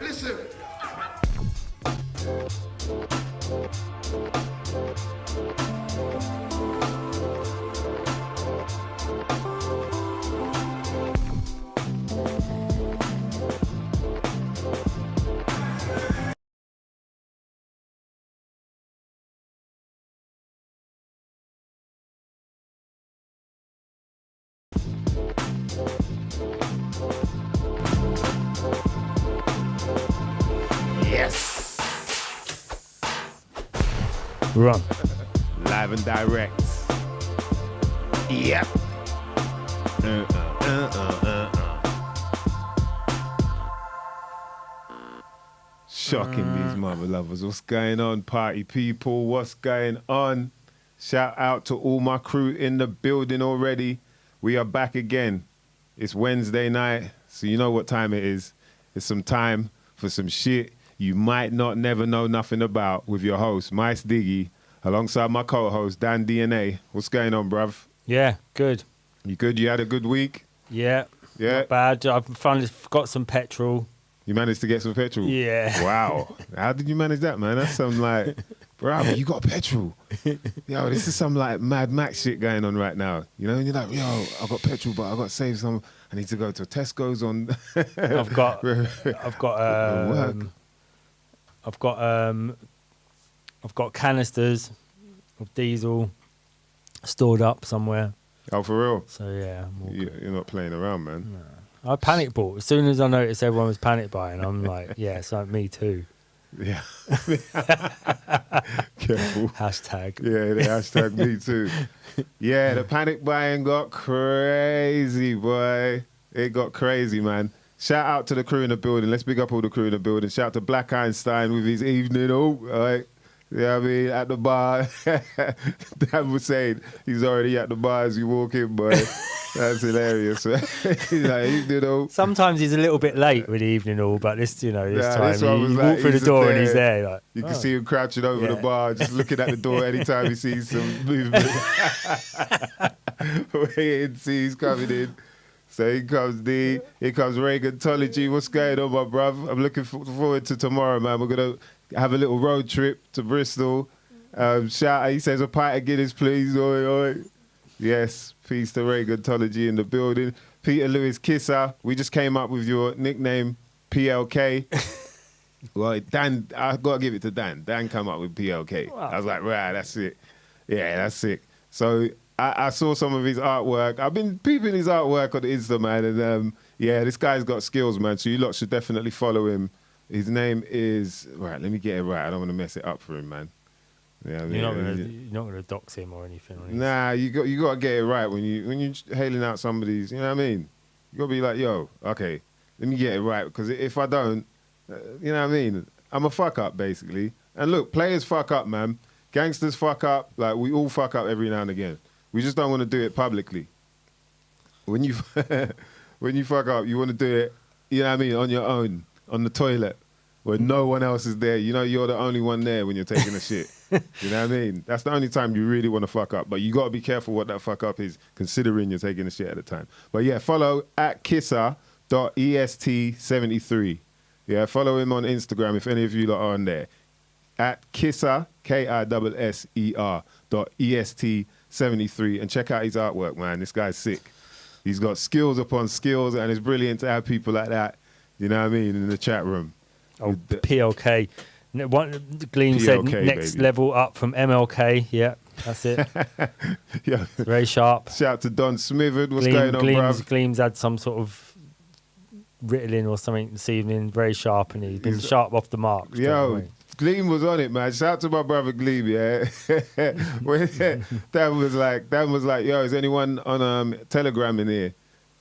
Listen. Yes. Run. Live and direct. Yep. Shocking these mother lovers. What's going on, party people? What's going on? Shout out to all my crew in the building already. We are back again. It's Wednesday night, so you know what time it is. It's some time for some shit you might not never know nothing about with your host, MysDiggi, alongside my co-host, Dan DNA. What's going on, bruv? Yeah, good. You good? You had a good week? Yeah. Yeah. Not bad. I've finally got some petrol. You managed to get some petrol? Yeah. Wow. How did you manage that, man? That's some like, bruv, you got petrol. Yo, this is some like Mad Max shit going on right now. You know, and you're like, yo, I got petrol, but I got to save some. I need to go to Tesco's on. I've got canisters of diesel stored up somewhere. Oh, for real? So yeah, I'm all good. You're not playing around, man. No. I panic bought as soon as I noticed everyone was panic buying. I'm like, yeah, it's like me too. Yeah. Careful. Hashtag. Yeah, the hashtag me too. Yeah, the panic buying got crazy, boy. It got crazy, man. Shout out to the crew in the building. Let's big up all the crew in the building. Shout out to Black Einstein with his evening, all right? You know what I mean? At the bar. Dan was saying he's already at the bar as you walk in, boy. That's hilarious. He's like, evening, all. Sometimes he's a little bit late with the evening all, but this time this one was you like, walk through the he's door there. and he's there. Like, You can see him crouching over the bar, just looking at the door anytime he sees some movement. Waiting to see he's coming in. So here comes D, here comes Reagantology. What's going on, my bruv? I'm looking forward to tomorrow, man. We're going to have a little road trip to Bristol. Shout out, he says, a pint of Guinness, please. Oi, oi. Yes, peace to Reagantology in the building. Peter Lewis Kisser, we just came up with your nickname, PLK. Well, Dan, I got to give it to Dan. Dan come up with PLK. Wow. I was like, right, that's it. Yeah, that's sick. So I saw some of his artwork. I've been peeping his artwork on Insta, man. And yeah, this guy's got skills, man. So you lot should definitely follow him. His name is, right, let me get it right. I don't want to mess it up for him, man. Yeah, you're not gonna dox him or anything. Nah, you got to get it right when you're hailing out somebody's. You know what I mean? You got to be like, yo, okay, let me get it right, because if I don't, you know what I mean? I'm a fuck up, basically. And look, players fuck up, man. Gangsters fuck up. Like, we all fuck up every now and again. We just don't want to do it publicly. When you when you fuck up, you want to do it, you know what I mean, on your own, on the toilet, where no one else is there. You know you're the only one there when you're taking a shit. You know what I mean? That's the only time you really want to fuck up. But you got to be careful what that fuck up is, considering you're taking a shit at a time. But yeah, follow at kisser.est73. Yeah, follow him on Instagram if any of you lot are on there. At kisser, KISSER.EST73. And check out his artwork, man. This guy's sick. He's got skills upon skills, and it's brilliant to have people like that, you know what I mean, in the chat room. Oh, PLK. Gleam PLK, said next baby. level up from MLK. Yeah, that's it. Yeah. Very sharp. Shout out to Don Smitherd. What's going on, bruv? Gleam's had some sort of Ritalin or something this evening. Very sharp, and he's been sharp off the mark. Yo, Gleam was on it, man. Shout out to my brother Gleam, yeah. Dan was like, yo, is anyone on Telegram in here?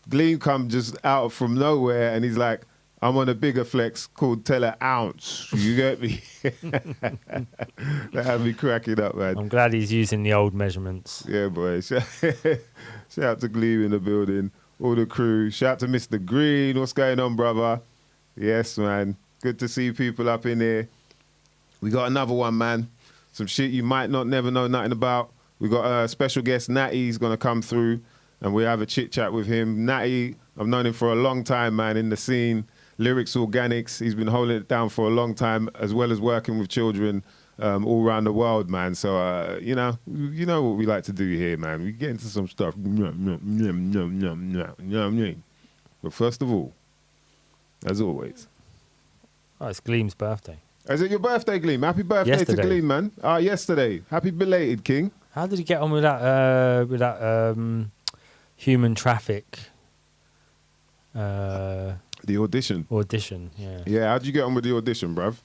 Gleam come just out from nowhere, and he's like, I'm on a bigger flex called Tele Ounce. You get me? That had me cracking up, man. I'm glad he's using the old measurements. Yeah, boy. Shout out to Gleam in the building, all the crew. Shout out to Mr. Green. What's going on, brother? Yes, man. Good to see people up in here. We got another one, man. Some shit you might not never know nothing about. We got a special guest, Natty. He's going to come through, and we have a chit-chat with him. Natty, I've known him for a long time, man, in the scene. Lyrics Organics. He's been holding it down for a long time, as well as working with children all around the world, man. So, you know what we like to do here, man. We get into some stuff. You know what I mean? But first of all, as always. Oh, it's Gleam's birthday. Is it your birthday, Gleam? Happy birthday Yesterday. to Gleam, man. Yesterday. Happy belated, King. How did he get on with that human traffic The audition. audition? Yeah. Yeah, how'd you get on with the audition, bruv?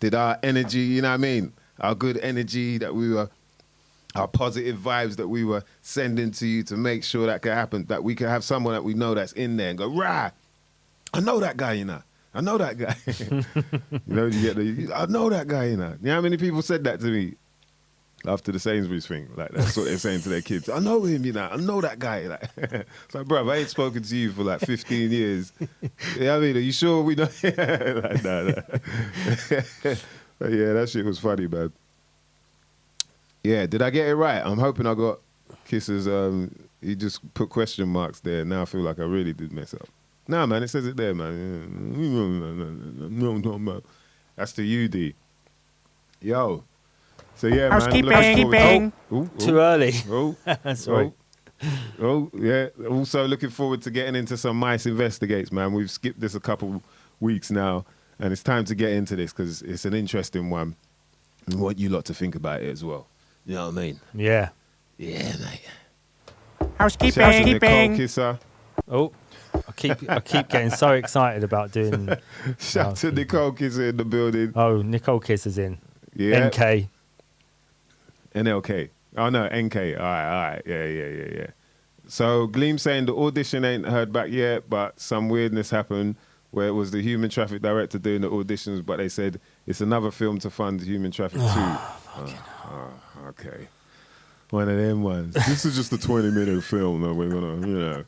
Did our energy, you know what I mean? Our good energy our positive vibes that we were sending to you to make sure that could happen, that we could have someone that we know that's in there and go, rah, I know that guy, you know. I know that guy. I know that guy, you know. You know how many people said that to me after the Sainsbury's thing? Like, that's what they're saying to their kids. I know him, you know. I know that guy. Like, it's like, bruv, I ain't spoken to you for like 15 years. You know what I mean? Are you sure we know? Like, nah. But yeah, that shit was funny, man. Yeah, did I get it right? I'm hoping I got Kisses. He just put question marks there. Now I feel like I really did mess up. Nah, man, it says it there, man. No. That's the UD. Yo. So yeah, Housekeeping. Man. Too early. Sorry. Yeah. Also looking forward to getting into some Mice Investigates, man. We've skipped this a couple weeks now, and it's time to get into this because it's an interesting one. We want you lot to think about it as well. You know what I mean? Yeah. Yeah, mate. Housekeeping. Shout out to Nicole Kisser. Oh, I keep getting so excited about doing. Shout out to Nicole Kisser in the building. Oh, Nicole Kiss is in. Yeah. NK. NLK. Oh, no, NK. All right. Yeah. So Gleam saying the audition ain't heard back yet, but some weirdness happened where it was the human traffic director doing the auditions, but they said it's another film to fund human traffic too. Okay. One of them ones. This is just a 20-minute film that we're going to,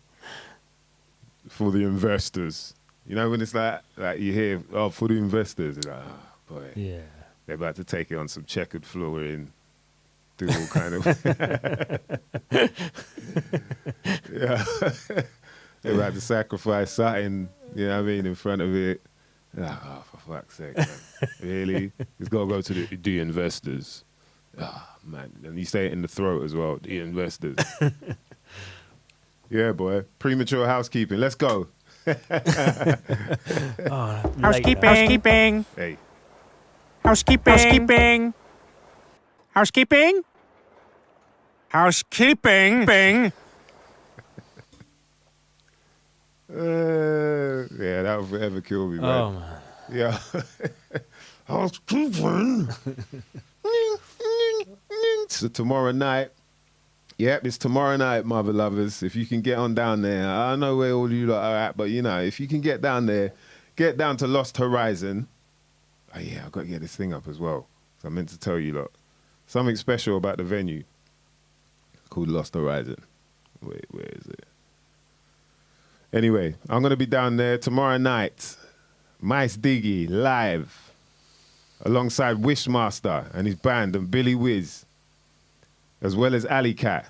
for the investors. You know, when it's like you hear, for the investors, it's like, boy. Yeah. They're about to take it on some checkered flooring, do all kind of... Yeah. They're about to sacrifice something, you know what I mean, in front of it. Oh, for fuck's sake, man. Really? It's got to go to the investors. Man. And you say it in the throat as well, the investors. Yeah, boy. Premature housekeeping. Let's go. Housekeeping. Hey. Housekeeping. Bing. Yeah, that would forever kill me, man. Oh, man. Yeah. Housekeeping. So tomorrow night. Yep, it's tomorrow night, mother lovers. If you can get on down there. I don't know where all you lot are at, but if you can get down there, get down to Lost Horizon. Oh yeah, I've got to get this thing up as well. So I meant to tell you lot. Something special about the venue called Lost Horizon. Wait, where is it? Anyway, I'm going to be down there tomorrow night. MysDiggi live alongside Wishmaster and his band and Billy Wiz, as well as Alley Cat.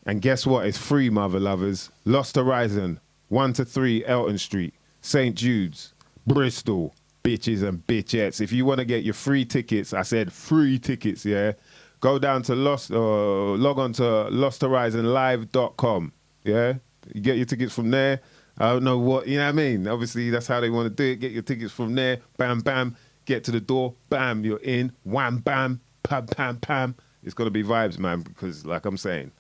And guess what? It's free, mother lovers. Lost Horizon, 1 to 3 Elton Street, St. Jude's, Bristol, bitches and bitchettes. If you want to get your free tickets, I said free tickets, yeah? Go down to log on to losthorizonlive.com, yeah? You get your tickets from there. I don't know what, you know what I mean? Obviously, that's how they want to do it. Get your tickets from there. Bam, bam. Get to the door. Bam, you're in. Wham, bam. Pam, pam, pam. It's got to be vibes, man, because like I'm saying,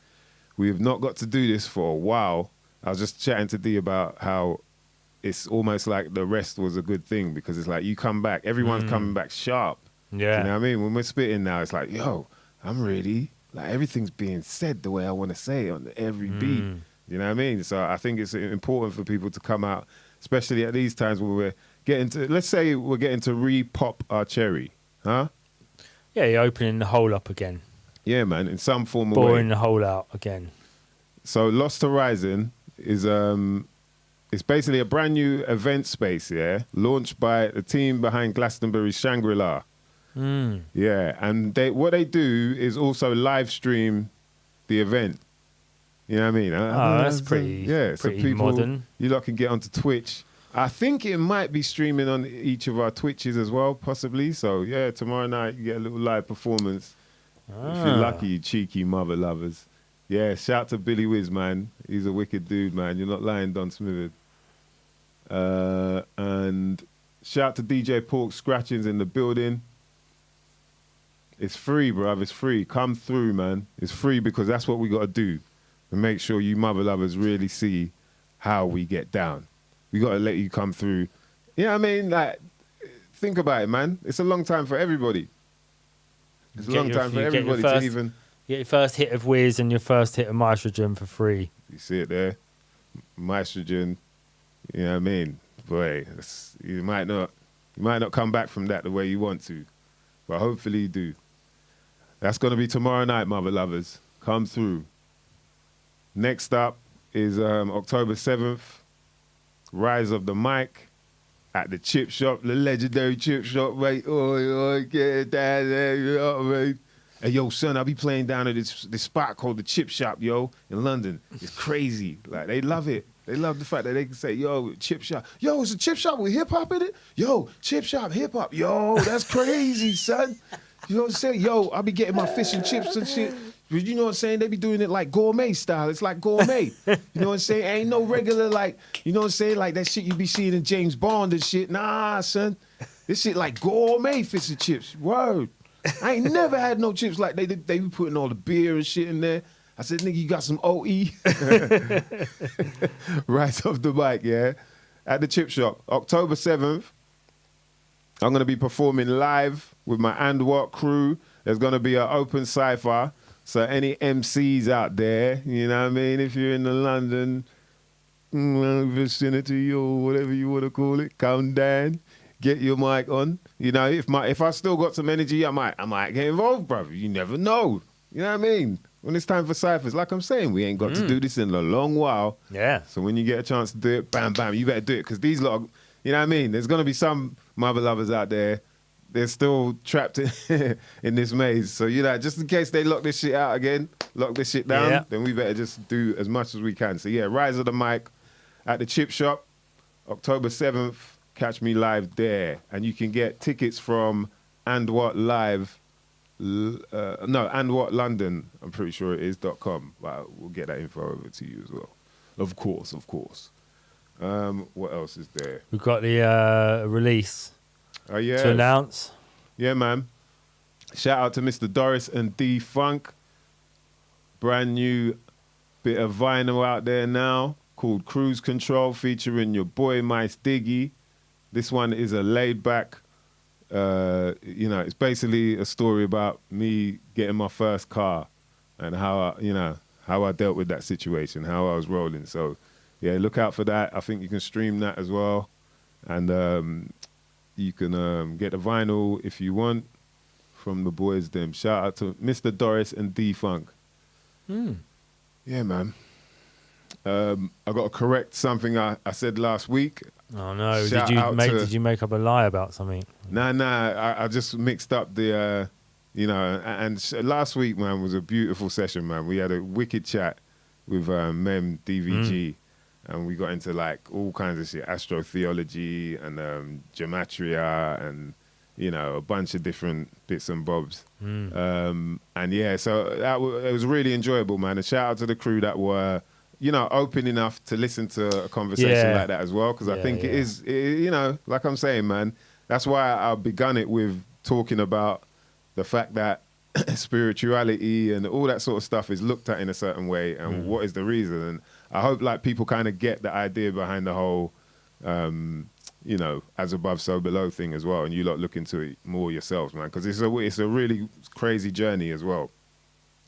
we have not got to do this for a while. I was just chatting to Dee about how it's almost like the rest was a good thing because it's like you come back, everyone's coming back sharp. Yeah. You know what I mean? When we're spitting now, it's like, yo, I'm ready. Like everything's being said the way I want to say it on every beat. You know what I mean? So I think it's important for people to come out, especially at these times where we're getting to, let's say we're getting to re-pop our cherry, huh? Yeah, you're opening the hole up again. Yeah, man, in some form of way. Boring the hole out again. So Lost Horizon is it's basically a brand new event space, yeah, launched by the team behind Glastonbury's Shangri-La. Yeah, and what they do is also live stream the event. You know what I mean? That's pretty so pretty people, modern. You lot can get onto Twitch I think it might be streaming on each of our Twitches as well, possibly. So, yeah, tomorrow night you get a little live performance. If you're lucky, you cheeky mother lovers. Yeah, shout to Billy Wiz, man. He's a wicked dude, man. You're not lying, Don Smithard. And shout to DJ Pork Scratchings in the building. It's free, bruv. It's free. Come through, man. It's free because that's what we got to do. And make sure you mother lovers really see how we get down. We got to let you come through. You know what I mean? Like, think about it, man. It's a long time for everybody. It's a long time for everybody to even... Get your first hit of Wiz and your first hit of Mystrogen for free. You see it there? Mystrogen. You know what I mean? Boy, you might not come back from that the way you want to. But hopefully you do. That's going to be tomorrow night, mother lovers. Come through. Next up is October 7th. Rise of the Mic at the Chip Shop, the legendary Chip Shop, mate. Oh, get down there, you know what I mean? Hey, yo, son, I'll be playing down at this spot called the Chip Shop, yo, in London. It's crazy. Like, they love it. They love the fact that they can say, yo, Chip Shop. Yo, it's a Chip Shop with hip-hop in it? Yo, Chip Shop, hip-hop. Yo, that's crazy, son. You know what I'm saying? Yo, I'll be getting my fish and chips and shit. You know what I'm saying? They be doing it like gourmet style. It's like gourmet. You know what I'm saying? Ain't no regular like, you know what I'm saying? Like that shit you be seeing in James Bond and shit. Nah, son. This shit like gourmet fish and chips. Word. I ain't never had no chips like they be putting all the beer and shit in there. I said, nigga, you got some OE? Right off the mic, yeah? At the Chip Shop. October 7th, I'm going to be performing live with my And What crew. There's going to be an open cypher. So any MCs out there, you know what I mean? If you're in the London vicinity or whatever you want to call it, come down, get your mic on. You know, if I still got some energy, I might get involved, brother. You never know. You know what I mean? When it's time for cyphers, like I'm saying, we ain't got to do this in a long while. Yeah. So when you get a chance to do it, bam, bam, you better do it. Because these lot, you know what I mean? There's going to be some mother lovers out there. They're still trapped in this maze. So, you know, just in case they lock this shit out again, lock this shit down, then we better just do as much as we can. So, yeah, Rise of the Mic at the Chip Shop, October 7th. Catch me live there. And you can get tickets from And What Live, And What London, I'm pretty sure it is, .com. But we'll get that info over to you as well. Of course. What else is there? We've got the release. Oh, yeah. To announce. Yeah, man. Shout out to Mr. Doris and D Funk. Brand new bit of vinyl out there now called Cruise Control featuring your boy MysDiggi. This one is a laid back, you know, it's basically a story about me getting my first car and how I dealt with that situation, how I was rolling. So, yeah, look out for that. I think you can stream that as well. And you can get a vinyl if you want from the boys them. Shout out to Mr. Doris and D Funk. Yeah, man. I got to correct something I said last week. Oh no! Shout Did you make up a lie about something? Nah. I just mixed up the, you know. And last week, man, was a beautiful session, man. We had a wicked chat with Mem DVG. And we got into like all kinds of shit, astrotheology and gematria and, you know, a bunch of different bits and bobs. And yeah, so it was really enjoyable, man. And shout out to the crew that were, you know, open enough to listen to a conversation like that as well. Because I think it is, you know, like I'm saying, man, that's why I begun it with talking about the fact that spirituality and all that sort of stuff is looked at in a certain way and what is the reason. And I hope like people kind of get the idea behind the whole, you know, as above, so below thing as well. And you lot look into it more yourselves, man, because it's a really crazy journey as well.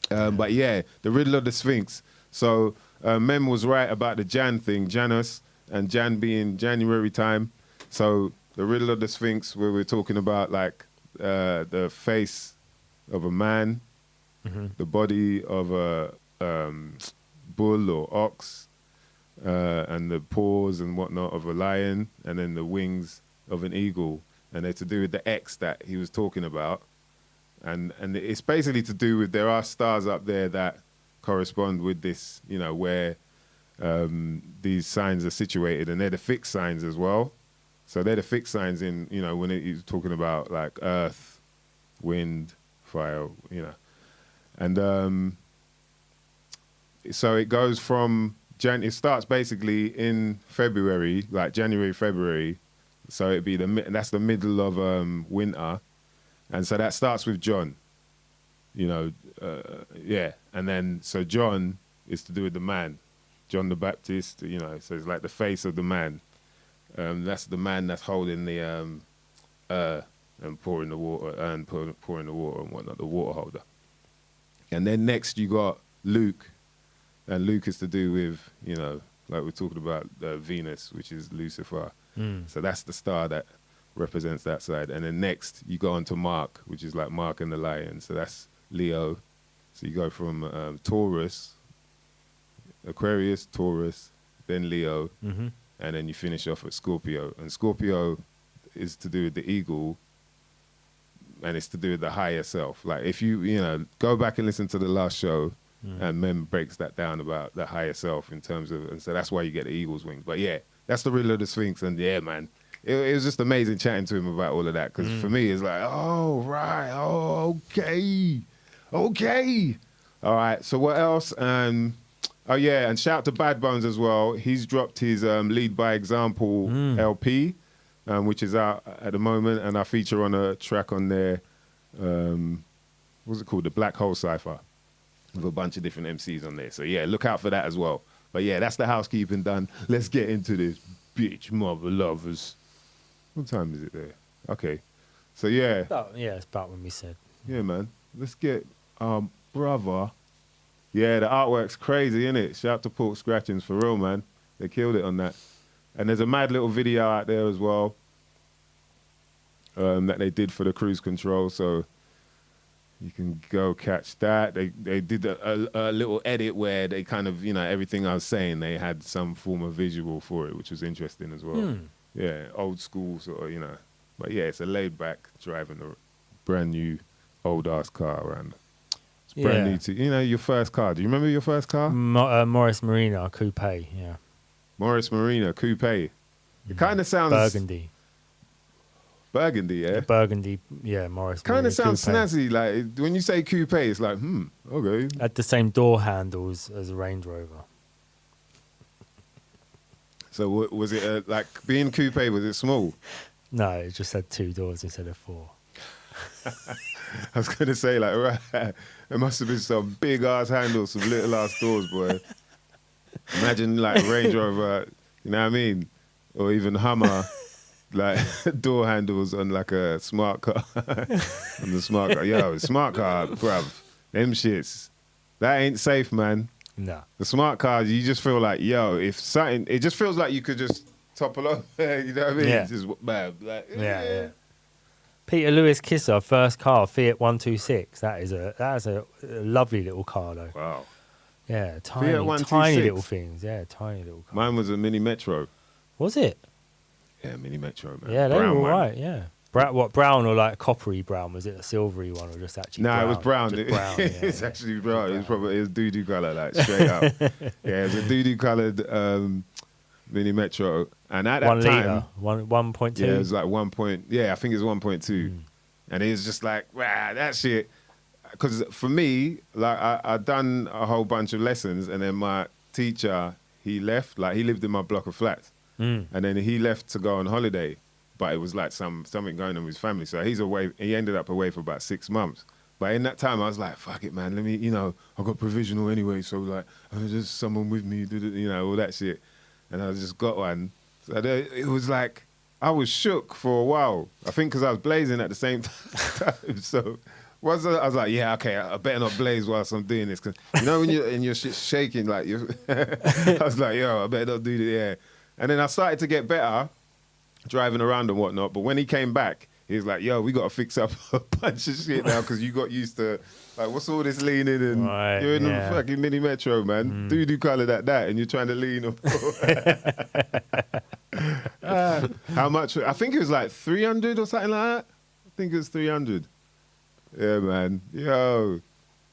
But yeah, the riddle of the Sphinx. So Mem was right about the Jan thing, Janus, and Jan being January time. So the riddle of the Sphinx, where we're talking about like the face of a man, the body of a bull or ox, and the paws and whatnot of a lion, and then the wings of an eagle, and they're to do with the X that he was talking about, and it's basically to do with there are stars up there that correspond with this, you know, where these signs are situated, and they're the fixed signs as well. So they're the fixed signs in, you know, when he's talking about like earth, wind, fire, you know. And so it goes from, it starts basically in February, like January, February. So it'd be that's the middle of winter. And so that starts with John, you know, yeah. And then, so John is to do with the man, John the Baptist, you know, so it's like the face of the man. That's the man that's holding the and pouring the water and pouring the water and whatnot, the water holder. And then next you got Luke, and Luke is to do with, you know, like we're talking about Venus, which is Lucifer. So that's the star that represents that side. And then next you go on to Mark, which is like Mark and the lion. So that's Leo. So you go from Taurus, Aquarius, Taurus, then Leo, and then you finish off at Scorpio. And Scorpio is to do with the eagle, and it's to do with the higher self. Like if you know, go back and listen to the last show, and Mem breaks that down about the higher self in terms of, and so that's why you get the eagle's wings. But yeah, that's the riddle of the Sphinx, and yeah, man, it was just amazing chatting to him about all of that, because for me, it's like, oh, right, oh, okay. All right, so what else? Oh, yeah, and shout out to Bad Bones as well. He's dropped his Lead by Example LP, which is out at the moment, and I feature on a track on there, what's it called? The Black Hole Cypher, with a bunch of different MCs on there. So, yeah, look out for that as well. But, yeah, that's the housekeeping done. Let's get into this, bitch, mother lovers. What time is it there? Okay. So, yeah. It's about when we said. Yeah, man. Let's get brother. Yeah, the artwork's crazy, innit? Shout out to Pork Scratchings, for real, man. They killed it on that. And there's a mad little video out there as well that they did for the cruise control, so you can go catch that. They did a little edit where they kind of, you know, everything I was saying, they had some form of visual for it, which was interesting as well. Yeah, old school sort of, you know. But yeah, it's a laid back driving a brand new old ass car around. It's brand new to, you know, your first car. Do you remember your first car? Morris Marina Coupe, yeah. Morris Marina Coupe. It kind of sounds... Burgundy. Burgundy, yeah? Burgundy, yeah, Morris Marina Kind of sounds Coupe. snazzy. Like, when you say coupe, it's like, okay. Had the same door handles as a Range Rover. So was it, like, being coupe, was it small? No, it just had 2 doors instead of 4. I was going to say, like, right, there must have been some big-ass handles, some little-ass doors, boy. Imagine, like, Range Rover, you know what I mean? Or even Hummer, like, door handles on, like, a smart car. On the smart car. Yo, smart car, bruv. Them shits. That ain't safe, man. No. The smart cars, you just feel like, yo, if something... It just feels like you could just topple over, you know what I mean? Yeah. Just, bam, like, Yeah. Peter Lewis Kisser, first car, Fiat 126. That's a lovely little car, though. Wow. Yeah, Fiat tiny 126. little things. Yeah, tiny little car. Mine was a Mini Metro. Was it? Yeah, Mini Metro, man. Yeah, they Brown were all one. right, yeah. What, brown or like coppery brown? Was it a silvery one or just actually Nah, brown? it was brown. Just brown, yeah, It's yeah. actually brown. It was probably, it was doo-doo colour, like, straight up. Yeah, it was a doo-doo coloured Mini Metro. And at that 1 time... litre, 1.2? Yeah, it was like 1 point... Yeah, I think it was 1.2. And it was just like, wow, that shit... Because for me, like, I done a whole bunch of lessons, and then my teacher, he left. Like, he lived in my block of flats. And then he left to go on holiday. But it was like something going on with his family. So he's away. He ended up away for about 6 months. But in that time, I was like, fuck it, man. Let me, you know, I got provisional anyway. So, like, there's someone with me, you know, all that shit. And I just got one. So it was like, I was shook for a while. I think because I was blazing at the same time. So I was like, yeah, okay, I better not blaze whilst I'm doing this. Because, you know, when your shit's shaking, like, I was like, yo, I better not do this, yeah. And then I started to get better, driving around and whatnot. But when he came back, he was like, yo, we got to fix up a bunch of shit now because you got used to, like, what's all this leaning and Right, you're in yeah. the fucking Mini Metro, man. Doo-doo coloured at that and you're trying to lean on. How much? I think it was like 300 or something like that. I think it was 300. Yeah, man. Yo,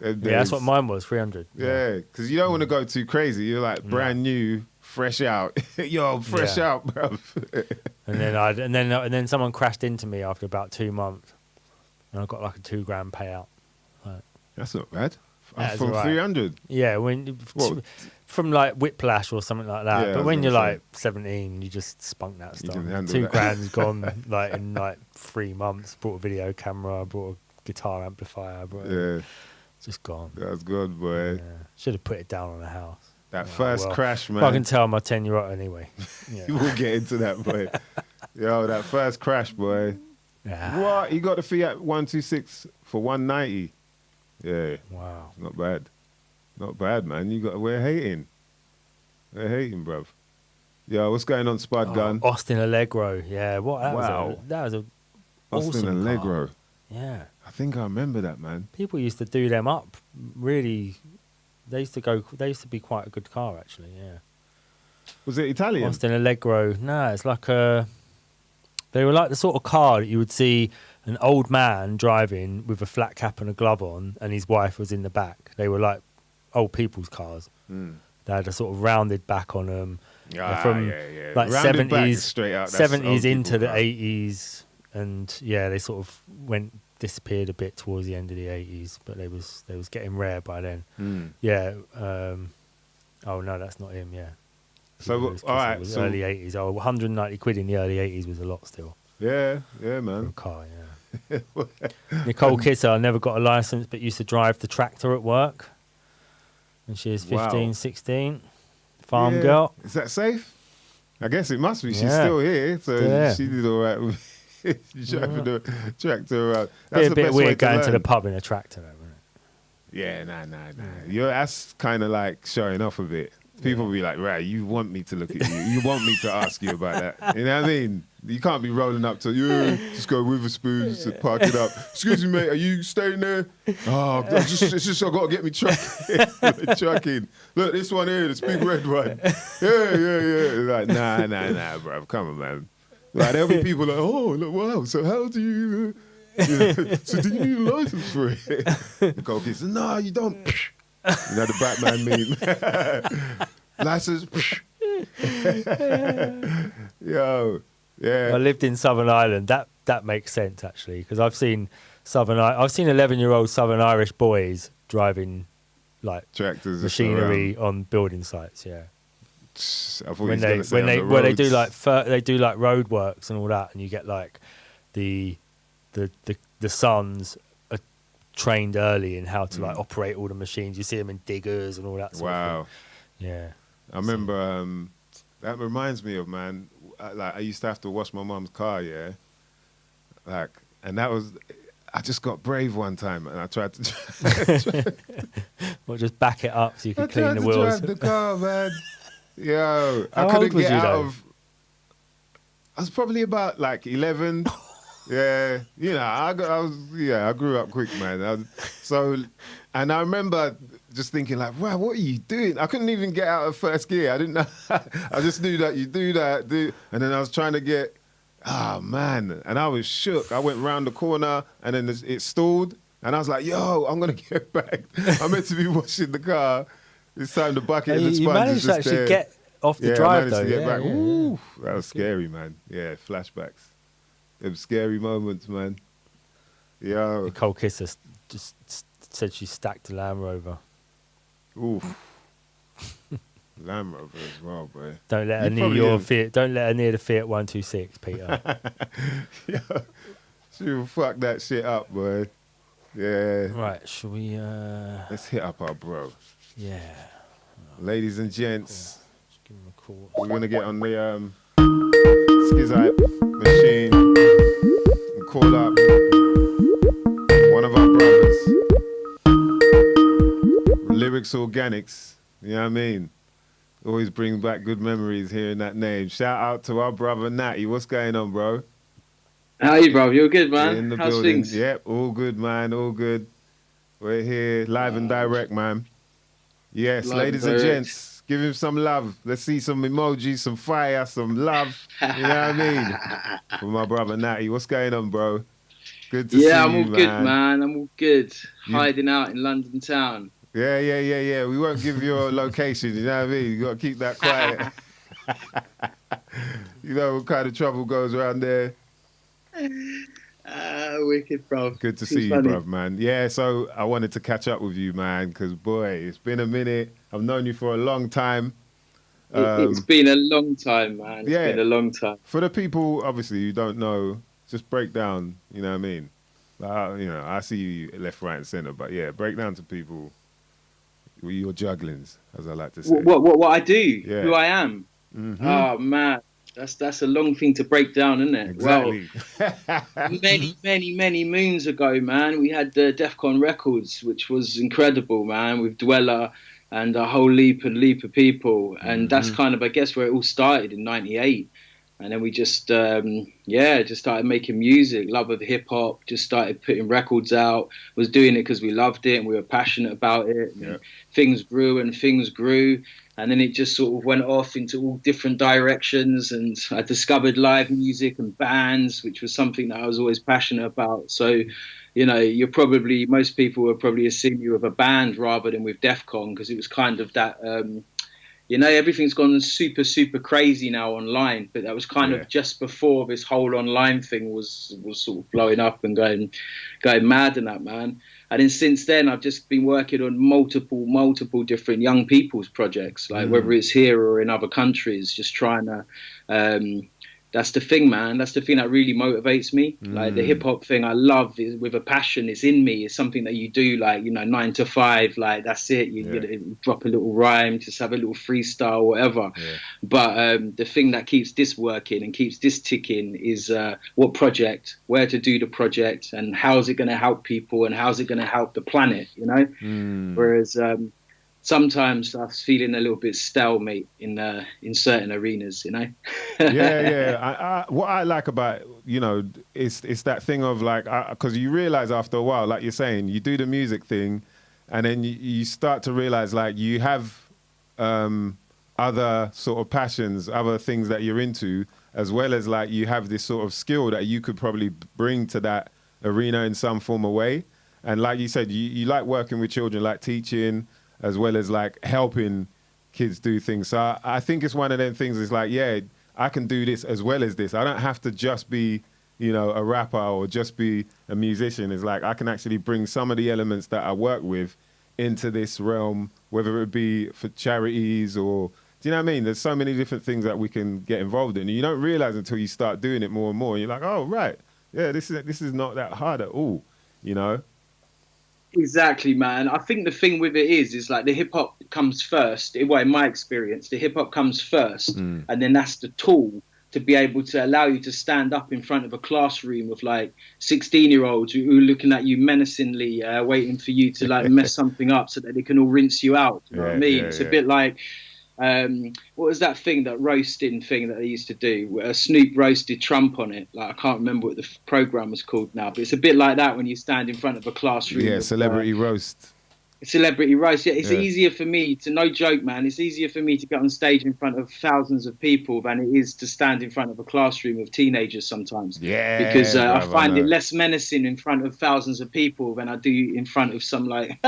Them Yeah, that's days. what mine was, 300. Yeah, because you don't want to go too crazy. You're like brand new, fresh out. Yo, fresh Yeah. out, bro. And then someone crashed into me after about 2 months, and I got like a $2,000 payout. That's not bad. That's From alright. 300. Yeah, What? from like whiplash or something like that. Yeah, I but was when gonna you're say. like 17, you just spunk that You stuff. can handle Two that. grand's gone like in like 3 months. Bought a video camera, bought a guitar amplifier, Yeah, just gone. that's good, boy. Yeah. Should have put it down on a house. That first crash, Well, I can man. tell my 10-year-old anyway. Yeah. We'll get into that, boy. Yo, that first crash, boy. Yeah. What? You got the Fiat 126 for 190. Yeah, Wow. not bad. Not bad, man. We're hating. We're hating, bruv. Yo, what's going on, Spud Gun? Austin Allegro. Yeah. What? Wow. That was a Austin awesome Allegro. car. Yeah. I think I remember that, man. People used to do them up. Really, they used to be quite a good car, actually. Yeah. Was it Italian? Austin Allegro. No, it's like they were like the sort of car that you would see an old man driving with a flat cap and a glove on, and his wife was in the back. They were like old people's cars. Mm. They had a sort of rounded back on them. From yeah. like Rounded back is 70s, straight out. That's 70s old into people the car. 80s, and yeah, they sort of disappeared a bit towards the end of the 80s, but they was getting rare by then. Mm. Yeah. Oh no, that's not him. Yeah. So, Lewis all Kisser right. was So, early 80s. Oh, 190 quid in the early 80s was a lot still yeah, for a man. car. Yeah. Nicole Kisser never got a license, but used to drive the tractor at work when she was 15, Wow. 16. Farm Yeah. girl. Is that safe? I guess it must be. She's Yeah. still here, so Yeah. she did all right with driving the tractor around. Be a the bit best way weird going to the learn. pub in a tractor, though, wouldn't it? Yeah, nah. That's kind of like showing off a bit. People be like, right, you want me to look at you. You want me to ask you about that. You know what I mean? You can't be rolling up to, just go with a spoon, just park it up. Excuse me, mate, are you staying there? Oh, it's just I got to get me truck in. Look, this one here, this big red one. Yeah. Like, nah, bro. Come on, man. Like, there'll be people like, oh, look, wow, so how do you... so do you need a license for it? Nicole Kisser, no, you don't. You know the Batman meme. License. Yo, yeah. I lived in Southern Ireland. That makes sense actually, because I've seen 11-year-old Southern Irish boys driving like Tractors. machinery on building sites. Yeah, I thought when he was gonna say on the where they do roads. like they do like road works and all that, and you get like the sons are trained early in how to like operate all the machines. You see them in diggers and all that. Sort Wow. of thing. Yeah. I remember that reminds me of, man, like I used to have to wash my mum's car, yeah. Like, and that was, I just got brave one time and I tried to Well, just back it up so you I can clean tried the to wheels. drive the car, man. Yo, How I couldn't old was get you, out though? of. I was probably about like 11. Yeah, you know, I grew up quick, man. And I remember just thinking like, wow, what are you doing? I couldn't even get out of first gear. I didn't know. I just knew that you do that, and then I was trying to get. Oh man, and I was shook. I went round the corner, and then it stalled, and I was like, yo, I'm gonna get back. I'm meant to be washing the car. It's time the bucket and the You sponge managed is to just actually there. get off the I drive managed though. to get yeah, back. yeah, Ooh, that was scary, man. Yeah, flashbacks. Them scary moments, man. Yo, Nicole Kisser just said she stacked a Land Rover. oof. Land Rover as well, boy. Don't let her You near probably your is. Fiat. Don't let her near the Fiat 126, Peter. Yo, she will fuck that shit up, boy. Yeah. Right, shall we? Let's hit up our bro. Yeah, Ladies and gents, just give him a call. we're going to get on the Skizite machine and call up one of our brothers. Lyrics Organics, you know what I mean? Always bring back good memories hearing that name. Shout out to our brother Natty. What's going on, bro? How are you, bro? You're good, man. In the How's building. things? Yep, all good, man. All good. We're here live and direct, man. Yes, Live ladies and and direct. gents, give him some love. Let's see some emojis, some fire, some love. You know what I mean? For my brother Natty. What's going on, bro? Good to Yeah, see I'm you, all good, man. man. I'm all good. You- Hiding out in London town. Yeah. We won't give your location, you know what I mean? You got to keep that quiet. You know what kind of trouble goes around there. Wicked, bro. Good to Too see you, funny. bruv, man. Yeah, so I wanted to catch up with you, man, because, boy, it's been a minute. I've known you for a long time. It's been a long time, man. It's Yeah. been a long time. For the people, obviously, you don't know, just break down, you know what I mean? I see you left, right, and center, but yeah, break down to people your jugglings, as I like to say. What I do? Yeah. Who I am? Mhm. Oh man, that's a long thing to break down, isn't it? Exactly. Well, many moons ago, man, we had Def Con Records, which was incredible, man, with Dweller and a whole leap of people, and that's kind of, I guess, where it all started in '98. And then we just started making music, love of hip hop, just started putting records out, was doing it because we loved it and we were passionate about it. And things grew and things grew. And then it just sort of went off into all different directions. And I discovered live music and bands, which was something that I was always passionate about. So, you know, most people would probably assume you with a band rather than with Def Con, because it was kind of that, everything's gone super crazy now online, but that was kind of just before this whole online thing was sort of blowing up and going mad and that, man. And then since then, I've just been working on multiple different young people's projects, like whether it's here or in other countries, just trying to. That's the thing, man. That's the thing that really motivates me. Like the hip hop thing, I love is with a passion. It's in me. It's something that you do, like 9 to 5. Like that's it. You drop a little rhyme, just have a little freestyle, whatever. Yeah. But the thing that keeps this working and keeps this ticking is what project, where to do the project, and how's it going to help people, and how's it going to help the planet. Whereas sometimes I was feeling a little bit stalemate in certain arenas, Yeah. What I like about it's that thing of like, because you realize after a while, like you're saying, you do the music thing, and then you start to realize like you have other sort of passions, other things that you're into, as well as like you have this sort of skill that you could probably bring to that arena in some form of way. And like you said, you like working with children, like teaching, as well as like helping kids do things. So I think it's one of them things. It's like, yeah, I can do this as well as this. I don't have to just be, a rapper or just be a musician. It's like I can actually bring some of the elements that I work with into this realm, whether it be for charities or, do you know what I mean? There's so many different things that we can get involved in. And you don't realize until you start doing it more and more. And you're like, oh, right. Yeah, this is not that hard at all, Exactly, man. I think the thing with it is like the hip hop comes first. Well, in my experience, the hip hop comes first, and then that's the tool to be able to allow you to stand up in front of a classroom of like 16-year-olds who are looking at you menacingly, waiting for you to like mess something up so that they can all rinse you out. You know what I mean? It's a bit like. What was that thing, that roasting thing that they used to do where Snoop roasted Trump on it? Like, I can't remember what the program was called now, but it's a bit like that when you stand in front of a classroom. Yeah, celebrity roast. Celebrity roast. Yeah, it's easier for me to, no joke, man, it's easier for me to get on stage in front of thousands of people than it is to stand in front of a classroom of teenagers sometimes. Yeah, because I find it less menacing in front of thousands of people than I do in front of some like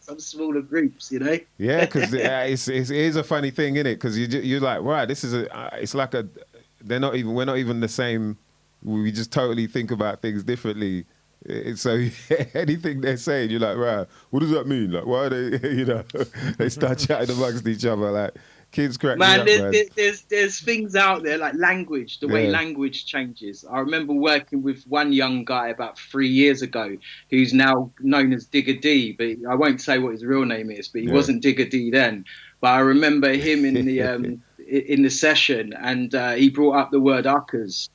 some smaller groups, Yeah, because it is a funny thing, isn't it? Because you're like, right, this is it's like we're not even the same. We just totally think about things differently. So anything they're saying, you're like, right, what does that mean? Like, why are they, they start chatting amongst each other, like. Kids crack me up, man. There's things out there like language, the way language changes. I remember working with one young guy about 3 years ago who's now known as Digger D, but I won't say what his real name is, but he wasn't Digger D then. But I remember him in the in the session, and he brought up the word uckers.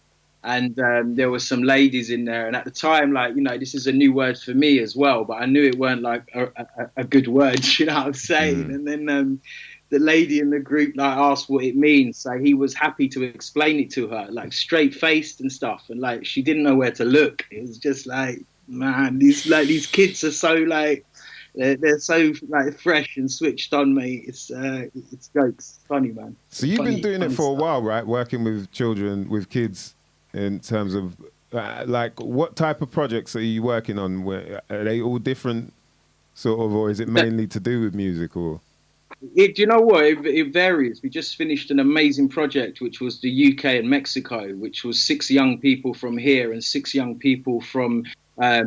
And there were some ladies in there, and at the time, like, this is a new word for me as well, but I knew it weren't like a good word, you know what I'm saying? And then the lady in the group like asked what it means, so he was happy to explain it to her, like straight faced and stuff, and like she didn't know where to look. It was just like, man, these kids are so like they're so like fresh and switched on, mate. It's jokes, it's funny, man. So you've been doing it for a while, right? Working with children, with kids, in terms of like, what type of projects are you working on? Are they all different, sort of, or is it mainly to do with music? Or Do you know what? It varies. We just finished an amazing project, which was the UK and Mexico, which was 6 young people from here and 6 young people from a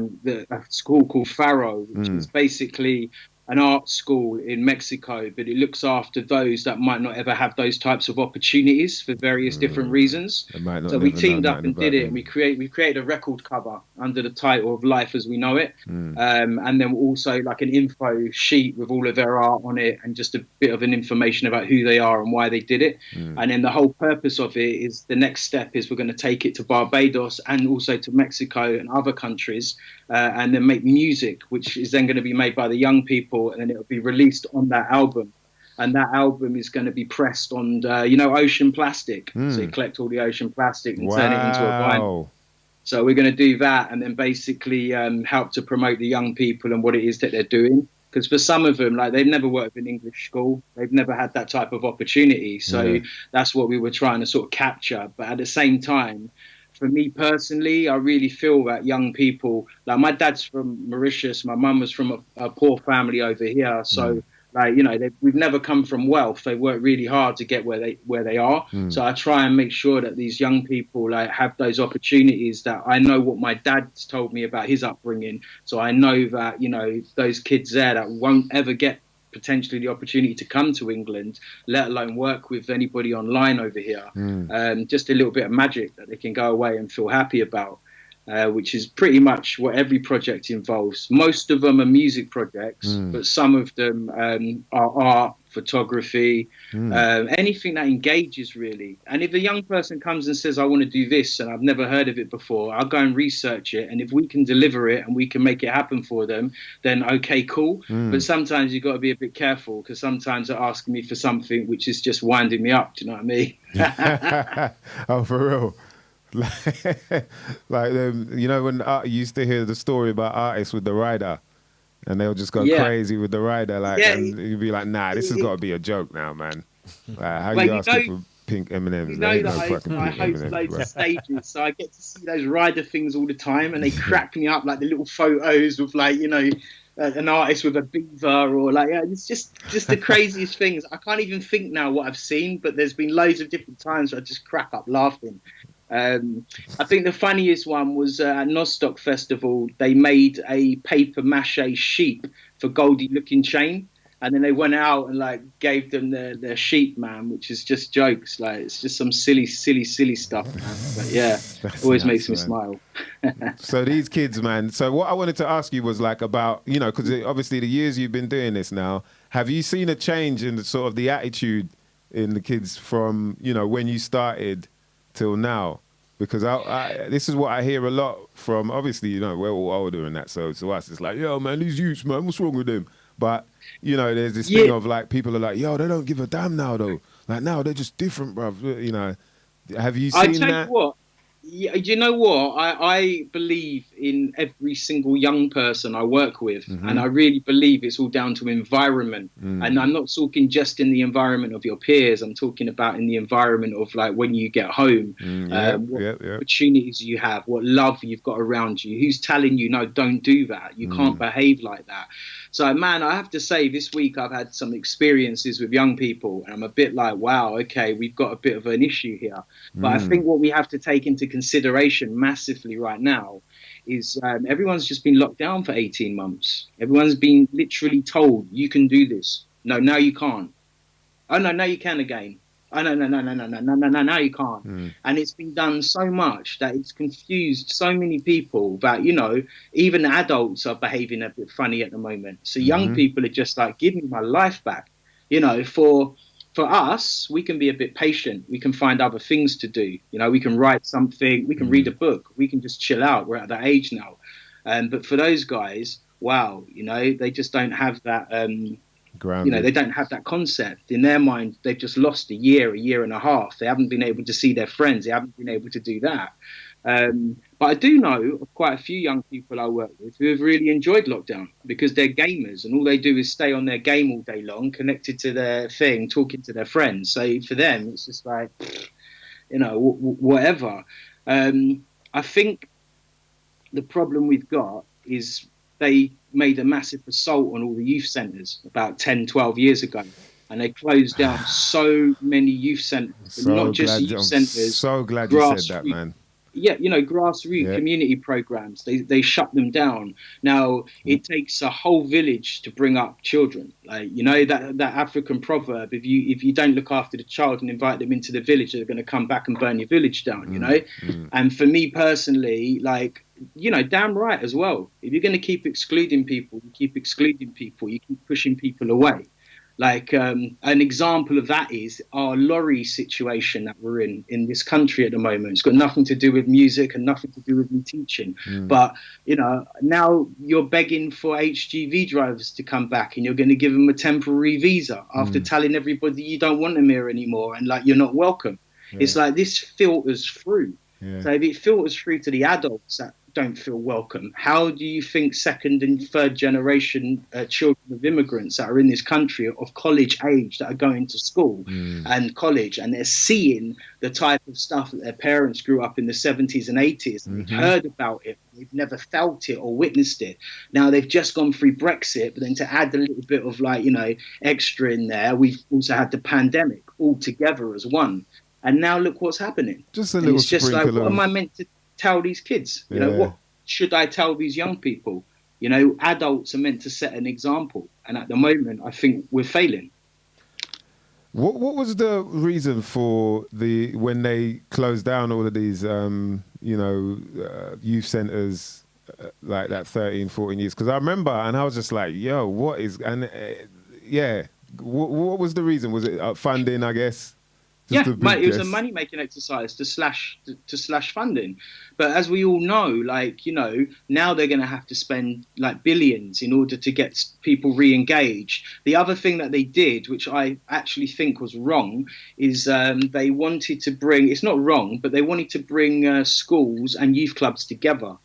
school called Faro, which is basically an art school in Mexico, but it looks after those that might not ever have those types of opportunities for various different reasons. they might not So we never know teamed up nothing and about did it, them. and we created a record cover under the title of Life as We Know It, and then also like an info sheet with all of their art on it and just a bit of an information about who they are and why they did it. And then the whole purpose of it is the next step is we're going to take it to Barbados and also to Mexico and other countries, and then make music, which is then going to be made by the young people, and then it'll be released on that album. And that album is going to be pressed on, ocean plastic. So you collect all the ocean plastic and turn it into a vinyl. So we're going to do that, and then basically help to promote the young people and what it is that they're doing. Because for some of them, like, they've never worked in English school, they've never had that type of opportunity. So that's what we were trying to sort of capture. But at the same time, for me personally, I really feel that young people, like, my dad's from Mauritius, my mum was from a poor family over here. So like, we've never come from wealth. They work really hard to get where they are. So I try and make sure that these young people, like, have those opportunities. That I know what my dad's told me about his upbringing. So I know that, those kids there that won't ever get potentially the opportunity to come to England, let alone work with anybody online over here. Just a little bit of magic that they can go away and feel happy about. Which is pretty much what every project involves. Most of them are music projects, but some of them are art, photography, anything that engages, really. And if a young person comes and says, I want to do this and I've never heard of it before, I'll go and research it. And if we can deliver it and we can make it happen for them, then okay, cool. But sometimes you've got to be a bit careful, because sometimes they're asking me for something which is just winding me up. Do you know what I mean? Oh, for real. Like when you used to hear the story about artists with the rider, and they'll just go crazy with the rider, and you'd be like, nah, this has got to be a joke now, man. Like, how you asking for pink M&Ms? You know that I host loads of stages, so I get to see those rider things all the time, and they crack me up, like the little photos of, like, an artist with a beaver, or like, it's just the craziest things. I can't even think now what I've seen, but there's been loads of different times where I just crack up laughing. I think the funniest one was at Nostock Festival. They made a paper mache sheep for Goldie Looking Chain, and then they went out and, like, gave them their sheep, man, which is just jokes. Like, it's just some silly stuff, man. But yeah, always makes me smile. So these kids, man. So what I wanted to ask you was, like, about, because obviously the years you've been doing this now, have you seen a change in the sort of the attitude in the kids from, when you started till now? Because this is what I hear a lot from, obviously, we're all older and that, so us, it's like, yo, man, these youths, man, what's wrong with them? But, there's this thing of, like, people are like, yo, they don't give a damn now, though. Like, now they're just different, bruv. Have you seen that? I tell you what, you know what? I believe in every single young person I work with, and I really believe it's all down to environment. And I'm not talking just in the environment of your peers. I'm talking about in the environment of, like, when you get home, what opportunities you have, what love you've got around you, who's telling you, no, don't do that. You can't behave like that. So, man, I have to say, this week I've had some experiences with young people, and I'm a bit like, wow, okay, we've got a bit of an issue here. But I think what we have to take into consideration massively right now is everyone's just been locked down for 18 months. Everyone's been literally told, you can do this. No, now you can't. Oh, no, now you can again. Oh, no, now you can't. And it's been done so much that it's confused so many people that, even adults are behaving a bit funny at the moment. So young people are just like, give me my life back. For us, we can be a bit patient. We can find other things to do. We can write something. We can read a book. We can just chill out. We're at that age now. But for those guys, wow, they just don't have that. They don't have that concept in their mind. They've just lost a year and a half. They haven't been able to see their friends. They haven't been able to do that. But I do know of quite a few young people I work with who have really enjoyed lockdown, because they're gamers and all they do is stay on their game all day long, connected to their thing, talking to their friends. So for them, it's just like, whatever. I think the problem we've got is they made a massive assault on all the youth centres about 10, 12 years ago. And they closed down so many youth centres, but not just youth I'm centres, so glad you said that, grassroots. man. Yeah, grassroots Yeah. community programs. They shut them down. Now it takes a whole village to bring up children. Like that African proverb: if you don't look after the child and invite them into the village, they're going to come back and burn your village down. And for me personally, damn right as well. If you're going to keep excluding people, you keep excluding people. You keep pushing people away. An example of that is our lorry situation that we're in this country at the moment. It's got nothing to do with music and nothing to do with me teaching. But, now you're begging for HGV drivers to come back and you're going to give them a temporary visa after telling everybody you don't want them here anymore and you're not welcome. Yeah. It's like this filters through. Yeah. So if it filters through to the adults that don't feel welcome, how do you think second and third generation children of immigrants that are in this country of college age that are going to school and college and they're seeing the type of stuff that their parents grew up in the 70s and 80s and they've heard about it, they've never felt it or witnessed it. Now they've just gone through Brexit, but then to add a little bit of extra in there, we've also had the pandemic all together as one. And now look what's happening. Just a little it's just sprinkle what am I meant to tell these kids? What should I tell these young people? Adults are meant to set an example. And at the moment, I think we're failing. What was the reason for when they closed down all of these, youth centres like that 13, 14 years? Because I remember, and I was just like, yo, what is, and what was the reason? Was it funding, I guess? It was a money-making exercise to slash funding. But as we all know, now they're going to have to spend billions in order to get people re-engaged. The other thing that they did, which I actually think was wrong, is they wanted to bring, it's not wrong, but they wanted to bring schools and youth clubs together.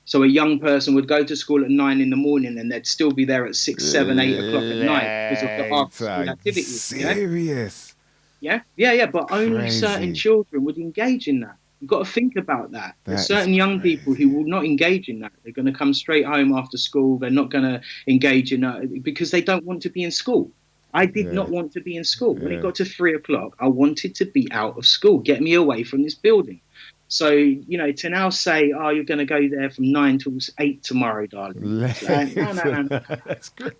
So a young person would go to school at 9 in the morning and they'd still be there at 6, 7, 8 o'clock at night because of the after-school activities. Serious. Yeah, but only certain children would engage in that. You've got to think about that. There's certain young people who will not engage in that. They're going to come straight home after school. They're not going to engage in that because they don't want to be in school. I did not want to be in school. When it got to 3 o'clock, I wanted to be out of school. Get me away from this building. So, to now say, you're going to go there from 9 till 8 tomorrow, darling. No. That's good.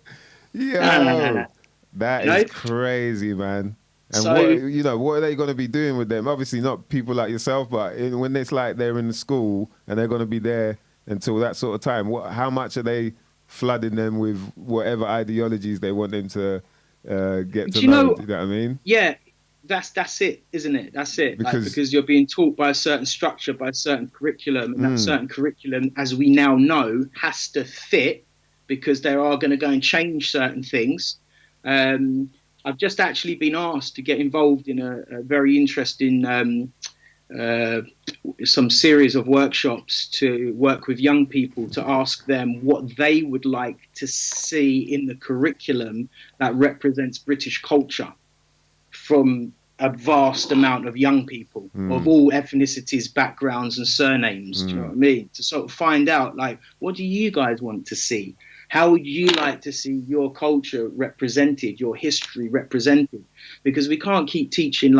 No. That is crazy, man. And what are they going to be doing with them? Obviously not people like yourself, but when it's like they're in the school and they're going to be there until that sort of time, how much are they flooding them with whatever ideologies they want them to get to know? Do you know what I mean? Yeah, that's it, isn't it? That's it. Because you're being taught by a certain structure, by a certain curriculum, and that certain curriculum, as we now know, has to fit because they are going to go and change certain things. I've just actually been asked to get involved in a very interesting some series of workshops to work with young people to ask them what they would like to see in the curriculum that represents British culture from a vast amount of young people of all ethnicities, backgrounds and surnames. Do you know what I mean? To sort of find out, what do you guys want to see? How would you like to see your culture represented, your history represented? Because we can't keep teaching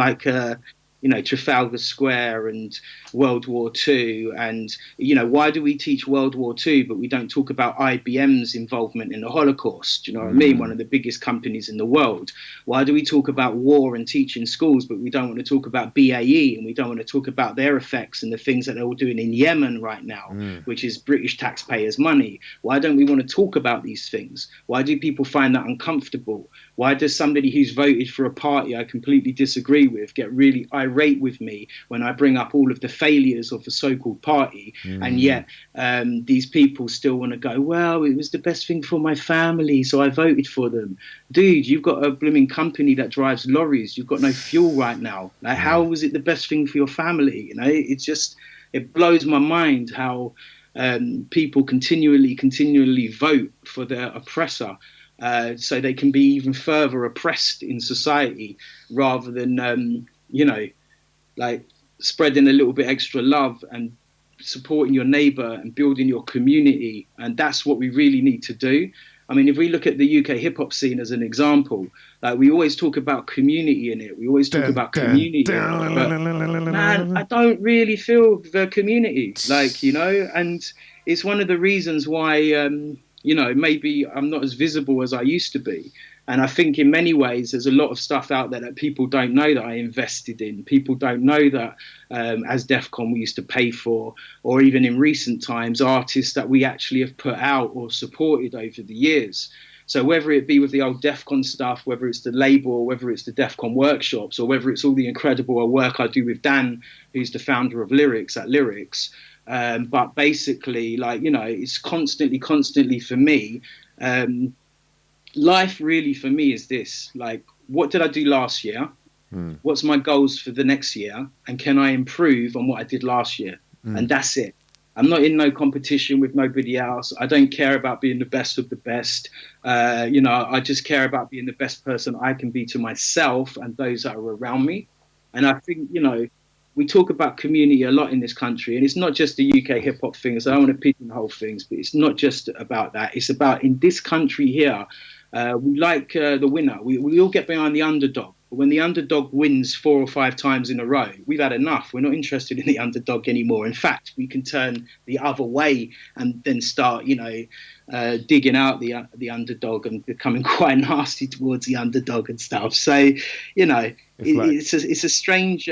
Trafalgar Square and World War II. And, why do we teach World War II, but we don't talk about IBM's involvement in the Holocaust? Do you know what I mean? One of the biggest companies in the world. Why do we talk about war and teach in schools, but we don't want to talk about BAE and we don't want to talk about their effects and the things that they're all doing in Yemen right now, which is British taxpayers' money? Why don't we want to talk about these things? Why do people find that uncomfortable? Why does somebody who's voted for a party I completely disagree with get really irate with me when I bring up all of the failures of the so-called party, and yet these people still want to go, well, it was the best thing for my family, so I voted for them. Dude, you've got a blooming company that drives lorries. You've got no fuel right now. How was it the best thing for your family? It blows my mind how people continually vote for their oppressor. So they can be even further oppressed in society rather than, spreading a little bit extra love and supporting your neighbour and building your community, and that's what we really need to do. I mean, if we look at the UK hip hop scene as an example, like we always talk about community in it. We always talk about community, but man, I don't really feel the community, like, you know, and it's one of the reasons why, you know, maybe I'm not as visible as I used to be. And I think in many ways, there's a lot of stuff out there that people don't know that I invested in. People don't know that as DEF CON we used to pay for, or even in recent times, artists that we actually have put out or supported over the years. So whether it be with the old DEF CON stuff, whether it's the label, or whether it's the DEF CON workshops, or whether it's all the incredible work I do with Dan, who's the founder of Lyrics at Lyrics. But basically, like, you know, it's constantly for me. Life really for me is this, like, what did I do last year? What's my goals for the next year? And can I improve on what I did last year? And that's it. I'm not in no competition with nobody else. I don't care about being the best of the best. You know, I just care about being the best person I can be to myself and those that are around me. And I think, you know, we talk about community a lot in this country, and it's not just the UK hip hop thing. So I don't want to pigeonhole things, but it's not just about that. It's about, in this country here, we like the winner. We all get behind the underdog. But when the underdog wins 4 or 5 times in a row, we've had enough. We're not interested in the underdog anymore. In fact, we can turn the other way and then start, you know, digging out the underdog and becoming quite nasty towards the underdog and stuff. So, you know, it's a strange.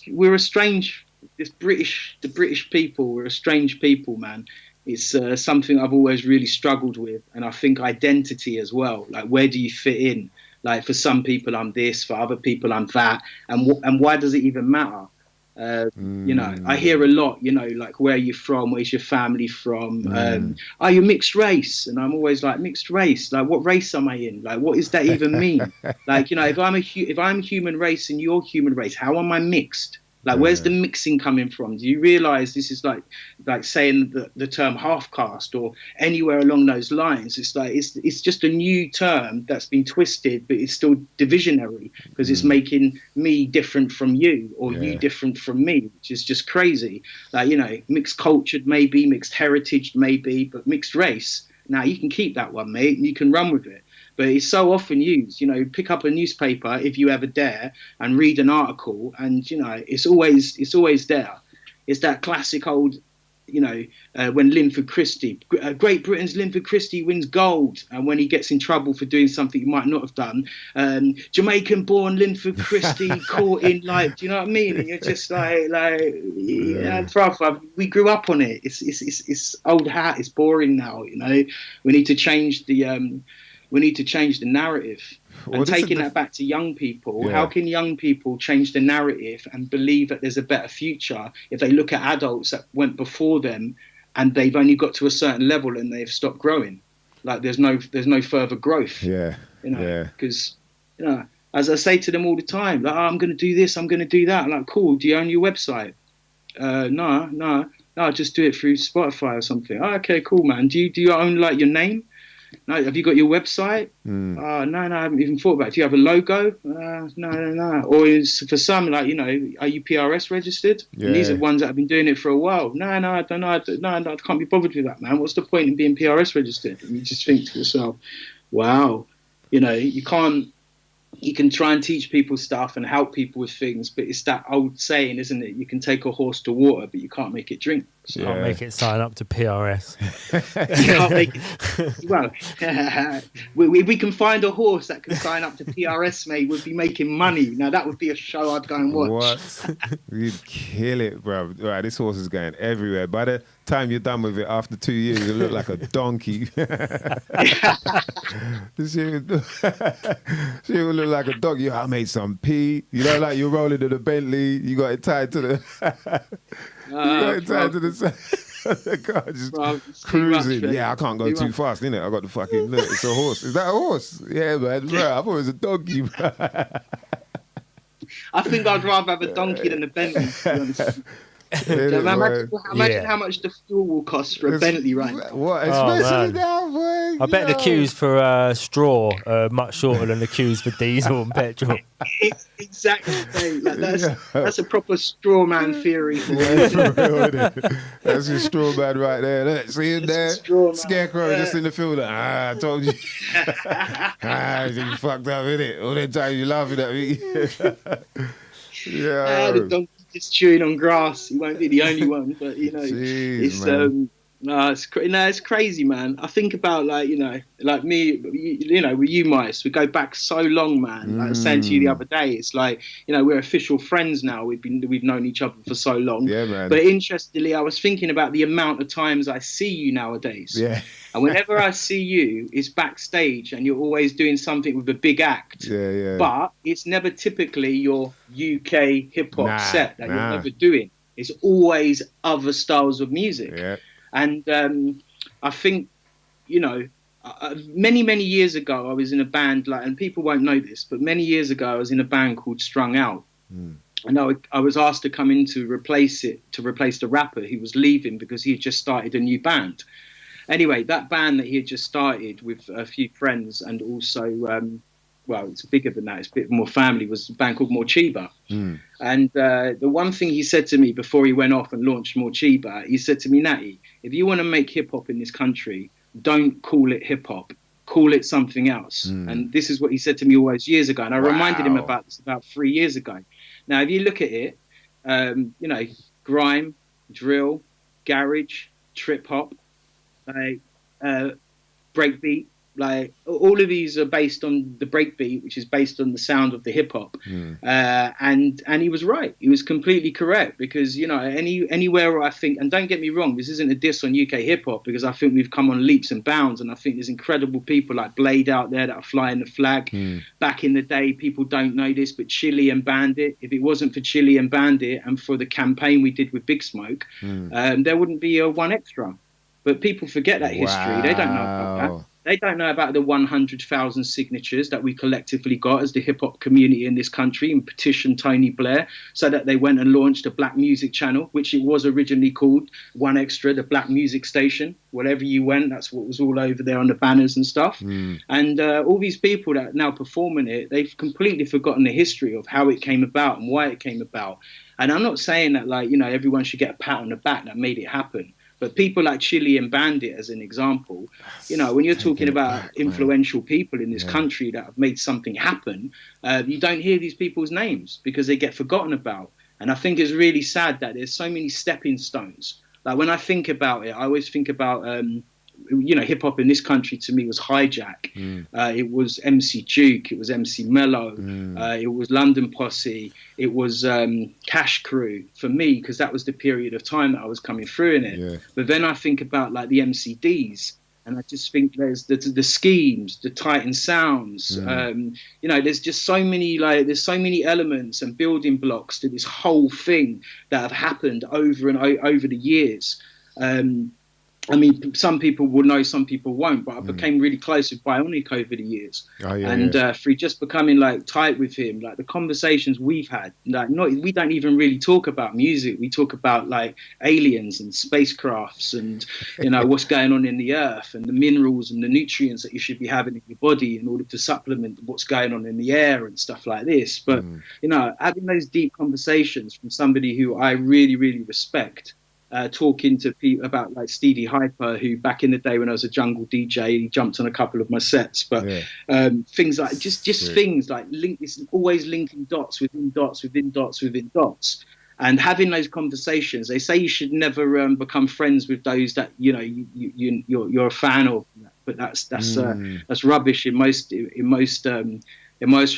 We're a strange. The British people. We're a strange people, man. It's something I've always really struggled with, and I think identity as well. Like, where do you fit in? Like, for some people I'm this, for other people I'm that, and why does it even matter? You know, I hear a lot, you know, like, where are you from? Where's your family from? Are you mixed race? And I'm always like, mixed race? Like, what race am I in? Like, what does that even mean? Like, you know, if I'm human race and you're human race, how am I mixed? Like, where's the mixing coming from? Do you realize this is like saying the term half caste or anywhere along those lines? It's like, it's just a new term that's been twisted, but it's still divisionary because it's making me different from you or you different from me, which is just crazy. Like, you know, mixed cultured maybe, mixed heritage maybe, but mixed race. Now, you can keep that one, mate, and you can run with it. But it's so often used, you know, pick up a newspaper if you ever dare and read an article, and, you know, it's always there. It's that classic old, you know, when Linford Christie, Great Britain's Linford Christie wins gold, and when he gets in trouble for doing something he might not have done, Jamaican-born Linford Christie caught in, like, do you know what I mean? And you're just like, brother, we grew up on it. It's old hat. It's boring now. You know, we need to change the. We need to change the narrative. And taking that back to young people, how can young people change the narrative and believe that there's a better future if they look at adults that went before them and they've only got to a certain level and they've stopped growing? Like, there's no further growth. Yeah. You know, because, you know, as I say to them all the time, like, oh, I'm going to do this, I'm going to do that. I'm like, cool, do you own your website? No, just do it through Spotify or something. Oh, okay, cool, man. Do you own, like, your name? No, have you got your website? No, I haven't even thought about it. Do you have a logo? No. Or for some, like, you know, are you PRS registered? And these are ones that have been doing it for a while. No, I don't know. No, I can't be bothered with that, man. What's the point in being PRS registered? And you just think to yourself, wow, you know, you can try and teach people stuff and help people with things, but it's that old saying, isn't it? You can take a horse to water, but you can't make it drink. So can't make it sign up to PRS. You can't make it. Well, we can find a horse that can sign up to PRS, mate. We'd be making money. Now, that would be a show I'd go and watch. What? You'd kill it, bro. Right, this horse is going everywhere. By the time you're done with it, after 2 years, you look like a donkey. She would look like a dog. I made some pee. You know, like you're rolling in a Bentley. You got it tied to the. You got it tied to the side. The car just cruising. Much, I can't go too fast, innit? I got the fucking look. It's a horse. Is that a horse? Yeah, man. Bro, I thought it was a donkey, bro. I think I'd rather have a donkey than a Bentley, to be honest. Imagine how much the fuel will cost for a Bentley right now. What? Especially now, boy. I bet the Yo. queues for straw are much shorter than the queues for diesel and petrol. Exactly, mate. Like Yeah. that's a proper straw man theory for Yeah, you. for real, innit? That's your straw man right there. Look, see him That's a there? straw man. Scarecrow Yeah. just in the field. Like, I told you. You fucked up, innit? All that time you laughing at me. The Yeah. donkey just chewing on grass. He won't be the only one, but Jeez, it's man. no, it's crazy, man. I think about like like me, with you, Mice. We go back so long, man. Like I was saying to you the other day, it's like we're official friends now. We've known each other for so long. Yeah, man. But interestingly, I was thinking about the amount of times I see you nowadays. Yeah. And whenever I see you, it's backstage, and you're always doing something with a big act. Yeah. But it's never typically your UK hip hop set that you're nah. never doing. It's always other styles of music. Yeah. And I think, many years ago, I was in a band, and people won't know this, but many years ago, I was in a band called Strung Out. And I was asked to come in to replace the rapper who was leaving because he had just started a new band. Anyway, that band that he had just started with a few friends and also, it's bigger than that, it's a bit more family, was a band called Morchiba. And the one thing he said to me before he went off and launched Morchiba, he said to me, Natty, if you want to make hip-hop in this country, don't call it hip-hop. Call it something else. And this is what he said to me all those years ago. And I reminded him about this about 3 years ago. Now, if you look at it, grime, drill, garage, trip-hop, breakbeat, like all of these are based on the breakbeat, which is based on the sound of the hip hop. And he was right. He was completely correct because anywhere where I think, and don't get me wrong, this isn't a diss on UK hip hop because I think we've come on leaps and bounds, and I think there's incredible people like Blade out there that are flying the flag. Back in the day, people don't know this, but Chili and Bandit. If it wasn't for Chili and Bandit and for the campaign we did with Big Smoke, there wouldn't be a One Extra. But people forget that history. They don't know about that. They don't know about the 100,000 signatures that we collectively got as the hip-hop community in this country and petitioned Tony Blair so that they went and launched a black music channel, which it was originally called One Extra, the Black Music Station. Wherever you went, that's what was all over there on the banners and stuff. And all these people that are now performing it, they've completely forgotten the history of how it came about and why it came about. And I'm not saying that, everyone should get a pat on the back that made it happen. But people like Chili and Bandit, as an example, when you're talking about influential people in this country that have made something happen, you don't hear these people's names because they get forgotten about. And I think it's really sad that there's so many stepping stones. Like when I think about it, I always think about, hip hop in this country to me was Hijack. It was MC Duke. It was MC Mello. It was London Posse. It was Cash Crew for me because that was the period of time that I was coming through in it. Yeah. But then I think about like the MCDs, and I just think there's the Schemes, the Titan Sounds. There's just so many there's so many elements and building blocks to this whole thing that have happened over and over the years. Some people will know, some people won't, but I became really close with Bionic over the years. Through just becoming tight with him, the conversations we've had, we don't even really talk about music. We talk about aliens and spacecrafts and, what's going on in the earth and the minerals and the nutrients that you should be having in your body in order to supplement what's going on in the air and stuff like this. But, having those deep conversations from somebody who I really, really respect, talking to people about Steedy Hyper, who back in the day when I was a jungle DJ, he jumped on a couple of my sets. But things like just things like it's always linking dots within dots within dots within dots, and having those conversations. They say you should never become friends with those that you're a fan of, but that's rubbish in most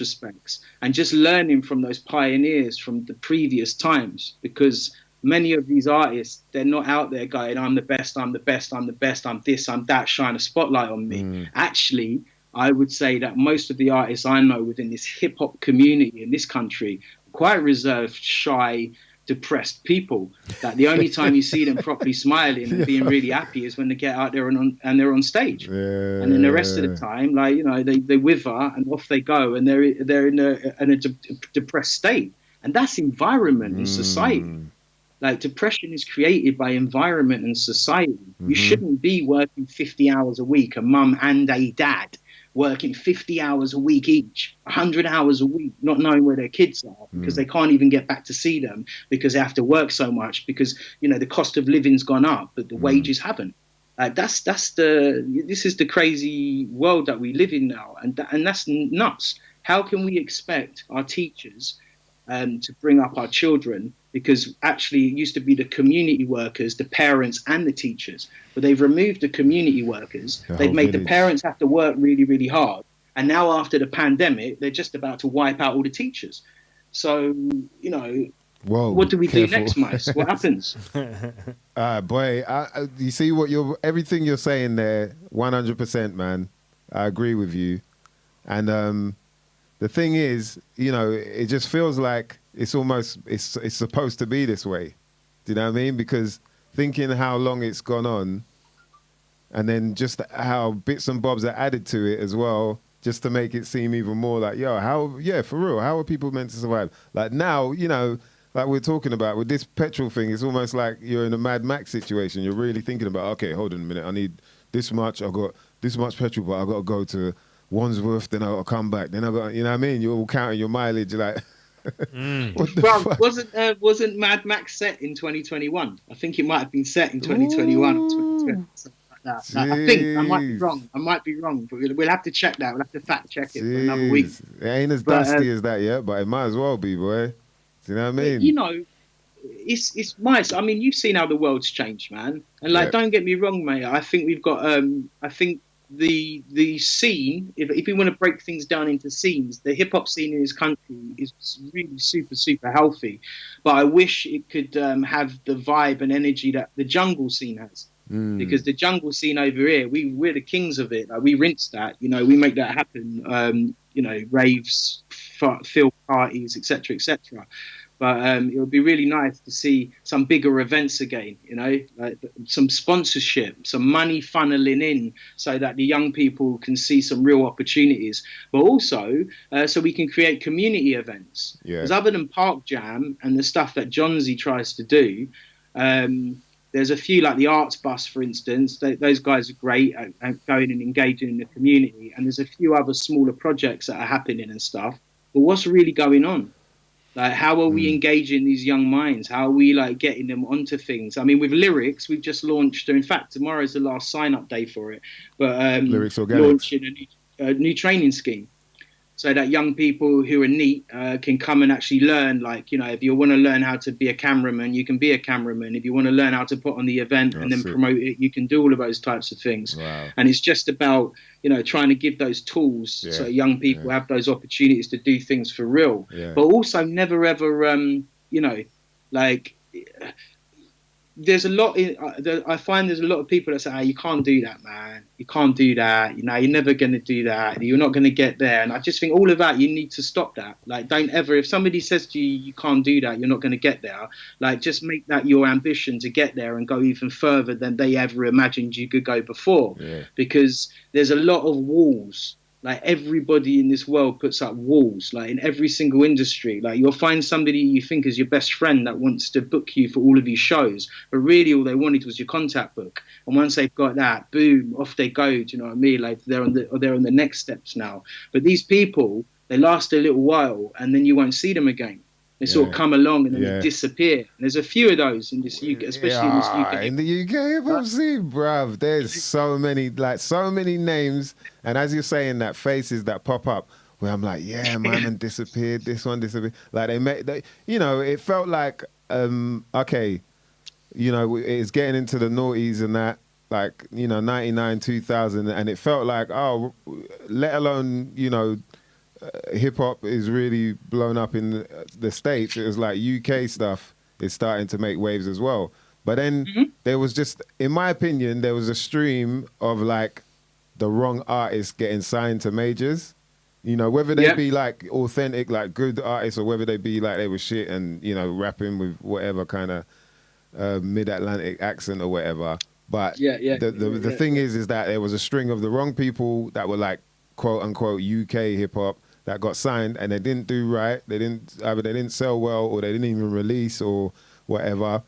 respects. And just learning from those pioneers from the previous times, because many of these artists, they're not out there going, I'm the best, I'm the best, I'm the best, I'm this, I'm that, shine a spotlight on me. Actually, I would say that most of the artists I know within this hip-hop community in this country are quite reserved, shy, depressed people, that the only time you see them properly smiling and being really happy is when they get out there and they're on stage. And then the rest of the time, they wither and off they go, and they're in a depressed state. And that's environment and society. Like depression is created by environment and society. You shouldn't be working 50 hours a week, a mum and a dad working 50 hours a week each, 100 hours a week, not knowing where their kids are because they can't even get back to see them because they have to work so much because, you know, the cost of living's gone up, but the wages haven't. This is the crazy world that we live in now. And that's nuts. How can we expect our teachers to bring up our children, because actually it used to be the community workers, the parents and the teachers, but they've removed the community workers. They've made the parents have to work really, really hard. And now after the pandemic, they're just about to wipe out all the teachers. So, you know, what do we do next, Mice? What happens? Boy, you see everything you're saying there, 100%, man. I agree with you. And the thing is, you know, it just feels like it's supposed to be this way. Do you know what I mean? Because thinking how long it's gone on, and then just how bits and bobs are added to it as well, just to make it seem even more like, for real, how are people meant to survive? Like now, you know, like we're talking about with this petrol thing, it's almost like you're in a Mad Max situation. You're really thinking about, okay, hold on a minute, I need this much, I've got this much petrol, but I've got to go to Wandsworth, then I'll come back. Then I've got, you know what I mean? You're all counting your mileage, like. What the fuck? Wasn't Mad Max set in 2021? I think it might have been set in 2021 or 2020, something like that. Like, I think I might be wrong, but we'll have to check that. We'll have to fact check it for another week. It ain't as dusty as that yet, but it might as well be, boy. Do you know what I mean? You know, it's nice. I mean, you've seen how the world's changed, man. And like, don't get me wrong, mate. I think we've got. I think the scene, if we want to break things down into scenes, the hip hop scene in this country is really super, super healthy. But I wish it could have the vibe and energy that the jungle scene has. Because the jungle scene over here, we're the kings of it. Like, we rinse that, you know, we make that happen. You know, raves, field parties, etc., etc. But it would be really nice to see some bigger events again, you know, like some sponsorship, some money funneling in so that the young people can see some real opportunities, but also so we can create community events. Because other than Park Jam and the stuff that Johnsy tries to do, there's a few like the Arts Bus, for instance. Those guys are great at going and engaging in the community. And there's a few other smaller projects that are happening and stuff. But what's really going on? Like, how are we engaging these young minds? How are we like getting them onto things? I mean, with Lyrics, we've just launched. In fact, tomorrow is the last sign-up day for it. But Lyrics Organics, launching a new training scheme, so that young people who are neat can come and actually learn. Like, you know, if you want to learn how to be a cameraman, you can be a cameraman. If you want to learn how to put on the event and then promote it, you can do all of those types of things. Wow. And it's just about, you know, trying to give those tools so young people have those opportunities to do things for real. But also never ever, you know, like, there's a lot I find there's a lot of people that say, oh, you can't do that, man. You can't do that. You know, you're never going to do that. You're not going to get there. And I just think all of that, you need to stop that. Like, don't ever, if somebody says to you, you can't do that, you're not going to get there. Like, just make that your ambition to get there and go even further than they ever imagined you could go before. Because there's a lot of walls. Like, everybody in this world puts up walls, like in every single industry. Like, you'll find somebody you think is your best friend that wants to book you for all of these shows, but really all they wanted was your contact book. And once they've got that, boom, off they go. Do you know what I mean? Like, they're on the next steps now. But these people, they last a little while, and then you won't see them again. They sort of come along and then they disappear. And there's a few of those in this UK, especially in this UK. In the UK, bruv, there's so many names. And as you're saying that, faces that pop up where I'm like, yeah, my man disappeared, this one disappeared. Like, you know, it felt like, okay, you know, it's getting into the noughties and that, like, you know, 99, 2000. And it felt like, oh, let alone, you know, hip hop is really blown up in the States. It was like UK stuff is starting to make waves as well. But then there was just, in my opinion, there was a stream of like the wrong artists getting signed to majors. You know, whether they be like authentic, like good artists, or whether they be like they were shit and, you know, rapping with whatever kind of mid-Atlantic accent or whatever. But the thing is that there was a string of the wrong people that were like quote unquote UK hip hop that got signed, and they didn't do right. Either they didn't sell well, or they didn't even release, or whatever.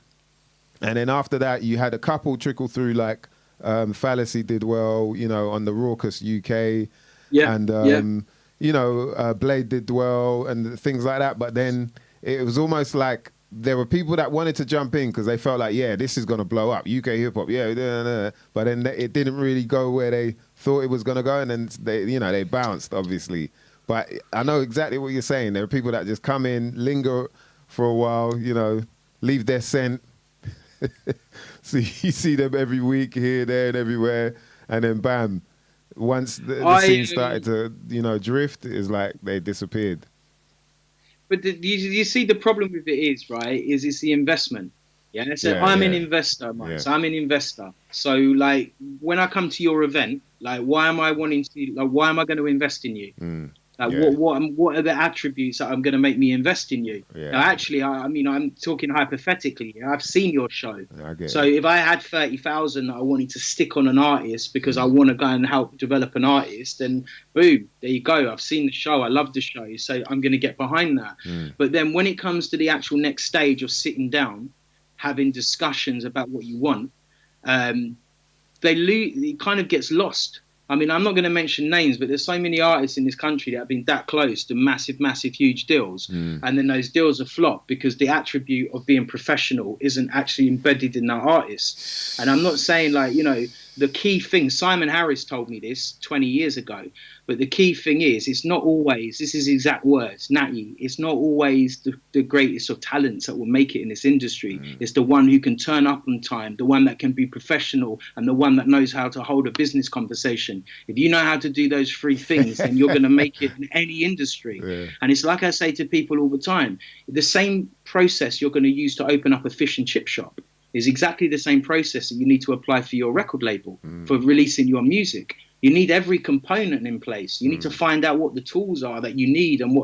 And then after that, you had a couple trickle through, like Fallacy did well, you know, on the Raucous UK. Yeah. And, you know, Blade did well and things like that. But then it was almost like there were people that wanted to jump in because they felt like, yeah, this is going to blow up. UK hip hop, yeah. But then it didn't really go where they thought it was going to go. And then, they bounced, obviously. But I know exactly what you're saying. There are people that just come in, linger for a while, you know, leave their scent. So you see them every week here, there, and everywhere, and then bam! Once the scene started to, drift, it's like they disappeared. But you see, the problem with it is, right? Is it's the investment. Yeah. So I'm an investor, Mike. Yeah. So I'm an investor. So like, when I come to your event, like, why am I going to invest in you? Like, what are the attributes that I'm going to make me invest in you? Yeah. Now, actually, I mean, I'm talking hypothetically. I've seen your show. So if I had 30,000 that I wanted to stick on an artist because I want to go and help develop an artist, then boom, there you go. I've seen the show. I love the show. So I'm going to get behind that. But then when it comes to the actual next stage of sitting down, having discussions about what you want, it kind of gets lost. I mean, I'm not going to mention names, but there's so many artists in this country that have been that close to massive, massive, huge deals. And then those deals are flopped because the attribute of being professional isn't actually embedded in that artist. And I'm not saying, like, the key thing, Simon Harris told me this 20 years ago, but the key thing is, it's not always, this is exact words, Natty, it's not always the greatest of talents that will make it in this industry. It's the one who can turn up on time, the one that can be professional, and the one that knows how to hold a business conversation. If you know how to do those three things, then you're going to make it in any industry. Yeah. And it's like I say to people all the time, the same process you're going to use to open up a fish and chip shop is exactly the same process that you need to apply for your record label, for releasing your music. You need every component in place. You need to find out what the tools are that you need and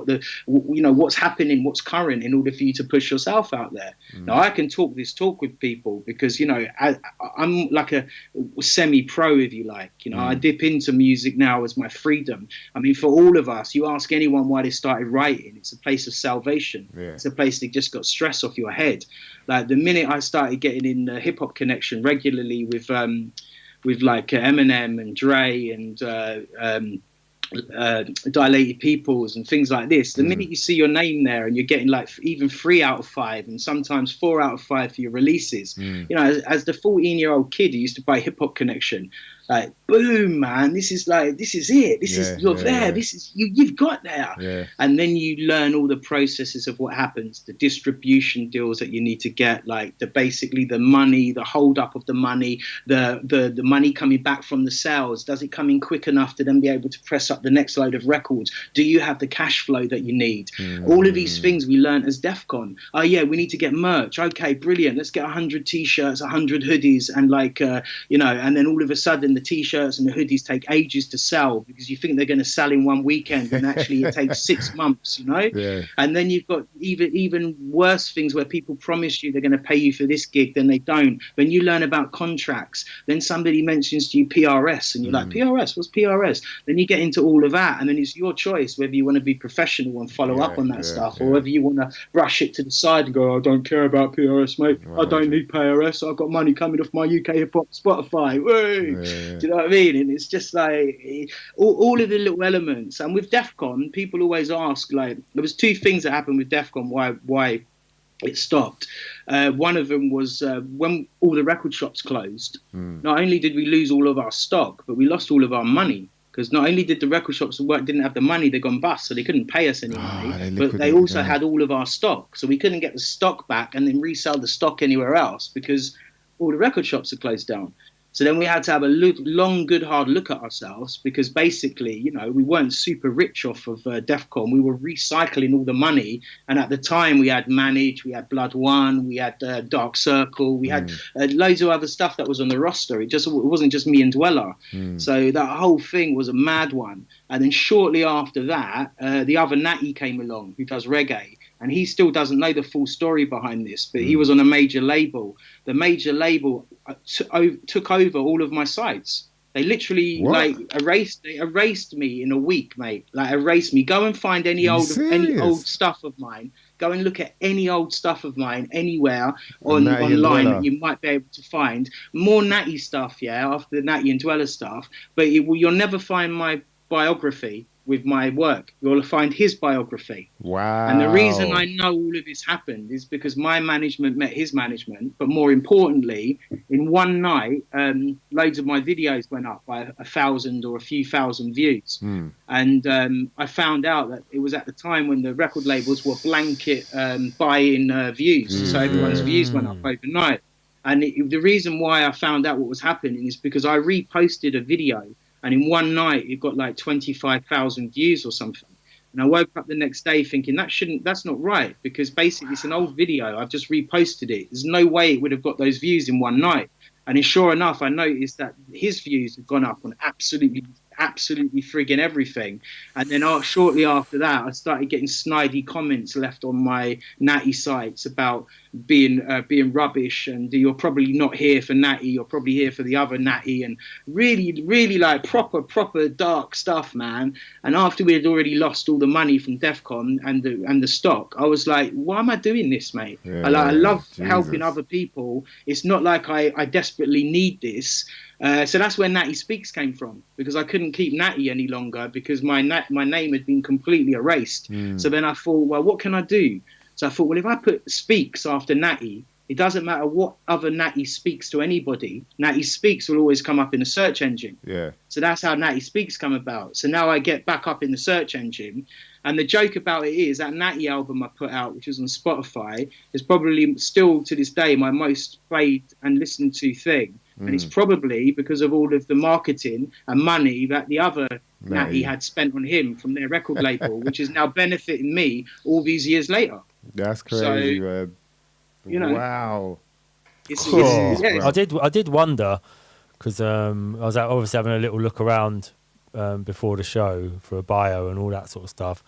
what's happening, what's current, in order for you to push yourself out there. Now, I can talk this talk with people because, I'm like a semi-pro, if you like. I dip into music now as my freedom. I mean, for all of us, you ask anyone why they started writing, it's a place of salvation. Yeah. It's a place that just got stress off your head. Like, the minute I started getting in the hip-hop connection regularly with like Eminem and Dre and Dilated Peoples and things like this, the minute you see your name there and you're getting like even 3 out of 5 and sometimes 4 out of 5 for your releases, as the 14-year-old kid who used to buy Hip Hop Connection, like, boom, man, this is it. This is, you're there. This is, you've got there. Yeah. And then you learn all the processes of what happens, the distribution deals that you need to get, like basically the money, the hold up of the money, the money coming back from the sales. Does it come in quick enough to then be able to press up the next load of records? Do you have the cash flow that you need? All of these things we learned as DEF CON. Oh yeah, we need to get merch. Okay, brilliant. Let's get 100 t-shirts, 100 hoodies, and and then all of a sudden the t-shirts and the hoodies take ages to sell because you think they're going to sell in one weekend, and actually it takes 6 months, Yeah. And then you've got even worse things where people promise you they're going to pay you for this gig, then they don't. When you learn about contracts, then somebody mentions to you PRS, and you're like, PRS? What's PRS? Then you get into all of that, and then it's your choice whether you want to be professional and follow up on that stuff, or whether you want to brush it to the side and go, I don't care about PRS, mate. I don't need PRS. I've got money coming off my UK hip hop Spotify. Woo! Do you know what I mean? And it's just like all of the little elements. And with DEF CON, people always ask, like, there was 2 things that happened with DEF CON why it stopped. One of them was when all the record shops closed. Not only did we lose all of our stock, but we lost all of our money. Because not only did the record shops didn't have the money, they gone bust, so they couldn't pay us any money. But they also had all of our stock, so we couldn't get the stock back and then resell the stock anywhere else because all the record shops are closed down. So then we had to have a long, good, hard look at ourselves because basically, we weren't super rich off of DEF CON. We were recycling all the money. And at the time, we had Manage, we had Blood One, we had Dark Circle, we had loads of other stuff that was on the roster. It wasn't just me and Dweller. So that whole thing was a mad one. And then shortly after that, the other Natty came along who does reggae. And he still doesn't know the full story behind this, but he was on a major label. The major label took over all of my sites. They literally erased me in a week, mate. Like, erased me. Go and find any old stuff of mine. go and look at any old stuff of mine anywhere Natty and online Dweller. that you might be able to find more Natty stuff, yeah, after the Natty and Dweller stuff. But you'll never find my biography with my work. You'll find his biography. Wow. And the reason I know all of this happened is because my management met his management. But more importantly, in one night, loads of my videos went up by 1,000 or a few thousand views. And I found out that it was at the time when the record labels were blanket buying views. So everyone's views went up overnight. And the reason why I found out what was happening is because I reposted a video. And in one night, it got like 25,000 views or something. And I woke up the next day thinking that's not right, because basically it's an old video. I've just reposted it. There's no way it would have got those views in one night. And sure enough, I noticed that his views had gone up on absolutely frigging everything. And then shortly after that, I started getting snidey comments left on my Natty sites about being rubbish, and you're probably not here for Natty, you're probably here for the other Natty, and really like proper dark stuff, man. And after we had already lost all the money from Defcon and the stock, I was like, why am I doing this, mate? Yeah, I love Jesus. helping other people. It's not like I desperately need this. So that's where Natty Speaks came from, because I couldn't keep Natty any longer because my name had been completely erased. So then I thought, well, what can I do? So I thought, well, if I put Speaks after Natty, it doesn't matter what other Natty speaks to anybody. Natty Speaks will always come up in the search engine. Yeah. So that's how Natty Speaks come about. So now I get back up in the search engine. And the joke about it is that Natty album I put out, which was on Spotify, is probably still to this day my most played and listened to thing. And it's probably because of all of the marketing and money that the other Natty had spent on him from their record label, which is now benefiting me all these years later. That's crazy, man. You know, wow. I did wonder, because I was obviously having a little look around before the show for a bio and all that sort of stuff,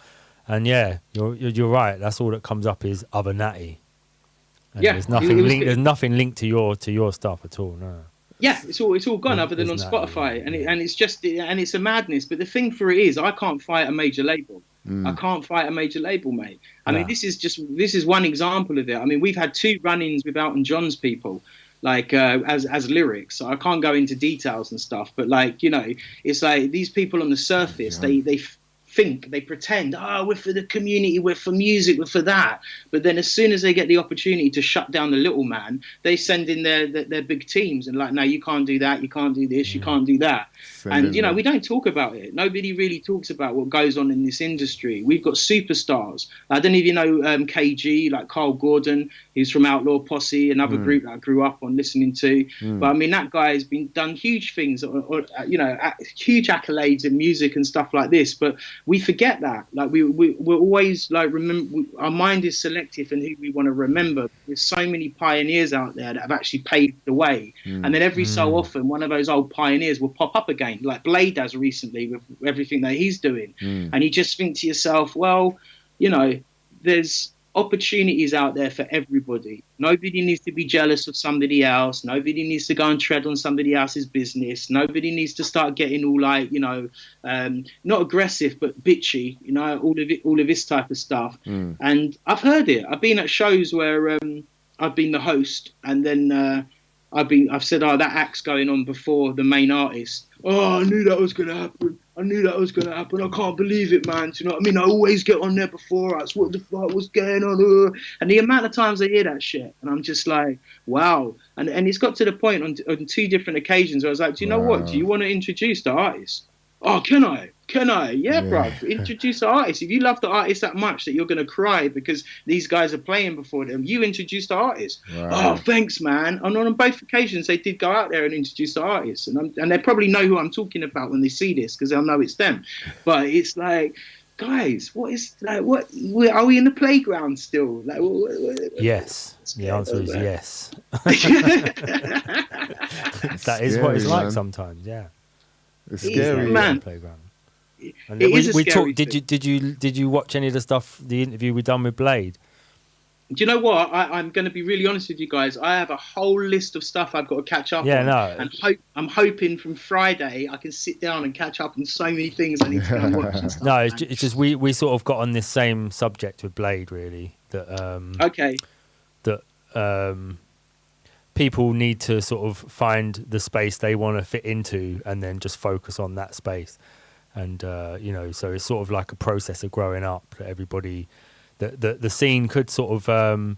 and yeah, you're right. That's all that comes up is other Natty. And there's nothing linked. There's nothing linked to your stuff at all. No. Yeah, it's all gone other than on Spotify, and it's a madness. But the thing for it is, I can't fight a major label. I can't fight a major label, mate. I mean, this is one example of it. I mean, we've had 2 run-ins with Elton John's people, like as lyrics. So I can't go into details and stuff, but like, you know, it's like these people on the surface, they pretend, we're for the community, we're for music, we're for that. But then as soon as they get the opportunity to shut down the little man, they send in their big teams and like, no, you can't do that, you can't do this, you can't do that. And, you know, we don't talk about it. Nobody really talks about what goes on in this industry. We've got superstars. I don't even know KG, like Carl Gordon. He's from Outlaw Posse, another group that I grew up on listening to. But, I mean, that guy has done huge things, you know, huge accolades in music and stuff like this. But we forget that. Like, we're always, like, our mind is selective in who we want to remember. There's so many pioneers out there that have actually paved the way. And then every so often, one of those old pioneers will pop up again, like Blade has recently with everything that he's doing. And you just think to yourself, well, you know, there's opportunities out there for everybody. Nobody needs to be jealous of somebody else. Nobody needs to go and tread on somebody else's business. Nobody needs to start getting all like, you know, not aggressive, but bitchy, you know, all of this type of stuff. And I've heard it. I've been at shows where I've been the host, and then I've said, that act's going on before the main artist. I knew that was going to happen. I can't believe it, man. Do you know what I mean? I always get on there before us. What the fuck was going on? And the amount of times I hear that shit, and I'm just like, wow. And it's got to the point on 2 different occasions where I was like, do you know what? Do you want to introduce the artist? Oh, can I? Yeah, bro. Introduce the artist. If you love the artist that much that you're going to cry because these guys are playing before them, you introduce the artist. Wow. Oh, thanks, man. And on both occasions, they did go out there and introduce the artist. And they probably know who I'm talking about when they see this, because they'll know it's them. But it's like, guys, what are we in the playground still? Like, yes. The answer is yes. That is scary, what it's like man. sometimes. Yeah. It's scary, man. Playground. And It is a scary did you watch any of the stuff, the interview we done with Blade? Do you know what? I'm going to be really honest with you guys. I have a whole list of stuff I've got to catch up Yeah, on, no. and I'm hoping from Friday I can sit down and catch up on so many things I need to go and watch and stuff. No, man. it's just we sort of got on this same subject with Blade, really. That Okay. people need to sort of find the space they want to fit into, and then just focus on that space. And you know, so it's sort of like a process of growing up. That everybody, the scene could sort of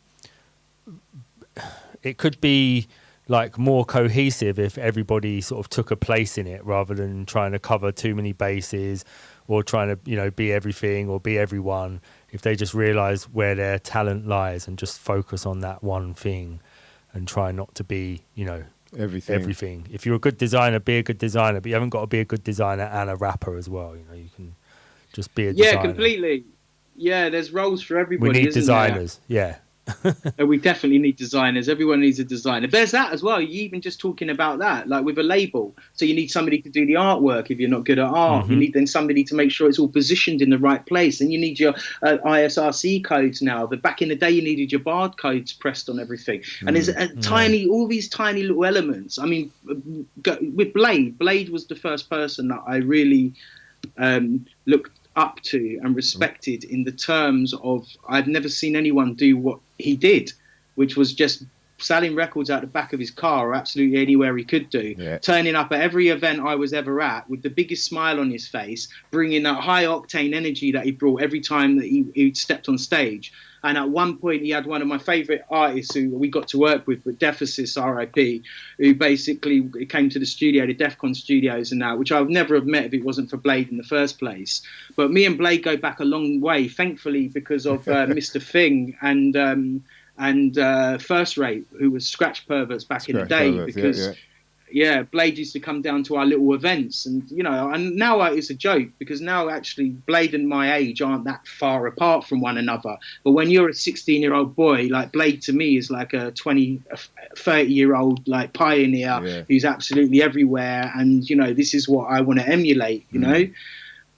it could be like more cohesive if everybody sort of took a place in it, rather than trying to cover too many bases or trying to, you know, be everything or be everyone. If they just realize where their talent lies and just focus on that one thing and try not to be, you know, everything. If you're a good designer, be a good designer, but you haven't got to be a good designer and a rapper as well. You know, you can just be a designer. Yeah, completely. Yeah, there's roles for everybody. We need isn't designers. Yeah. We definitely need designers. Everyone needs a designer. There's that as well. You even just talking about that, like with a label. So you need somebody to do the artwork if you're not good at art. You need then somebody to make sure it's all positioned in the right place. And you need your ISRC codes now. But back in the day, you needed your barcodes pressed on everything. And there's all these tiny little elements. I mean, with Blade was the first person that I really looked up to and respected in the terms of I've never seen anyone do what he did, which was just selling records out the back of his car or absolutely anywhere he could do, turning up at every event I was ever at with the biggest smile on his face, bringing that high octane energy that he brought every time that he stepped on stage. And at one point, he had one of my favourite artists who we got to work with Deficits, RIP, who basically came to the studio, the DEFCON studios and that, which I would never have met if it wasn't for Blade in the first place. But me and Blade go back a long way, thankfully, because of Mr. Thing and First Rate, who was Scratch Perverts back in the day. Because Blade used to come down to our little events, and you know, and now it's a joke because now actually Blade and my age aren't that far apart from one another. But when you're a 16-year-old boy, like Blade to me is like a 30-year-old like pioneer who's absolutely everywhere, and you know, this is what I want to emulate, you know.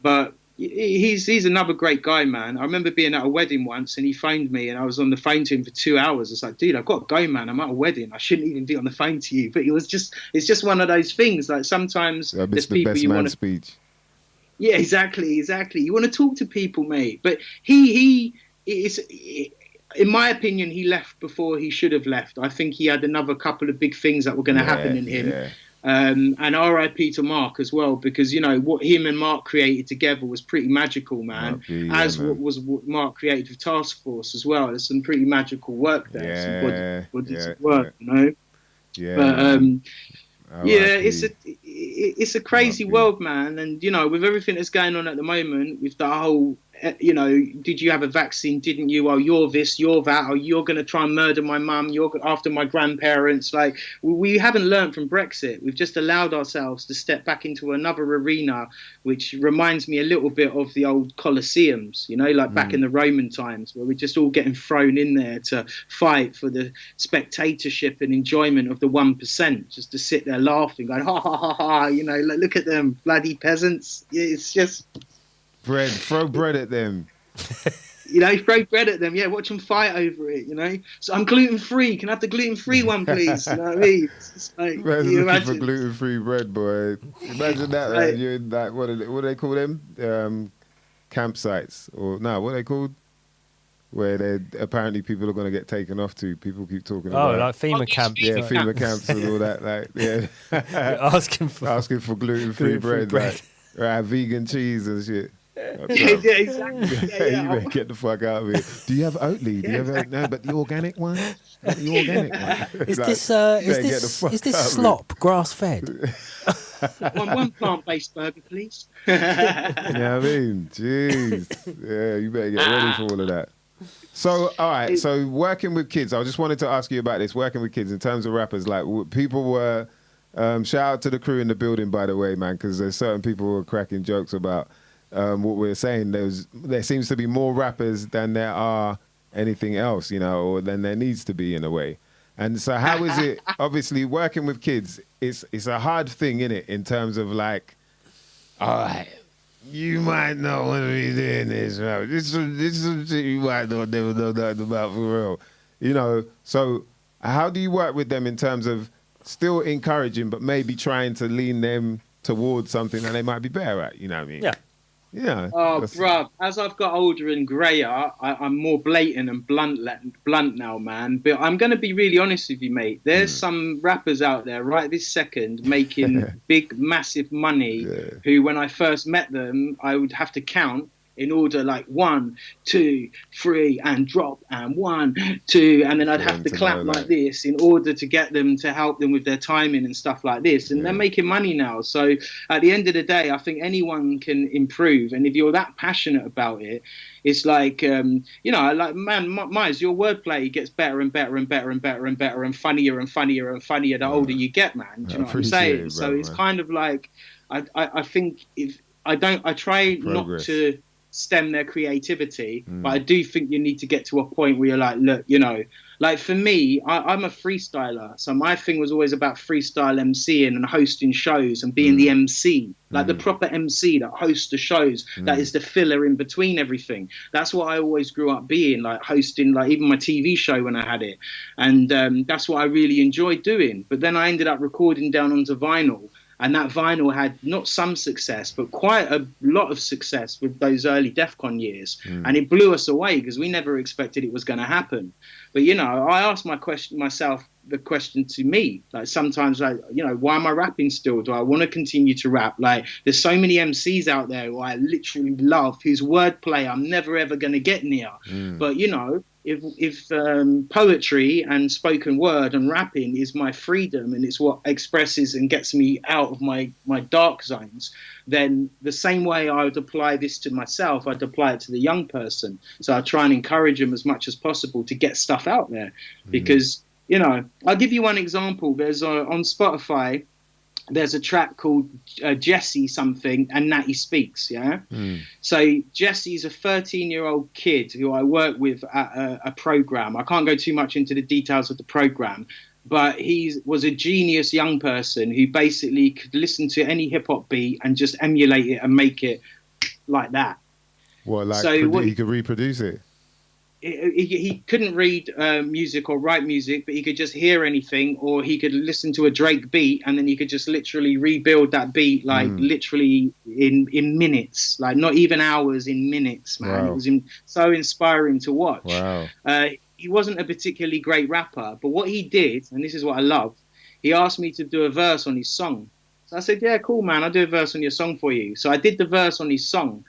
But he's another great guy, man. I remember being at a wedding once and he phoned me and I was on the phone to him for 2 hours. It's like, dude, I've got to go, man. I'm at a wedding. I shouldn't even be on the phone to you. But it's just one of those things. Like sometimes there's people you want to speech. Yeah, exactly. You want to talk to people, mate. But he is, in my opinion, he left before he should have left. I think he had another couple of big things that were going to happen in him. Yeah. And RIP to Mark as well, because you know what him and Mark created together was pretty magical, man. What Mark created with Task Force as well. There's some pretty magical work there. Some work, you know. Yeah. But it's a crazy world, man. And you know, with everything that's going on at the moment, with the whole, you know, did you have a vaccine? Didn't you? Oh, you're this, you're that. Oh, you're going to try and murder my mum. You're after my grandparents. Like, we haven't learned from Brexit. We've just allowed ourselves to step back into another arena, which reminds me a little bit of the old Colosseums, you know, like back in the Roman times, where we're just all getting thrown in there to fight for the spectatorship and enjoyment of the 1%, just to sit there laughing, going, ha, ha, ha, ha, you know, like, look at them, bloody peasants. It's just... throw bread at them. You know, throw bread at them. Yeah, watch them fight over it. You know, so I'm gluten-free. Can I have the gluten-free one, please? You know what I mean? It's like, you imagine for gluten-free bread, boy. Imagine that. Like, you're in like what do they call them? Campsites or no? What are they called? Where they apparently people are going to get taken off to. People keep talking about. Oh, like FEMA camps. Yeah, FEMA camps and all that. Like, yeah, asking for gluten-free bread. Like, right, vegan cheese and shit. Yeah, exactly. You better get the fuck out of here. Do you have Oatly? Do you have no? But the organic one. The organic one. Is this slop grass fed? one plant-based burger, please. You know what I mean? Jeez. Yeah, you better get ready for all of that. So, all right. So, working with kids, I just wanted to ask you about this. Working with kids in terms of rappers, like people were. Shout out to the crew in the building, by the way, man, because there's certain people who are cracking jokes about what we're saying. There seems to be more rappers than there are anything else, you know, or than there needs to be in a way. And so how is it, obviously, working with kids, it's a hard thing, innit, in terms of like, all right, you might not want to be doing this, right? This is some shit you might not never know nothing about for real. You know, so how do you work with them in terms of still encouraging, but maybe trying to lean them towards something that they might be better at? You know what I mean? Yeah. Yeah. Oh, bruv, as I've got older and greyer, I'm more blatant and blunt now, man. But I'm going to be really honest with you, mate. There's some rappers out there right this second making big, massive money who, when I first met them, I would have to count in order, like 1, 2, 3, and drop, and 1, 2, and then I'd have to clap like this in order to get them to help them with their timing and stuff like this. And they're making money now. So at the end of the day, I think anyone can improve. And if you're that passionate about it, it's like, you know, like, man, Mize, your wordplay gets better and better and better and better and better and funnier and funnier and funnier the older you get, man. Do you know what I'm saying? So it's kind of like, I think if I try not to stem their creativity, but I do think you need to get to a point where you're like, look, you know, like for me, I'm a freestyler, so my thing was always about freestyle MCing and hosting shows and being the MC, like the proper MC that hosts the shows, that is the filler in between everything. That's what I always grew up being, like hosting, like even my TV show when I had it, and that's what I really enjoyed doing. But then I ended up recording down onto vinyl. And that vinyl had not some success, but quite a lot of success with those early DEF CON years. And it blew us away because we never expected it was going to happen. But, you know, I asked myself the question to me, like sometimes, like, you know, why am I rapping still? Do I want to continue to rap? Like, there's so many MCs out there who I literally love, whose wordplay I'm never, ever going to get near. But, you know, if poetry and spoken word and rapping is my freedom and it's what expresses and gets me out of my dark zones, then the same way I would apply this to myself, I'd apply it to the young person. So I try and encourage them as much as possible to get stuff out there. Because, you know, I'll give you one example. There's on Spotify, there's a track called Jesse something and Natty Speaks, yeah? So Jesse's a 13-year-old kid who I work with at a program. I can't go too much into the details of the program, but he was a genius young person who basically could listen to any hip-hop beat and just emulate it and make it like that. Well, like so he could reproduce it? He couldn't read music or write music, but he could just hear anything, or he could listen to a Drake beat and then he could just literally rebuild that beat, like literally in minutes, like not even hours, in minutes, man. It was so inspiring to watch. He wasn't a particularly great rapper, but what he did, and this is what I love, he asked me to do a verse on his song. So I said, yeah, cool, man, I'll do a verse on your song for you. So I did the verse on his song.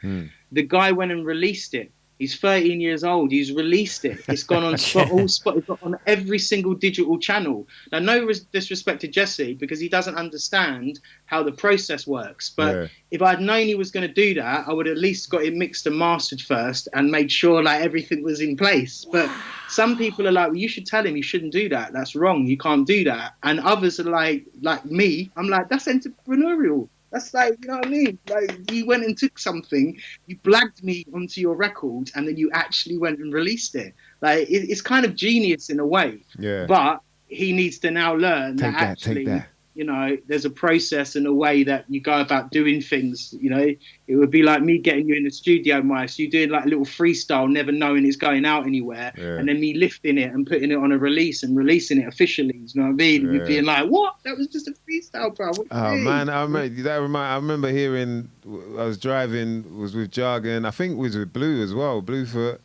The guy went and released it. He's 13 years old. He's released it. It's gone on it's on every single digital channel. Now, no disrespect to Jesse, because he doesn't understand how the process works. But if I'd known he was going to do that, I would at least got it mixed and mastered first and made sure like everything was in place. But some people are like, well, you should tell him you shouldn't do that. That's wrong. You can't do that. And others are like me. I'm like, that's entrepreneurial. That's like, you know what I mean? Like, you went and took something, you blagged me onto your record, and then you actually went and released it. Like, it's kind of genius in a way. Yeah. But he needs to now learn that actually, you know, there's a process and a way that you go about doing things. You know, it would be like me getting you in the studio, Mice, you doing like a little freestyle, never knowing it's going out anywhere, and then me lifting it and putting it on a release and releasing it officially. You know what I mean? And you being like, what? That was just a freestyle, bro. Oh man, I remember hearing. I was driving, was with Jargon. I think it was with Blue as well, Bluefoot,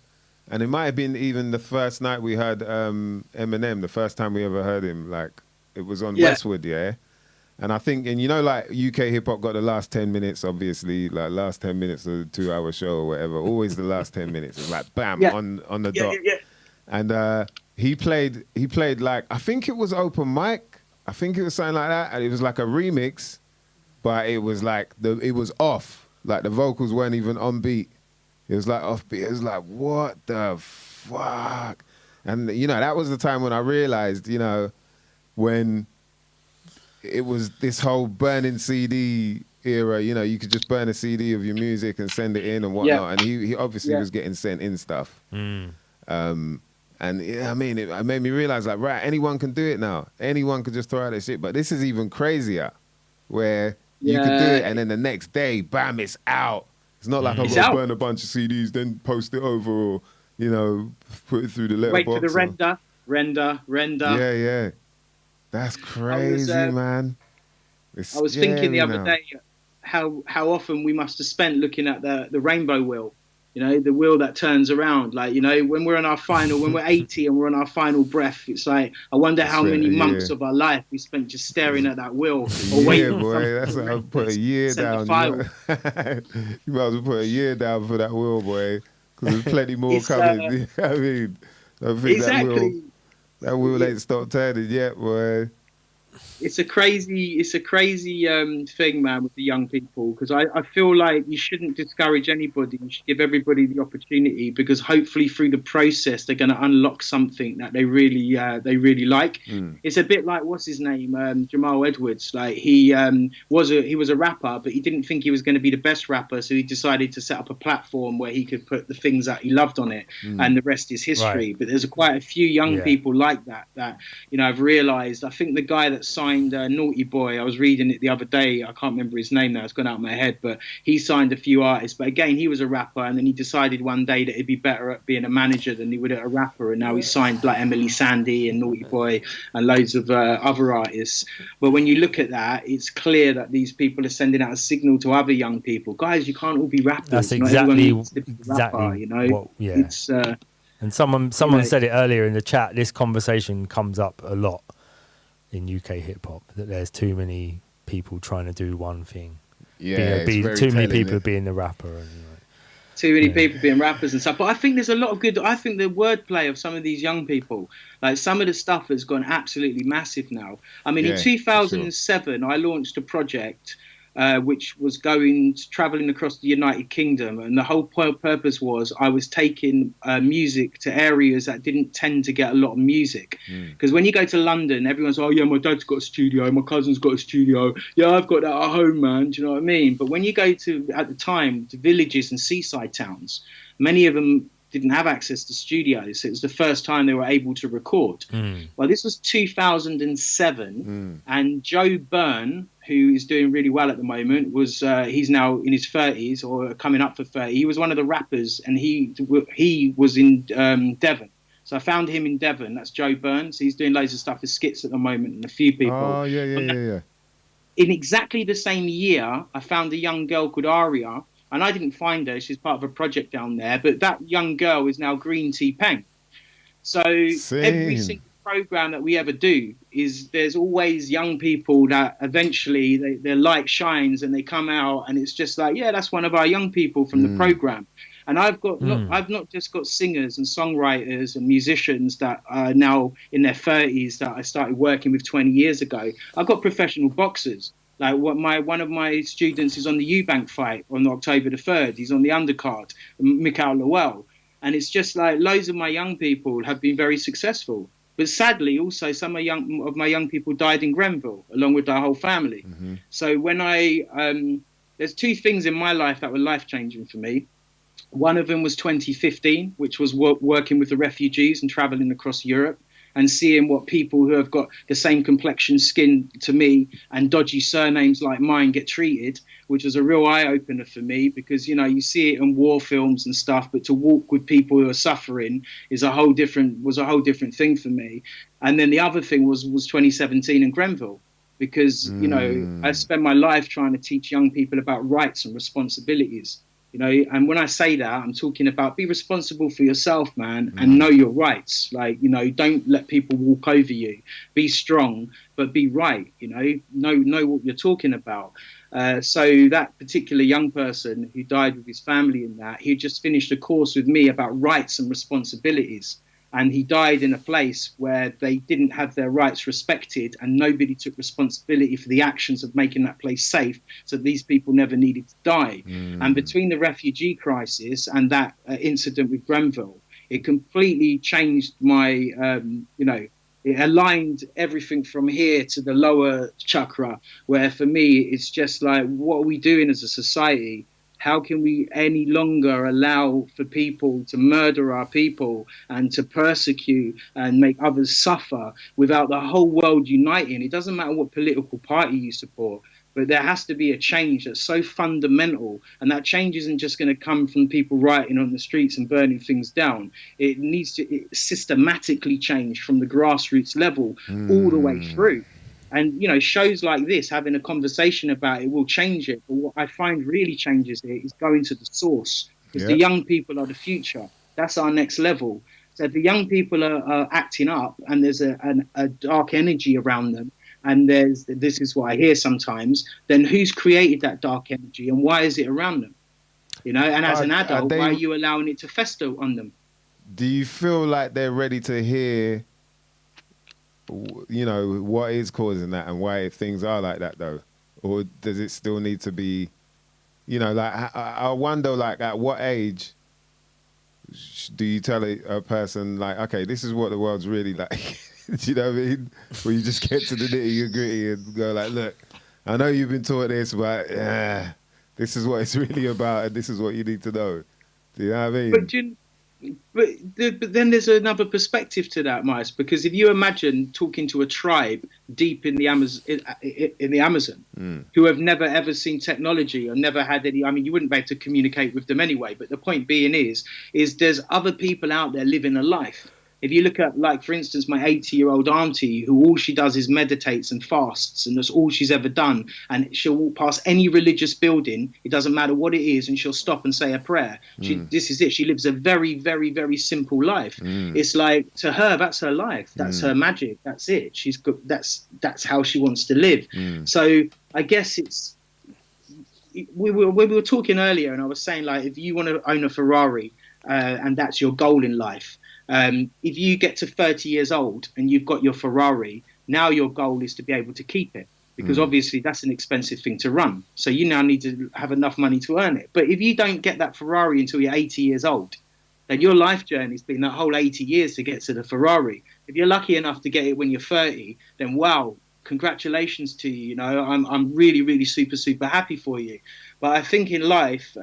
and it might have been even the first night we heard Eminem. The first time we ever heard him, like. It was on Westwood, and I think, and you know, like UK hip hop got the last 10 minutes, obviously, like last 10 minutes of the 2-hour show or whatever. Always the last 10 minutes. It's like bam on the dot. And he played like, I think it was open mic. I think it was something like that, and it was like a remix, but it was like it was off. Like the vocals weren't even on beat. It was like off beat. It was like, what the fuck? And you know, that was the time when I realized, you know, when it was this whole burning CD era, you know, you could just burn a CD of your music and send it in and whatnot. And he obviously was getting sent in stuff. And yeah, I mean, it made me realize, like, right, anyone can do it now. Anyone could just throw out their shit. But this is even crazier, where you could do it and then the next day, bam, it's out. It's not like I've It's got to out. burn a bunch of CDs, then post it over, or put it through the letterbox. Wait for the render. Yeah. That's crazy, man. It's I was thinking the scary other now. day how often we must have spent looking at the rainbow wheel, the wheel that turns around. Like, when we're on our final, when we're 80 and we're on our final breath, it's like, I wonder how Spent many a months year. of our life we spent just staring at that wheel or Yeah, waiting for boy. something That's to what I put a year send the down. file. You might as well put a year down for that wheel, boy. Because there's plenty more It's coming. I mean, I think exactly. that wheel ain't stopped turning yet, boy. It's a crazy thing, man, with the young people, because I feel like you shouldn't discourage anybody. You should give everybody the opportunity, because hopefully through the process they're going to unlock something that they really like. It's a bit like, what's his name, Jamal Edwards. Like, he was a rapper, but he didn't think he was going to be the best rapper, so he decided to set up a platform where he could put the things that he loved on it, and the rest is history. Right. But there's quite a few young people like that I've realized. I think the guy that signed Naughty Boy, I was reading it the other day, I can't remember his name now, it's gone out of my head, but he signed a few artists. But again, he was a rapper, and then he decided one day that he'd be better at being a manager than he would at a rapper, and now he's signed like Emily Sandy and Naughty Boy and loads of other artists. But when you look at that, it's clear that these people are sending out a signal to other young people: guys, you can't all be rappers. That's Not everyone exactly needs to be a rapper, It's and someone said it earlier in the chat. This conversation comes up a lot in UK hip hop, that there's too many people trying to do one thing. Yeah, too many people being the rapper, and too many people being rappers and stuff. But I think there's a lot of good. I think the wordplay of some of these young people, like some of the stuff, has gone absolutely massive now. I mean, in 2007, I launched a project which was traveling across the United Kingdom, and the whole purpose was I was taking music to areas that didn't tend to get a lot of music. Because when you go to London, everyone's, oh yeah, my dad's got a studio, my cousin's got a studio, yeah, I've got that at home, man. Do you know what I mean? But when you go to, at the time, to villages and seaside towns, many of them didn't have access to studios. So it was the first time they were able to record. Well, this was 2007, and Joe Byrne, who is doing really well at the moment, he's now in his 30s or coming up for 30. He was one of the rappers, and he was in Devon. So I found him in Devon. That's Joe Byrne. So he's doing loads of stuff with skits at the moment, and a few people. Oh, yeah. In exactly the same year, I found a young girl called Aria, and I didn't find her. She's part of a project down there. But that young girl is now Green Tea Peng. So every single program that we ever do there's always young people that eventually their light shines and they come out, and it's just like, yeah, that's one of our young people from the program. And I've not just got singers and songwriters and musicians that are now in their 30s that I started working with 20 years ago. I've got professional boxers. Like one of my students is on the Eubank fight on October the 3rd. He's on the undercard, Mikael Lowell. And it's just like loads of my young people have been very successful. But sadly, also, some of my young people died in Grenville, along with their whole family. So when there's two things in my life that were life-changing for me. One of them was 2015, which was working with the refugees and traveling across Europe, and seeing what people who have got the same complexion skin to me and dodgy surnames like mine get treated, which was a real eye-opener for me, because, you see it in war films and stuff, but to walk with people who are suffering was a whole different thing for me. And then the other thing was 2017 in Grenville, because, I spent my life trying to teach young people about rights and responsibilities. And when I say that, I'm talking about be responsible for yourself, man, and know your rights. Like, don't let people walk over you. Be strong, but be right. Know what you're talking about. So that particular young person who died with his family in that, he just finished a course with me about rights and responsibilities. And he died in a place where they didn't have their rights respected, and nobody took responsibility for the actions of making that place safe, so these people never needed to die. And between the refugee crisis and that incident with Grenville, it completely changed my, it aligned everything from here to the lower chakra, where for me, it's just like, what are we doing as a society? How can we any longer allow for people to murder our people and to persecute and make others suffer without the whole world uniting? It doesn't matter what political party you support, But there has to be a change that's so fundamental, and that change isn't just going to come from people rioting on the streets and burning things down. It needs to systematically change from the grassroots level all the way through. And, you know, shows like this, having a conversation about it will change it. But what I find really changes it is going to the source, because the young people are the future. That's our next level. So if the young people are acting up and there's a dark energy around them, and this is what I hear sometimes, then who's created that dark energy and why is it around them? You know, and as an adult, why are you allowing it to fester on them? Do you feel like they're ready to hear, you know, what is causing that and why things are like that, though? Or does it still need to be, you know, like, I wonder, like, at what age do you tell a person, like, okay, this is what the world's really like? Do you know what I mean? Where you just get to the nitty gritty and go like, look, I know you've been taught this, but this is what it's really about, and this is what you need to know. Do you know what I mean? But then there's another perspective to that, Mice, because if you imagine talking to a tribe deep in the Amazon, who have never ever seen technology or never had any, I mean, you wouldn't be able to communicate with them anyway. But the point being is there's other people out there living a life. If you look at, like, for instance, my 80-year-old auntie, who all she does is meditates and fasts, and that's all she's ever done. And she'll walk past any religious building, it doesn't matter what it is, and she'll stop and say a prayer. This is it. She lives a very, very, very simple life. It's like, to her, that's her life. That's her magic. That's it. She's got, that's how she wants to live. So I guess we were talking earlier, and I was saying, like, if you want to own a Ferrari and that's your goal in life, if you get to 30 years old and you've got your Ferrari, now your goal is to be able to keep it, because obviously that's an expensive thing to run. So you now need to have enough money to earn it. But if you don't get that Ferrari until you're 80 years old, then your life journey's been that whole 80 years to get to the Ferrari. If you're lucky enough to get it when you're 30, then wow, congratulations to you. You know, I'm really, really super, super happy for you. But I think in life,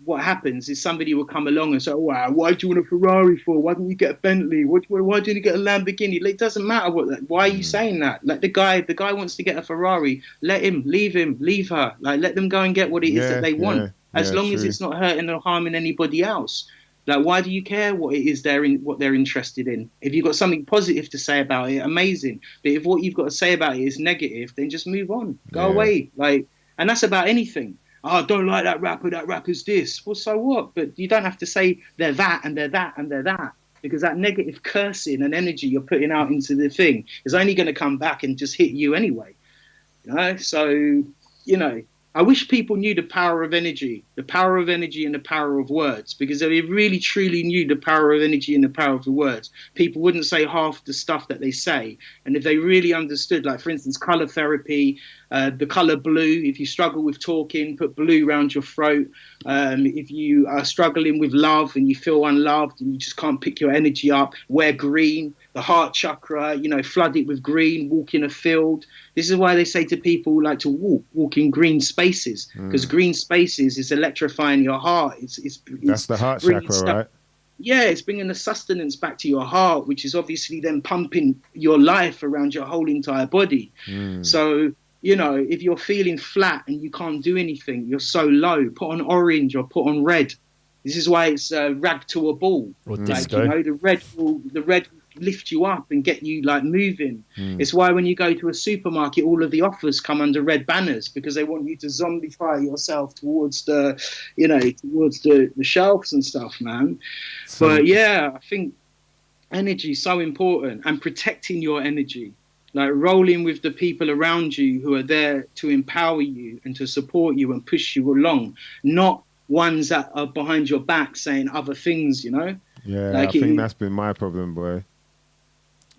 what happens is somebody will come along and say, wow, why do you want a Ferrari for? Why don't you get a Bentley? Why don't you get a Lamborghini? Like, it doesn't matter why are you saying that? Like, the guy wants to get a Ferrari. Let him, leave her. Like, let them go and get what it is that they want. As long as it's not hurting or harming anybody else. Like, why do you care what it is what they're interested in? If you've got something positive to say about it, amazing. But if what you've got to say about it is negative, then just move on. Go away. Like, and that's about anything. Oh, I don't like that rapper. That rapper's this. Well, so what? But you don't have to say they're that and they're that and they're that, because that negative cursing and energy you're putting out into the thing is only going to come back and just hit you anyway. You know? So, you know, I wish people knew the power of energy and the power of words, because if they really truly knew the power of energy and the power of the words, people wouldn't say half the stuff that they say. And if they really understood, like, for instance, color therapy, the color blue, if you struggle with talking, put blue around your throat. If you are struggling with love and you feel unloved and you just can't pick your energy up, wear green. The heart chakra, you know, flood it with green, walk in a field. This is why they say to people, like, to walk in green spaces, because green spaces is electrifying your heart. That's the heart chakra, right? Yeah, it's bringing the sustenance back to your heart, which is obviously then pumping your life around your whole entire body. So, you know, if you're feeling flat and you can't do anything, you're so low, put on orange or put on red. This is why it's rag to a ball. Or like, disco. you know, the red will lift you up and get you, like, moving. It's why when you go to a supermarket, all of the offers come under red banners, because they want you to zombify yourself towards the, you know, towards the shelves and stuff, man. But yeah, I think energy is so important, and protecting your energy, like rolling with the people around you who are there to empower you and to support you and push you along, not ones that are behind your back saying other things, you know? Yeah, like, I think that's been my problem, boy.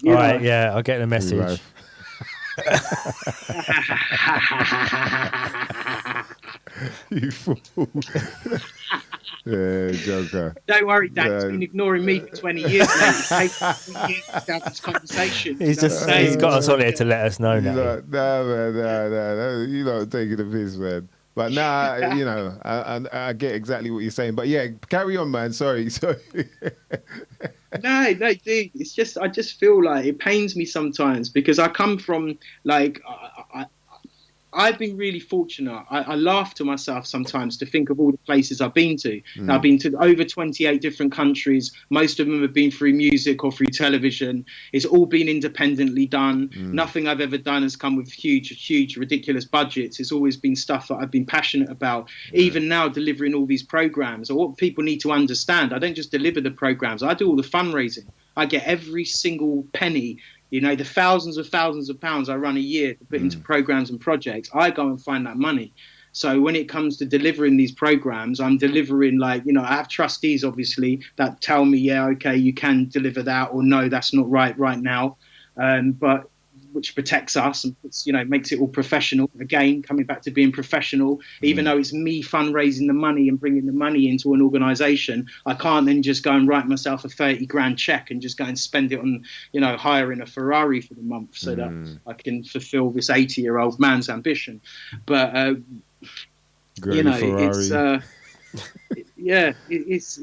All right, yeah, I'll get the message. You fool. Yeah, joker. Don't worry, Dan. He's been ignoring me for 20 years now. It's taken 20 years to have this conversation. He's got us on here to let us know now. No, man. You know, taking the piss, man. But nah, you know, I get exactly what you're saying. But yeah, carry on, man. Sorry. No, dude. It's just, I just feel like it pains me sometimes, because I come from, like, I've been really fortunate. I laugh to myself sometimes to think of all the places I've been to. I've been to over 28 different countries. Most of them have been through music or through television. It's all been independently done. Nothing I've ever done has come with huge, ridiculous budgets. It's always been stuff that I've been passionate about. Even now, delivering all these programs, or what people need to understand, I don't just deliver the programs. I do all the fundraising. I get every single penny. You know, the thousands of pounds I run a year to put into programs and projects, I go and find that money. So when it comes to delivering these programs, I'm delivering, like, you know, I have trustees, obviously, that tell me, yeah, okay, you can deliver that, or no, that's not right now. But which protects us and puts, you know, makes it all professional. Again, coming back to being professional, even though it's me fundraising the money and bringing the money into an organization, I can't then just go and write myself a 30 grand check and just go and spend it on, you know, hiring a Ferrari for the month so that I can fulfill this 80-year-old man's ambition. But, you know, Ferrari. It's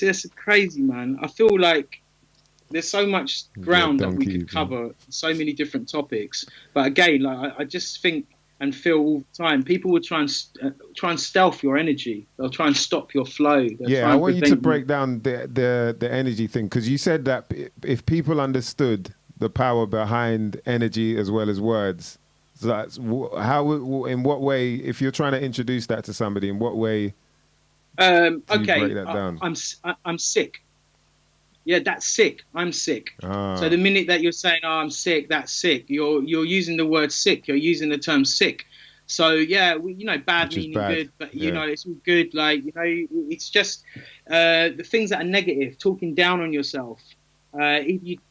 just crazy, man. I feel like there's so much ground that we could cover, so many different topics. But again, like, I just think and feel all the time, people will try and stealth your energy. They'll try and stop your flow. I want you to break down the energy thing, because you said that if people understood the power behind energy as well as words, so that's in what way, if you're trying to introduce that to somebody, in what way do you break that down? I'm sick. Yeah, that's sick. I'm sick. So the minute that you're saying, "Oh, I'm sick," that's sick. You're using the word sick. You're using the term sick. So yeah, you know, bad meaning good, but you know, it's all good. Like, you know, it's just the things that are negative, talking down on yourself.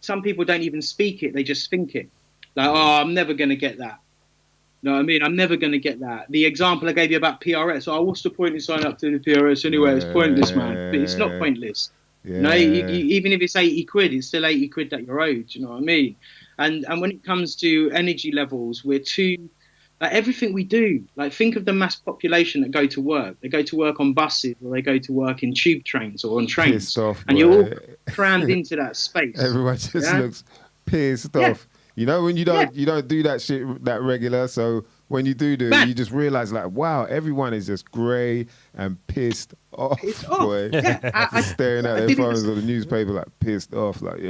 Some people don't even speak it; they just think it. Like, "Oh, I'm never gonna get that." No, I mean, I'm never going to get that. The example I gave you about PRS. Oh, what's the point in signing up to the PRS anyway? It's pointless, man. But it's not pointless. Yeah. No, even if it's 80 quid, it's still 80 quid that you're owed. You know what I mean? And when it comes to energy levels, we're too, like, everything we do, like, think of the mass population that go to work. They go to work on buses, or they go to work in tube trains or on trains. Pissed off, and you're all crammed into that space. Everyone just looks pissed off. You know, when you don't do that shit that regular, so when you do it, you just realize, like, wow, everyone is just grey and pissed off, boy. Yeah. Staring at their phones or the newspaper, like, pissed off, like,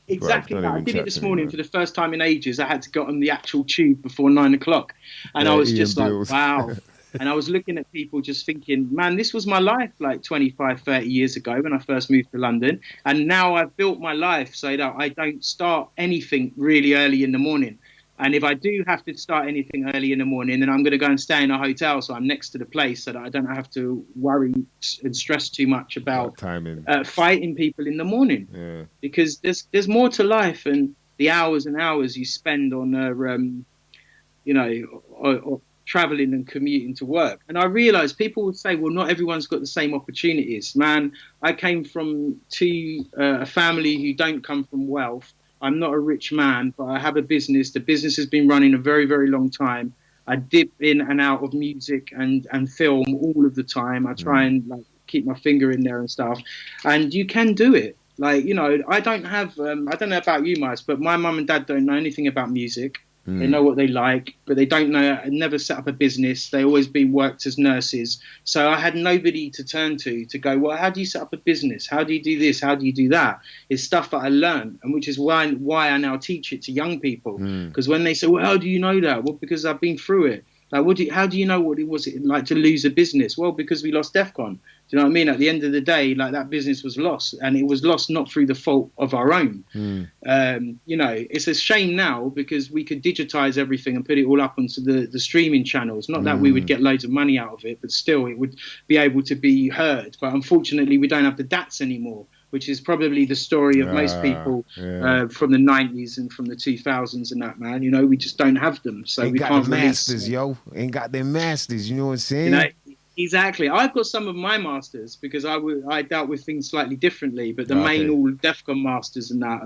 Exactly. Bro, I did it this morning for the first time in ages. I had to get on the actual tube before 9 o'clock. And I was just like, wow. And I was looking at people just thinking, man, this was my life like 25, 30 years ago when I first moved to London. And now I've built my life so that I don't start anything really early in the morning. And if I do have to start anything early in the morning, then I'm going to go and stay in a hotel so I'm next to the place so that I don't have to worry and stress too much about fighting people in the morning. Yeah. Because there's more to life than the hours and hours you spend on, or traveling and commuting to work. And I realized people would say, well, not everyone's got the same opportunities. Man, I came from a family who don't come from wealth. I'm not a rich man, but I have a business. The business has been running a very, very long time. I dip in and out of music and film all of the time. I try and, like, keep my finger in there and stuff. And you can do it. Like, you know, I don't have, I don't know about you, Miles, but my mum and dad don't know anything about music. They know what they like, but they don't know, never set up a business. They always been worked as nurses. So I had nobody to turn to go, well, how do you set up a business? How do you do this? How do you do that? It's stuff that I learned, and which is why I now teach it to young people. Because when they say, well, how do you know that? Well, because I've been through it. Like, how do you know what it was like to lose a business? Well, because we lost DEFCON. Do you know what I mean? At the end of the day, like, that business was lost, and it was lost not through the fault of our own. You know, it's a shame now because we could digitize everything and put it all up onto the streaming channels. Not that we would get loads of money out of it, but still it would be able to be heard. But unfortunately, we don't have the DATs anymore, which is probably the story of most people from the 90s and from the 2000s and that, man. You know, we just don't have them. So we can't release. Ain't got their masters, you know what I'm saying? You know, exactly. I've got some of my masters because I dealt with things slightly differently, but the main all DEFCON masters and that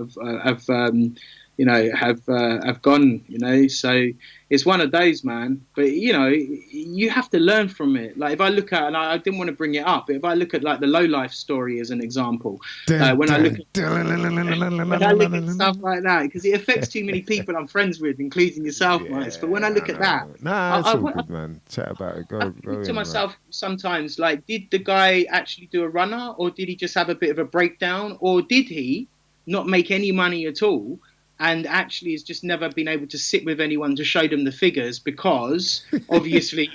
have gone. So it's one of those, man. But you have to learn from it. Like if I look at, and I didn't want to bring it up, but if I look at like the low life story as an example, when I look at stuff like that, because it affects too many people I'm friends with, including yourself, Miles. But when I look at that, nah, it's all good, man. Chat about it. I think to myself sometimes, like, did the guy actually do a runner, or did he just have a bit of a breakdown, or did he not make any money at all? And actually has just never been able to sit with anyone to show them the figures, because obviously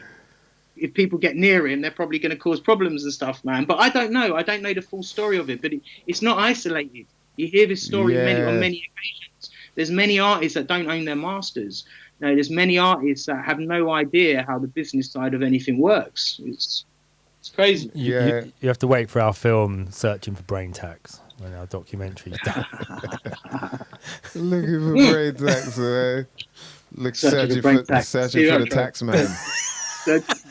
if people get near him, they're probably going to cause problems and stuff, man. But I don't know. I don't know the full story of it, but it's not isolated. You hear this story on many occasions. There's many artists that don't own their masters. There's many artists that have no idea how the business side of anything works. It's crazy. You have to wait for our film Searching for Brain Tax, when our documentary's done. Looking for brain tax, man. Searching for the tax man.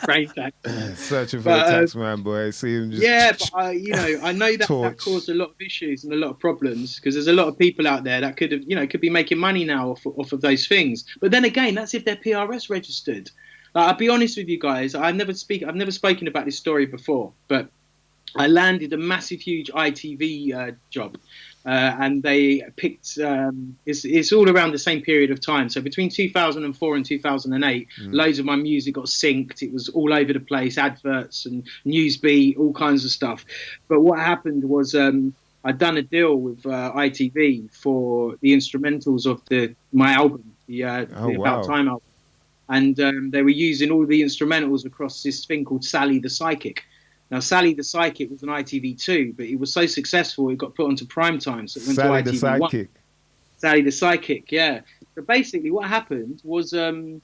Brain tax. Searching for the tax man, boy. See him just. Yeah, but I know that caused a lot of issues and a lot of problems, because there's a lot of people out there that could be making money now off of those things. But then again, that's if they're PRS registered. I'll be honest with you guys. I've never spoken about this story before, but I landed a massive, huge ITV job, and they picked. It's all around the same period of time. So between 2004 and 2008, loads of my music got synced. It was all over the place, adverts and Newsbeat, all kinds of stuff. But what happened was I'd done a deal with ITV for the instrumentals of my album, the About Time album. And they were using all the instrumentals across this thing called Sally the Psychic. Now, Sally the Psychic was an ITV2, but it was so successful it got put onto prime time, so it went Sally to ITV1. The Psychic. Sally the Psychic, yeah. So basically what happened was the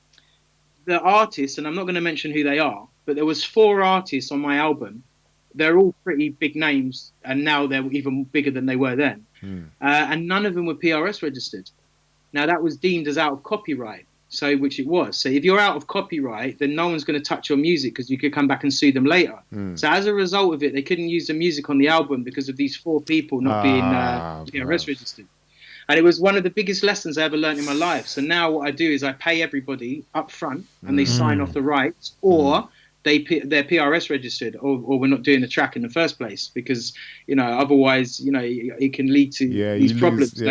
artists, and I'm not going to mention who they are, but there was 4 artists on my album. They're all pretty big names, and now they're even bigger than they were then. And none of them were PRS registered. Now, that was deemed as out of copyright. Which it was. So if you're out of copyright, then no one's going to touch your music, because you could come back and sue them later. So as a result of it, they couldn't use the music on the album because of these 4 people not being PRS registered. And it was one of the biggest lessons I ever learned in my life. So now what I do is I pay everybody up front, and they sign off the rights, or they're PRS registered, or we're not doing the track in the first place, because otherwise it can lead to these problems.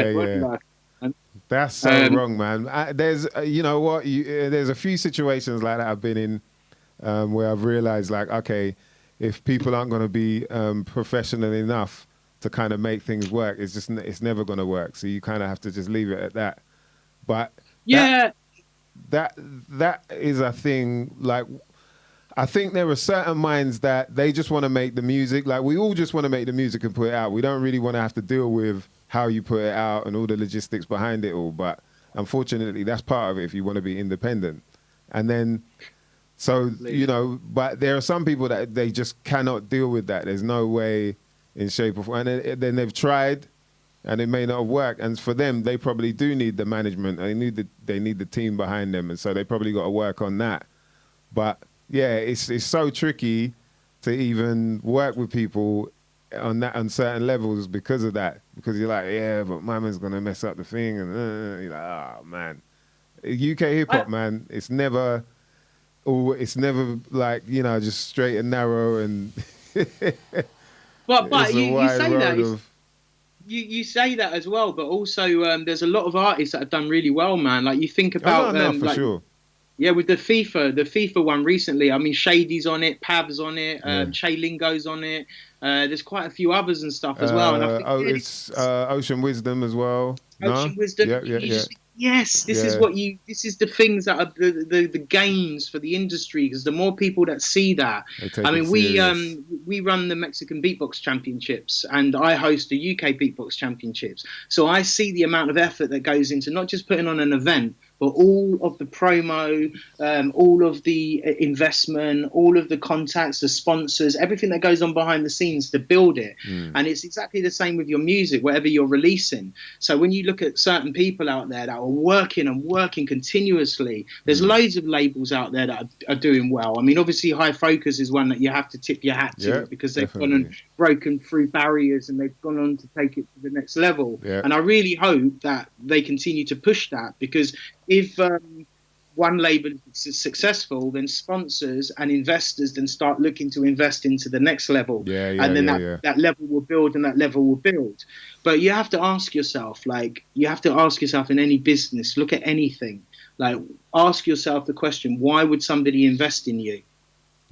That's so wrong, man. There's, there's a few situations like that I've been in where I've realized, like, okay, if people aren't going to be professional enough to kind of make things work, it's never going to work. So you kind of have to just leave it at that. But that is a thing. Like, I think there are certain minds that they just want to make the music. Like, we all just want to make the music and put it out. We don't really want to have to deal with how you put it out and all the logistics behind it all. But unfortunately, that's part of it if you want to be independent. And then, but there are some people that they just cannot deal with that. There's no way in shape or form. And then they've tried and it may not have worked. And for them, they probably do need the management. They need the team behind them. And so they probably got to work on that. But yeah, it's so tricky to even work with people on certain levels because of that. Because you're like, yeah, but my man's going to mess up the thing. And you're like, oh, man. UK hip-hop, man, it's never like, just straight and narrow. And but you say that. You say that as well, but also there's a lot of artists that have done really well, man. Like, you think about... for sure. Yeah, with the FIFA one recently, I mean, Shady's on it, Pav's on it, Che Lingo's on it. There's quite a few others and stuff as well. And I think it's Ocean Wisdom as well. Ocean Wisdom. Yeah. Yes, this is the things that are the gains for the industry, because the more people that see that. I mean, we run the Mexican Beatbox Championships, and I host the UK Beatbox Championships. So I see the amount of effort that goes into not just putting on an event, but all of the promo, all of the investment, all of the contacts, the sponsors, everything that goes on behind the scenes to build it. And it's exactly the same with your music, whatever you're releasing. So when you look at certain people out there that are working and working continuously, there's loads of labels out there that are doing well. I mean, obviously High Focus is one that you have to tip your hat to, because they've gone and broken through barriers and they've gone on to take it to the next level. And I really hope that they continue to push that, because if one label is successful, then sponsors and investors then start looking to invest into the next level. And then that level will build and that level will build. But you have to ask yourself, like, you have to ask yourself in any business, look at anything, like, ask yourself the question, why would somebody invest in you?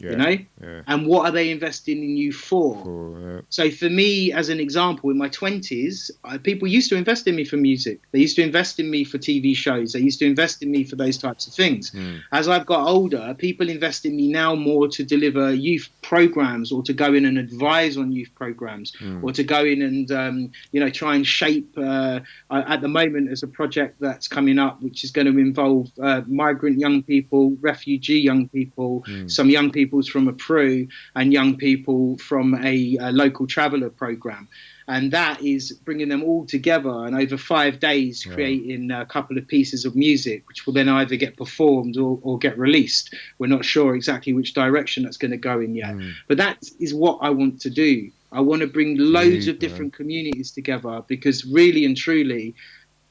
You know, and what are they investing in you for? So for me, as an example, in my 20s, people used to invest in me for music. They used to invest in me for TV shows. They used to invest in me for those types of things. As I've got older, people invest in me now more to deliver youth programs, or to go in and advise on youth programs, or to go in and, you know, try and shape, at the moment, there's a project that's coming up, which is going to involve migrant young people, refugee young people, some young people from a Peru, and young people from a local traveller program. And that is bringing them all together, and over 5 days creating a couple of pieces of music, which will then either get performed or get released. We're not sure exactly which direction that's going to go in yet. But that is what I want to do. I want to bring loads of different communities together, because really and truly,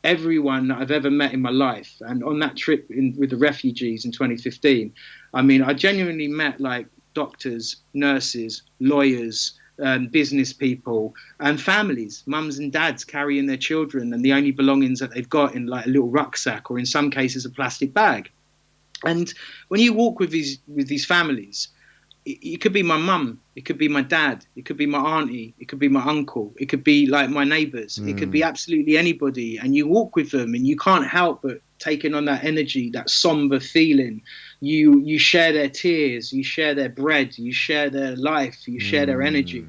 everyone that I've ever met in my life, and on that trip with the refugees in 2015, I mean, I genuinely met like doctors, nurses, lawyers, business people, and families, mums and dads carrying their children and the only belongings that they've got in like a little rucksack, or in some cases a plastic bag. And when you walk with these families, it could be my mum, it could be my dad, it could be my auntie, it could be my uncle, it could be like my neighbours, it could be absolutely anybody. And you walk with them and you can't help but taking on that energy, that somber feeling. You share their tears, you share their bread, you share their life, you share their energy.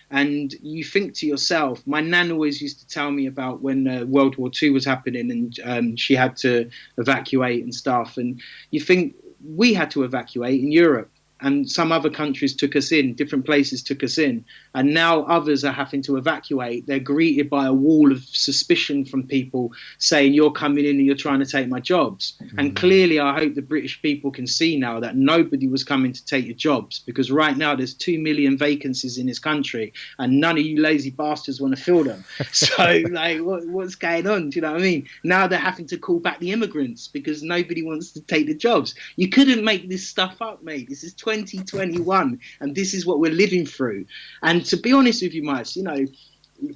And you think to yourself, my nan always used to tell me about when World War II was happening, and she had to evacuate and stuff. And you think, we had to evacuate in Europe, and some other countries took us in, different places took us in, and now others are having to evacuate. They're greeted by a wall of suspicion from people saying, you're coming in and you're trying to take my jobs. And clearly, I hope the British people can see now that nobody was coming to take your jobs, because right now there's 2 million vacancies in this country and none of you lazy bastards want to fill them. So like, what's going on? Do you know what I mean? Now they're having to call back the immigrants because nobody wants to take the jobs. You couldn't make this stuff up, mate. This is 2021, and this is what we're living through. And to be honest with you, Miles, you know,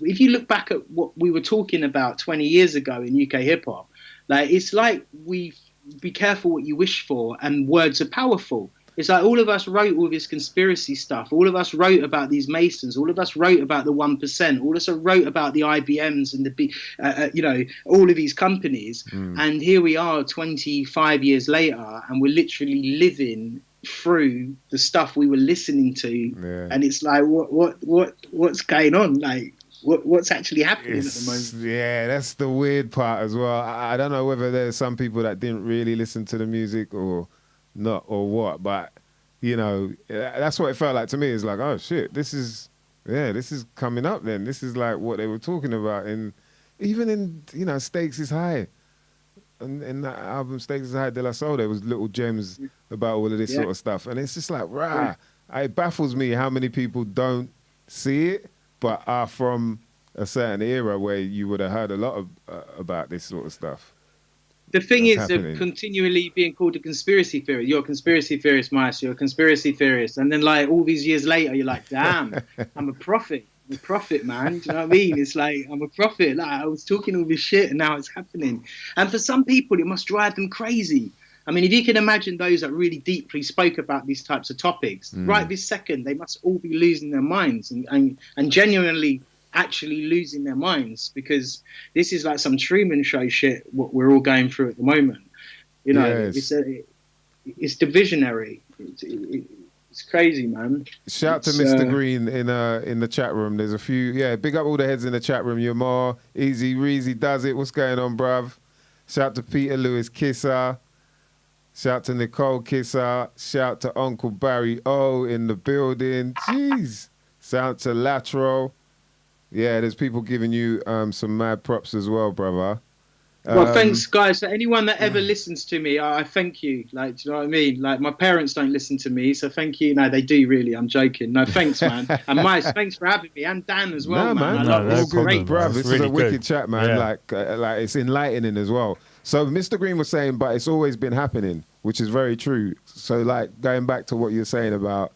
if you look back at what we were talking about 20 years ago in UK hip hop, like, it's like we be careful what you wish for, and words are powerful. It's like all of us wrote all this conspiracy stuff. All of us wrote about these Masons. All of us wrote about the 1%. All of us wrote about the IBMs and the, you know, all of these companies. And here we are 25 years later, and we're literally living through the stuff we were listening to. And it's like, what's going on? Like, what's actually happening at the moment? Yeah, that's the weird part as well. I don't know whether there's some people that didn't really listen to the music or not, or what, but you know, that's what it felt like to me. It's like, oh shit, this is coming up then. This is like what they were talking about. And even in, you know, Stakes is High, and in that album Stakes is High De La Soul, there was little gems about all of this sort of stuff. And it's just like, it baffles me how many people don't see it, but are from a certain era where you would have heard a lot of about this sort of stuff. The thing is, continually being called a conspiracy theorist. You're a conspiracy theorist, Mice. You're a conspiracy theorist. And then, like, all these years later, you're like, damn, I'm a prophet. I'm a prophet, man. Do you know what I mean? It's like, I'm a prophet. Like, I was talking all this shit and now it's happening. And for some people, it must drive them crazy. I mean, if you can imagine those that really deeply spoke about these types of topics, right this second, they must all be losing their minds and genuinely actually losing their minds, because this is like some Truman Show shit, what we're all going through at the moment. You know, it's the visionary. It's crazy, man. Shout to Mr. Green in the chat room. There's a few, big up all the heads in the chat room. Yamar, Easy Reezy does it. What's going on, bruv? Shout to Peter Lewis Kisser. Shout to Nicole Kisser. Shout to Uncle Barry O in the building. Jeez. Shout to Lateral. Yeah, there's people giving you some mad props as well, brother. Well, thanks, guys. So anyone that ever listens to me, I thank you. Like, do you know what I mean? Like, my parents don't listen to me, so thank you. No, they do, really. I'm joking. No, thanks, man. And Mice, thanks for having me. And Dan as well, man. I love no this. problem, Great. Bruv, It's this really is a wicked good. chat, man. Yeah. Like it's enlightening as well. So Mr. Green was saying, but it's always been happening, which is very true. So like going back to what you're saying about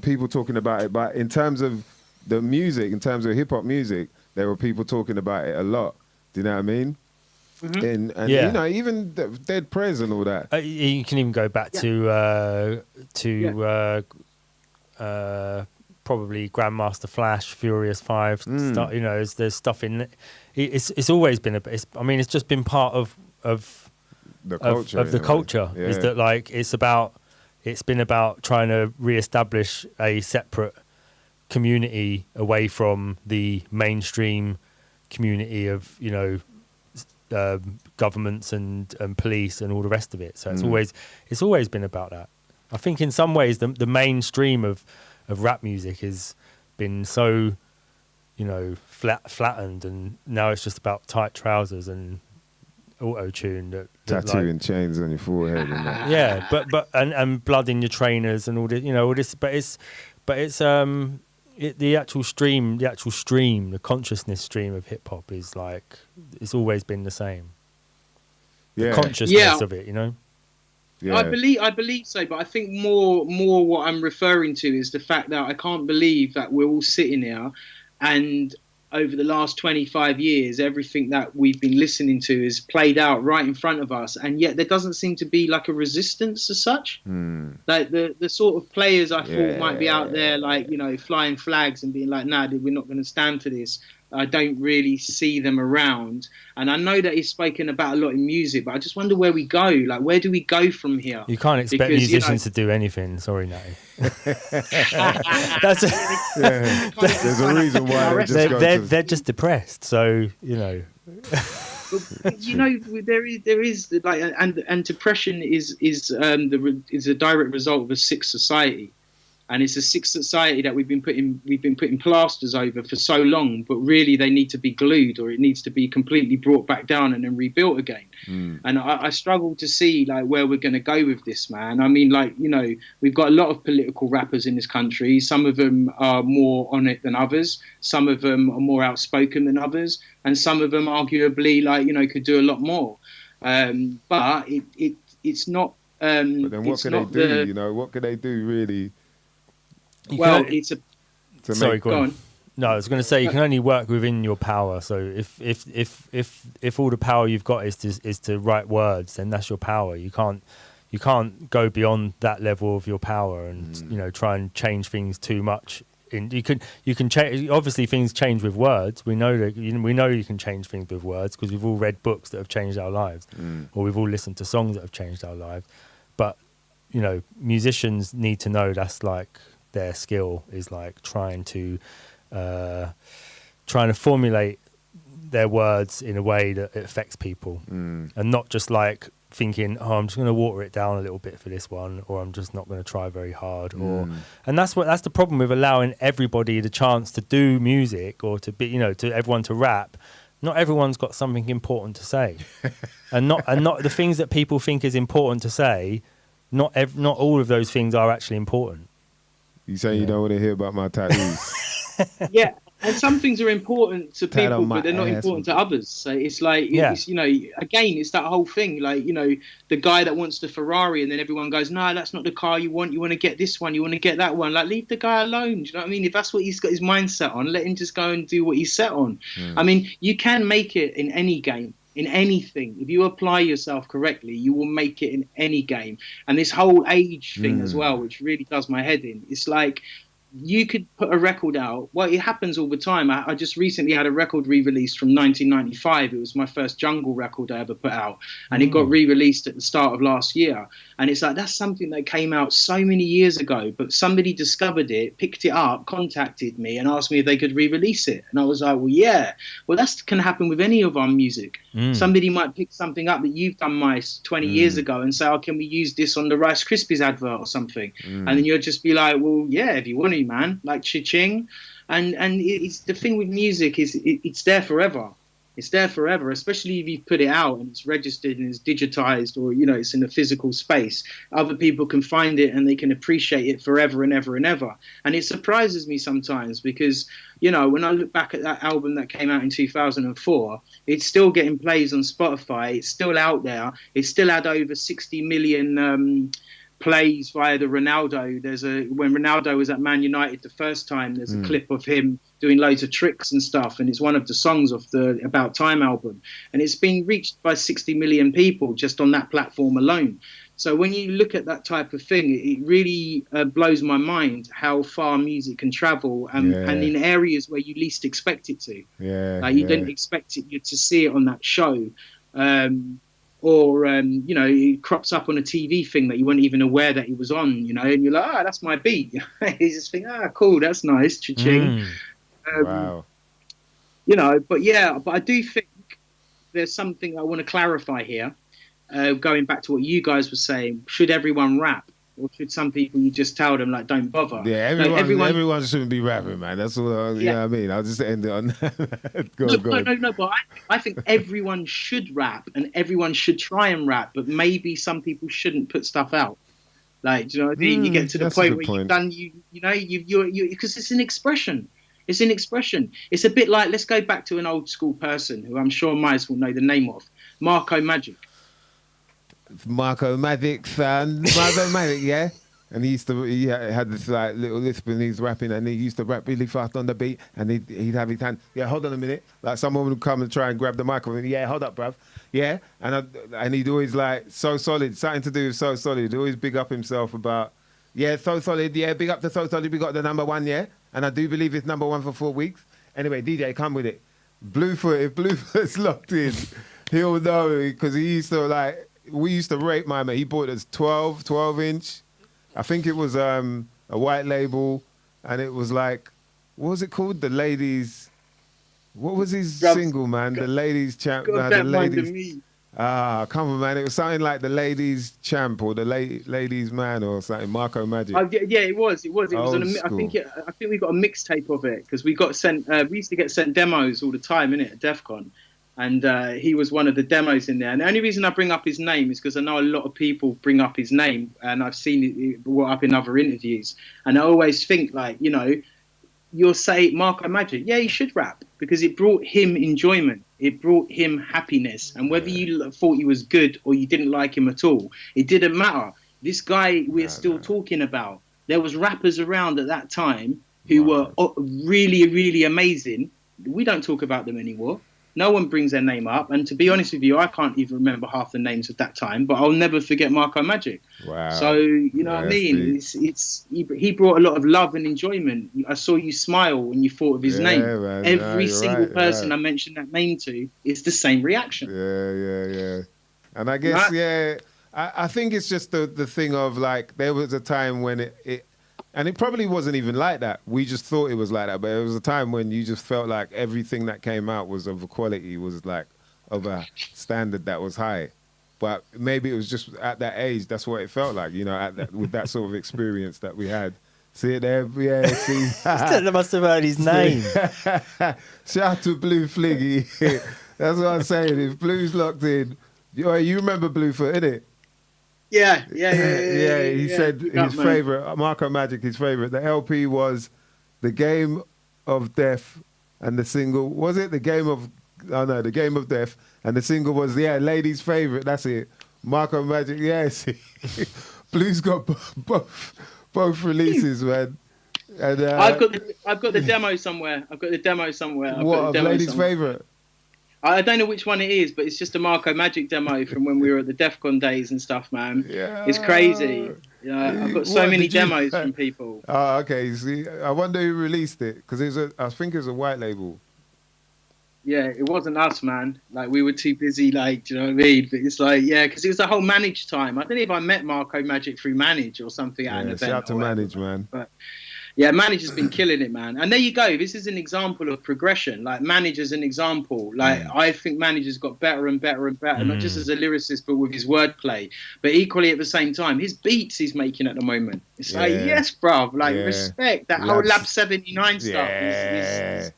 people talking about it, but in terms of the music, in terms of hip hop music, there were people talking about it a lot. Do you know what I mean? Mm-hmm. And Yeah. you know, even Dead Prez and all that. You can even go back to probably Grandmaster Flash, Furious Five. Stuff, you know, there's stuff in. It's always been it's just been part of The culture. of the in a way. culture. Yeah. Is that like it's been about trying to re-establish a separate community away from the mainstream community of, you know, governments and police and all the rest of it. So it's always been about that. I think in some ways the mainstream of rap music has been so, you know, flattened, and now it's just about tight trousers and auto-tune that Tattooing chains on your forehead and that. yeah, but and blood in your trainers and all this, you know, all this. But it's the actual stream, the consciousness stream of hip hop is like it's always been the same. Yeah. The consciousness of it, you know. Yeah. I believe so, but I think more what I'm referring to is the fact that I can't believe that we're all sitting here, and over the last 25 years, everything that we've been listening to is played out right in front of us, and yet there doesn't seem to be like a resistance as such. Like the sort of players I thought might be out there, like, you know, flying flags and being like, nah, we're not going to stand for this. I don't really see them around. And I know that he's spoken about a lot in music, but I just wonder where we go. Like, where do we go from here? You can't expect Because, musicians to do anything. Sorry, Natty. There's a reason why they're just depressed. So, you know. You know, there is like, and depression is a direct result of a sick society. And it's a sick society that we've been putting plasters over for so long, but really they need to be glued, or it needs to be completely brought back down and then rebuilt again. And I struggle to see like where we're going to go with this, man. I mean, like, you know, we've got a lot of political rappers in this country. Some of them are more on it than others. Some of them are more outspoken than others, and some of them arguably, like, you know, could do a lot more. But it's not. But then what can they do? You know, what can they do really? It's a. Sorry, go Go on. on. No, I was going to say you can only work within your power. So if all the power you've got is to write words, then that's your power. You can't go beyond that level of your power and you know, try and change things too much. You can change. Obviously, things change with words. We know that you can change things with words because we've all read books that have changed our lives, or we've all listened to songs that have changed our lives. But you know, musicians need to know that's like their skill is like trying to formulate their words in a way that it affects people, and not just like thinking, oh, I'm just going to water it down a little bit for this one, or I'm just not going to try very hard. And that's the problem with allowing everybody the chance to do music, or to be, you know, to everyone to rap. Not everyone's got something important to say, and not the things that people think is important to say. Not all of those things are actually important. You say you don't want to hear about my tattoos? Yeah, and some things are important to Tat people, on my but they're not ass. important to others. So it's like, Yeah. it's, you know, again, it's that whole thing. Like, you know, the guy that wants the Ferrari, and then everyone goes, no, that's not the car you want. You want to get this one. You want to get that one. Like, leave the guy alone. Do you know what I mean? If that's what he's got his mindset on, let him just go and do what he's set on. I mean, you can make it in any game. In anything, if you apply yourself correctly, you will make it in any game. And this whole age thing as well, which really does my head in. It's like, you could put a record out. Well, it happens all the time. I just recently had a record re-released from 1995. It was my first jungle record I ever put out, and it got re-released at the start of last year. And it's like, that's something that came out so many years ago, but somebody discovered it, picked it up, contacted me, and asked me if they could re-release it. And I was like, well, yeah. Well, that can happen with any of our music. Somebody might pick something up that you've done, Mice, 20 years ago, and say, oh, can we use this on the Rice Krispies advert or something? And then you'll just be like, well, yeah, if you want to, man, like cha-ching. And it's the thing with music is it's there forever. It's there forever, especially if you put it out and it's registered and it's digitized, or, you know, it's in a physical space. Other people can find it and they can appreciate it forever and ever and ever. And it surprises me sometimes because, you know, when I look back at that album that came out in 2004, it's still getting plays on Spotify. It's still out there. It still had over 60 million plays via the Ronaldo. When Ronaldo was at Man United the first time, there's a clip of him doing loads of tricks and stuff, and it's one of the songs of the About Time album, and it's been reached by 60 million people just on that platform alone. So when you look at that type of thing, it really blows my mind how far music can travel, and in areas where you least expect it to. You don't expect it to see it on that show. Or you know, it crops up on a TV thing that you weren't even aware that it was on, you know, and you're like, that's my beat. You just think, cool, that's nice, cha-ching. Wow. You know, but I do think there's something I want to clarify here. Going back to what you guys were saying, should everyone rap? Or should some people, you just tell them, like, don't bother? Yeah, everyone shouldn't be rapping, man. That's all. You know what I mean? I'll just end it on that. No, but I think everyone should rap and everyone should try and rap, but maybe some people shouldn't put stuff out. Like, do you know what I mean? You get to the point where you've done, you know, you because it's an expression. It's an expression. It's a bit like, let's go back to an old school person who I'm sure Miles will know the name of, Marco Magic. Marco Magic, son. Marco Magic, yeah. And he had this like little lisp and he's rapping, and he used to rap really fast on the beat, and he'd have his hand, hold on a minute. Like someone would come and try and grab the microphone. Hold up, bruv. Yeah. And he'd always like, So Solid, something to do with So Solid. He'd always big up himself about, So Solid, big up to So Solid, we got the #1, yeah. And I do believe it's #1 for 4 weeks. Anyway, DJ, come with it. Bluefoot, if Bluefoot's locked in, he'll know, because he used to like, we used to rate my mate. He bought us 12-inch. I think it was a white label, and it was like, what was it called? The Ladies. What was his single, man? The Ladies Champ. The Ladies. Come on, man. It was something like the Ladies Champ or the Ladies Man or something. Marco Magic. Yeah, it was. It was on I think we got a mixtape of it because we got sent. We used to get sent demos all the time, innit, at DEF CON. And he was one of the demos in there. And the only reason I bring up his name is because I know a lot of people bring up his name, and I've seen it brought up in other interviews. And I always think, like, you know, you'll say Marco Magic, yeah, he should rap because it brought him enjoyment. It brought him happiness. And whether you thought he was good or you didn't like him at all, it didn't matter. This guy we're still talking about. There was rappers around at that time who were really, really amazing. We don't talk about them anymore. No one brings their name up, and to be honest with you, I can't even remember half the names at that time. But I'll never forget Marco Magic. Wow! So you know what I mean? He brought a lot of love and enjoyment. I saw you smile when you thought of his name. Man. Every single person I mentioned that name to is the same reaction. Yeah. And I guess I think it's just the thing of like there was a time when it. And it probably wasn't even like that. We just thought it was like that. But it was a time when you just felt like everything that came out was of a quality, was like of a standard that was high. But maybe it was just at that age, that's what it felt like, you know, with that sort of experience that we had. See it there? Yeah, see. That must have heard his name. Shout out to Blue Fliggy. That's what I'm saying. If Blue's locked in, you remember Bluefoot, innit? Yeah. He said his favorite, Marco Magic, his favorite. The LP was The Game of Death, and the single was it The Game of Death, and the single was Ladies' Favorite. That's it. Marco Magic. Yes, Blue's got both releases, man. And I've got the demo somewhere. What of Ladies' Favorite? I don't know which one it is, but it's just a Marco Magic demo from when we were at the DEF CON days and stuff, man. Yeah. It's crazy. I've got so What, many did you- demos from people. Oh, okay. See, I wonder who released it because I think it was a white label. Yeah, it wasn't us, man. Like, we were too busy, like, do you know what I mean? But it's like, yeah, because it was the whole Manage time. I don't know if I met Marco Magic through Manage or something at an Yeah, event. shout to or whatever, Manage, man. But yeah, Manage has been killing it, man. And there you go. This is an example of progression. Like, Manage as an example. Like, I think Manage has got better and better and better, not just as a lyricist, but with his wordplay. But equally at the same time, his beats he's making at the moment. It's like, yes, bruv. Like, respect. That whole Lab 79 stuff is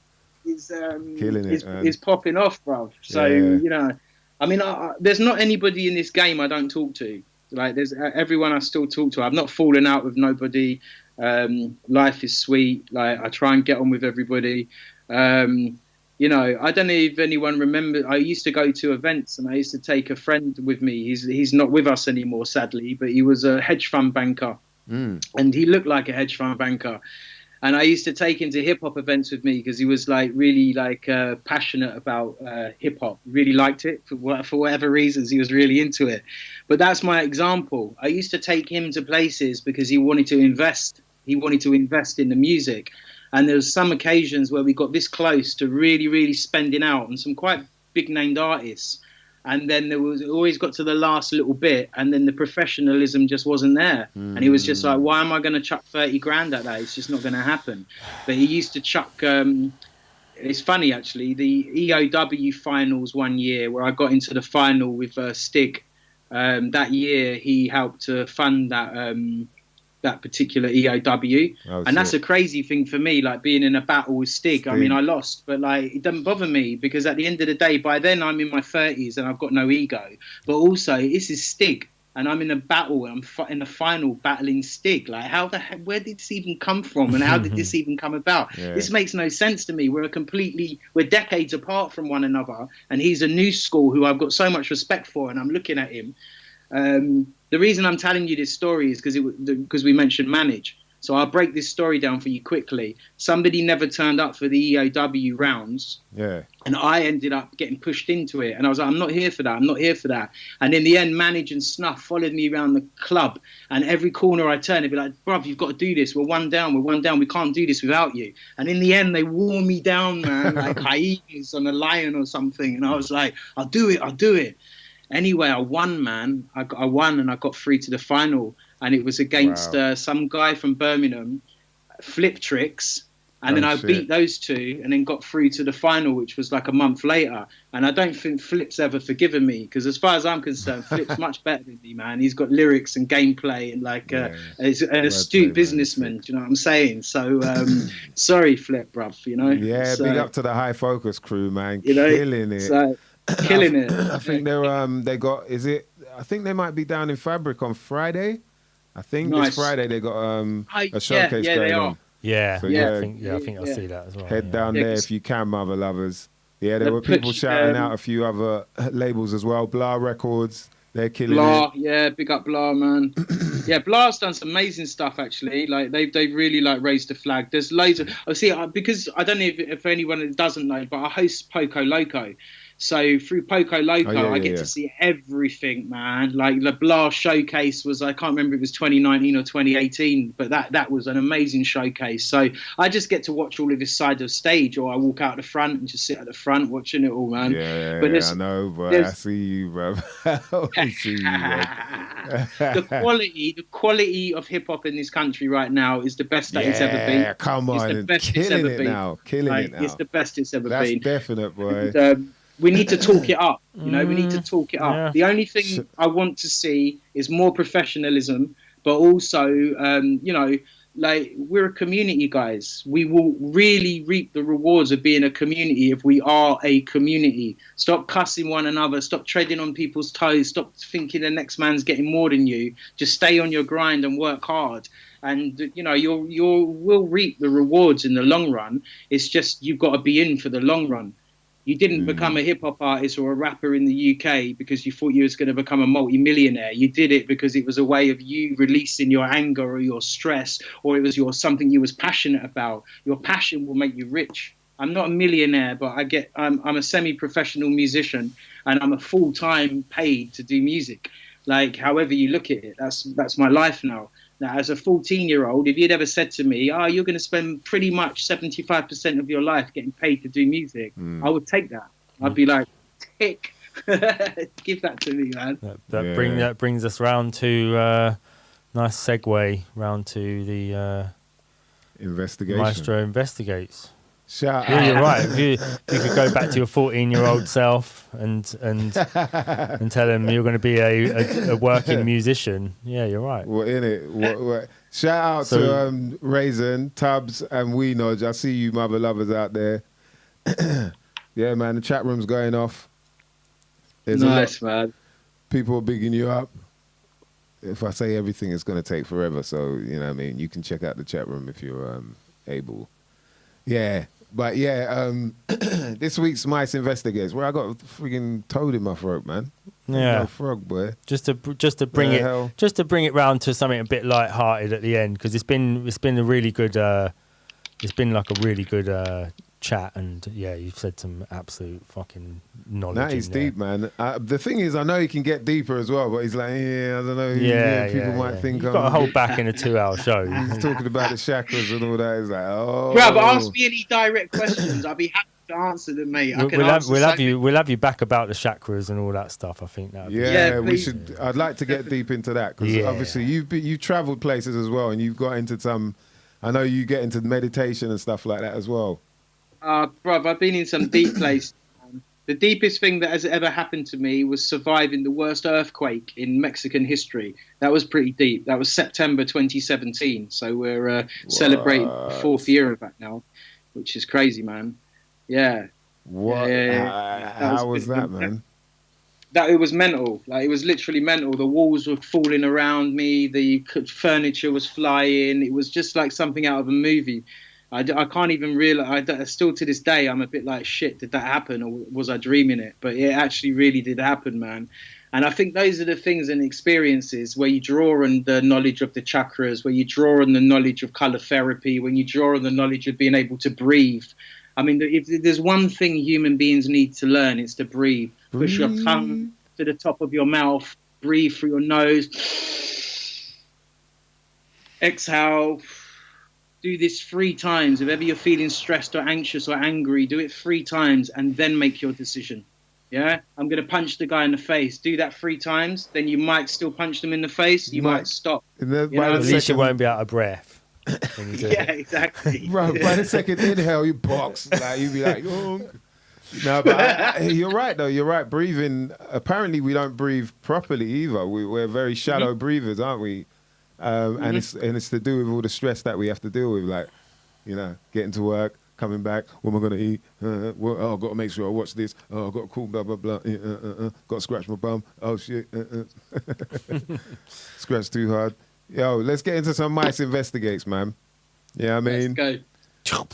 killing it, is popping off, bruv. So, you know, I mean, there's not anybody in this game I don't talk to. Like, there's everyone I still talk to. I've not fallen out with nobody. Life is sweet. Like, I try and get on with everybody. You know, I don't know if anyone remembers. I used to go to events and I used to take a friend with me. He's not with us anymore, sadly, but he was a hedge fund banker, and he looked like a hedge fund banker. And I used to take him to hip hop events with me because he was like really like passionate about hip hop. Really liked it for whatever reasons. He was really into it. But that's my example. I used to take him to places because he wanted to invest. He wanted to invest in the music. And there was some occasions where we got this close to really, really spending out on some quite big named artists. And then there was always got to the last little bit, and then the professionalism just wasn't there. And he was just like, why am I going to chuck 30 grand at that? It's just not going to happen. But he used to chuck, it's funny actually, the EOW finals one year where I got into the final with Stig. That year he helped to fund that particular EOW. And that's a crazy thing for me, like being in a battle with Stig. I mean, I lost, but like it doesn't bother me because at the end of the day, by then I'm in my 30s and I've got no ego. But also, this is Stig, and I'm in a battle. And I'm in the final battling Stig. Like, how the heck? Where did this even come from? And how did this even come about? This makes no sense to me. We're decades apart from one another, and he's a new school who I've got so much respect for, and I'm looking at him. The reason I'm telling you this story is because we mentioned Manage. So I'll break this story down for you quickly. Somebody never turned up for the EOW rounds. Yeah. And I ended up getting pushed into it. And I was like, I'm not here for that. I'm not here for that. And in the end, Manage and Snuff followed me around the club. And every corner I turned, they'd be like, bruv, you've got to do this. We're one down. We're one down. We can't do this without you. And in the end, they wore me down, man, like hyenas on a lion or something. And I was like, I'll do it. I'll do it. Anyway, I won, man. I won and I got through to the final. And it was against some guy from Birmingham, Flip Tricks. And then I beat those two and then got through to the final, which was like a month later. And I don't think Flip's ever forgiven me because as far as I'm concerned, Flip's much better than me, man. He's got lyrics and gameplay and like he's an astute businessman. Do you know what I'm saying? So sorry, Flip, bruv, you know? Yeah, so, big up to the High Focus crew, man. You know, killing it. So, killing it. I think they got, I think they might be down in Fabric on Friday. I think this Friday they got a showcase going on. Yeah, so, I think I'll see that as well. Head down there if you can, mother lovers. Yeah, there were people shouting out a few other labels as well. Blah Records, they're killing it. Yeah, big up Blah, man. Yeah, Blah's done some amazing stuff actually. Like they've really like raised the flag. There's loads of because I don't know if anyone doesn't know, but I host Poco Loco. So through Poco Loco, I get to see everything, man. Like the Blah showcase was, I can't remember if it was 2019 or 2018, but that was an amazing showcase. So I just get to watch all of his side of stage, or I walk out the front and just sit at the front watching it all, man. But I know, but I see you, bro. I see you, bro. The quality of hip hop in this country right now is the best that it's ever been. Yeah, come on, it's the best killing it's ever it now, killing it now. It's the best it's ever That's been. definite, boy. And, we need to talk it up. You know, we need to talk it up. Yeah. The only thing I want to see is more professionalism, but also, you know, like we're a community, guys. We will really reap the rewards of being a community if we are a community. Stop cussing one another. Stop treading on people's toes. Stop thinking the next man's getting more than you. Just stay on your grind and work hard. And, you know, you will reap the rewards in the long run. It's just you've got to be in for the long run. You didn't become a hip-hop artist or a rapper in the UK because you thought you was going to become a multi-millionaire. You did it because it was a way of you releasing your anger or your stress, or it was something you was passionate about. Your passion will make you rich. I'm not a millionaire, but I'm a semi-professional musician, and I'm a full-time paid to do music. Like, however you look at it, that's my life now. Now, as a 14-year-old, if you'd ever said to me, "Oh, you're going to spend pretty much 75% of your life getting paid to do music," I would take that. I'd be like, "Tick, give that to me, man." That brings us round to nice segue round to the Investigation. Maestro Investigates. Shout Yeah, out. you're right. If you could go back to your 14-year-old self and tell him you're going to be a working musician, yeah, you're right. What in it? What? Shout out So- to Raisin, Tubbs, and Weenodge. I see you, mother lovers out there. Yeah, man, the chat room's going off. There's Nice, man. people are bigging you up. If I say everything, it's going to take forever. So, you know what I mean? You can check out the chat room if you're able. Yeah. But yeah, this week's Mice Investigates, where I got a freaking toad in my throat, man. Yeah. No frog, boy. Just to bring The it hell? round to something a bit light-hearted at the end, because it's been a really good it's been like a really good chat, and yeah, you've said some absolute fucking knowledge. Natty's in there. deep, man. The thing is, I know he can get deeper as well, but he's like, yeah, I don't know. People might think you've got to hold back in a 2-hour show. he's talking about the chakras and all that. He's like, oh. Bruv, ask me any direct questions. I'll be happy to answer them, mate. We'll have you back about the chakras and all that stuff. I think that. Yeah, we please. should. I'd like to get deep into that because Yeah. obviously you've travelled places as well, and you've got into some. I know you get into meditation and stuff like that as well. Bruv, I've been in some deep places. The deepest thing that has ever happened to me was surviving the worst earthquake in Mexican history. That was pretty deep. That was September 2017. So we're celebrating the 4th year of that now, which is crazy, man. Yeah. What? Yeah. How was that, man? That it was mental. Like, it was literally mental. The walls were falling around me. The furniture was flying. It was just like something out of a movie. I can't even realize. Still to this day, I'm a bit like, shit, did that happen, or was I dreaming it? But it actually really did happen, man. And I think those are the things and experiences where you draw on the knowledge of the chakras, where you draw on the knowledge of color therapy, when you draw on the knowledge of being able to breathe. I mean, if there's one thing human beings need to learn, it's to breathe. Push your tongue to the top of your mouth, breathe through your nose, exhale. Do this 3 times. If ever you're feeling stressed or anxious or angry, do it 3 times and then make your decision. Yeah? I'm going to punch the guy in the face. Do that 3 times. Then you might still punch them in the face. You might stop. At least you won't be out of breath. When you do Yeah, it. exactly. Bro, by the second inhale, you box. Like, you be like, oh. No, but you're right, though. You're right. Breathing, apparently we don't breathe properly either. We're very shallow breathers, aren't we? And it's to do with all the stress that we have to deal with, like, you know, getting to work, coming back, what am I going to eat? I've got to make sure I watch this. Oh, I've got to call blah, blah, blah. Got to scratch my bum. Oh, shit. Scratch too hard. Yo, let's get into some Mice Investigates, man. Yeah, I mean, Let's go.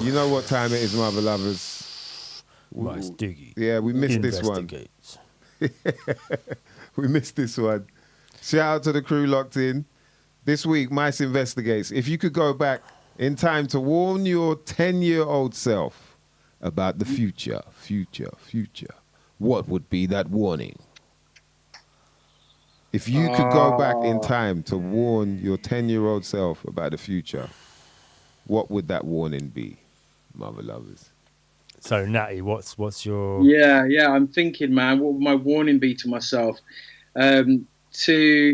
you know what time it is, mother lovers. MysDiggi. Yeah, we missed this one. Investigates. We missed this one. Shout out to the crew locked in. This week, Mice Investigates. If you could go back in time to warn your 10-year-old self about the future, what would be that warning? If you could go back in time to warn your 10-year-old self about the future, what would that warning be, mother lovers? So, Natty, what's your... Yeah, I'm thinking, man, what would my warning be to myself? You know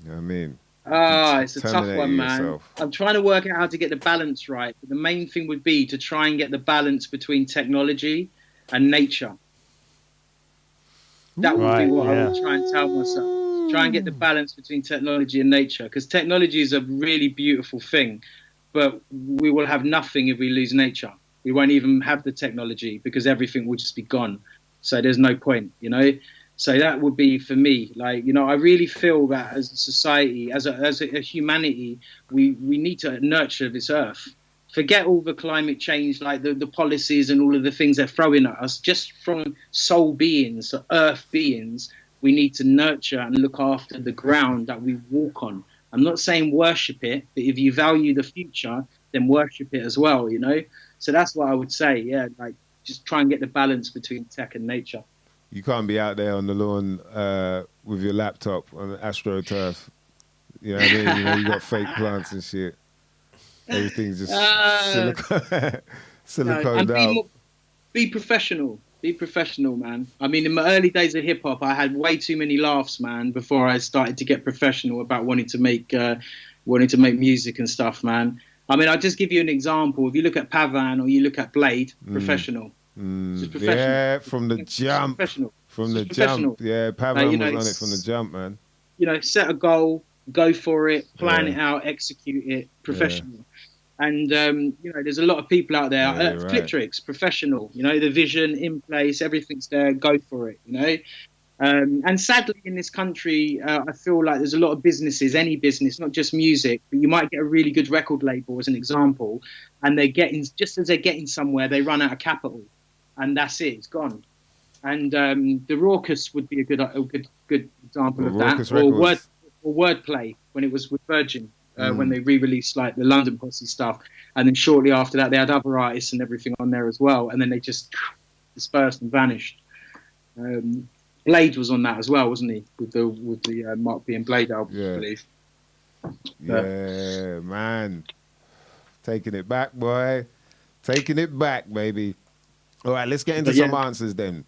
what I mean? It's a tough Terminate one, man. yourself. I'm trying to work out how to get the balance right. But the main thing would be to try and get the balance between technology and nature. That would be what I would try and tell myself. Try and get the balance between technology and nature. Because technology is a really beautiful thing. But we will have nothing if we lose nature. We won't even have the technology because everything will just be gone. So there's no point, you know? So that would be for me. Like, you know, I really feel that as a society, as a humanity, we need to nurture this earth. Forget all the climate change, like the policies and all of the things they're throwing at us. Just from soul beings, so earth beings, we need to nurture and look after the ground that we walk on. I'm not saying worship it, but if you value the future, then worship it as well, you know? So that's what I would say, yeah, like just try and get the balance between tech and nature. You can't be out there on the lawn with your laptop on AstroTurf. You know what I mean? You know, you got fake plants and shit. Everything's just siliconed and out. be professional. Be professional, man. I mean, in my early days of hip hop, I had way too many laughs, man, before I started to get professional about wanting to make music and stuff, man. I mean, I'll just give you an example. If you look at Pavan or you look at Blade, professional. Just professional. Yeah, from the jump. Professional. From the professional. jump. Yeah, Pavan was on it from the jump, man. You know, set a goal, go for it, plan it out, execute it, professional. Yeah. And, you know, there's a lot of people out there. Flip Tricks, professional. You know, the vision in place, everything's there, go for it, you know. And sadly, in this country, I feel like there's a lot of businesses, any business, not just music, but you might get a really good record label, as an example, and just as they're getting somewhere, they run out of capital. And that's it, it's gone. And the Raucous would be a good example of that. Or Wordplay, when it was with Virgin. When they re-released like the London Posse stuff, and then shortly after that they had other artists and everything on there as well, and then they just dispersed and vanished. Blade was on that as well, wasn't he, with the Mark B and Blade album, I believe. Yeah, man, taking it back, boy, taking it back, baby. All right, let's get into some answers then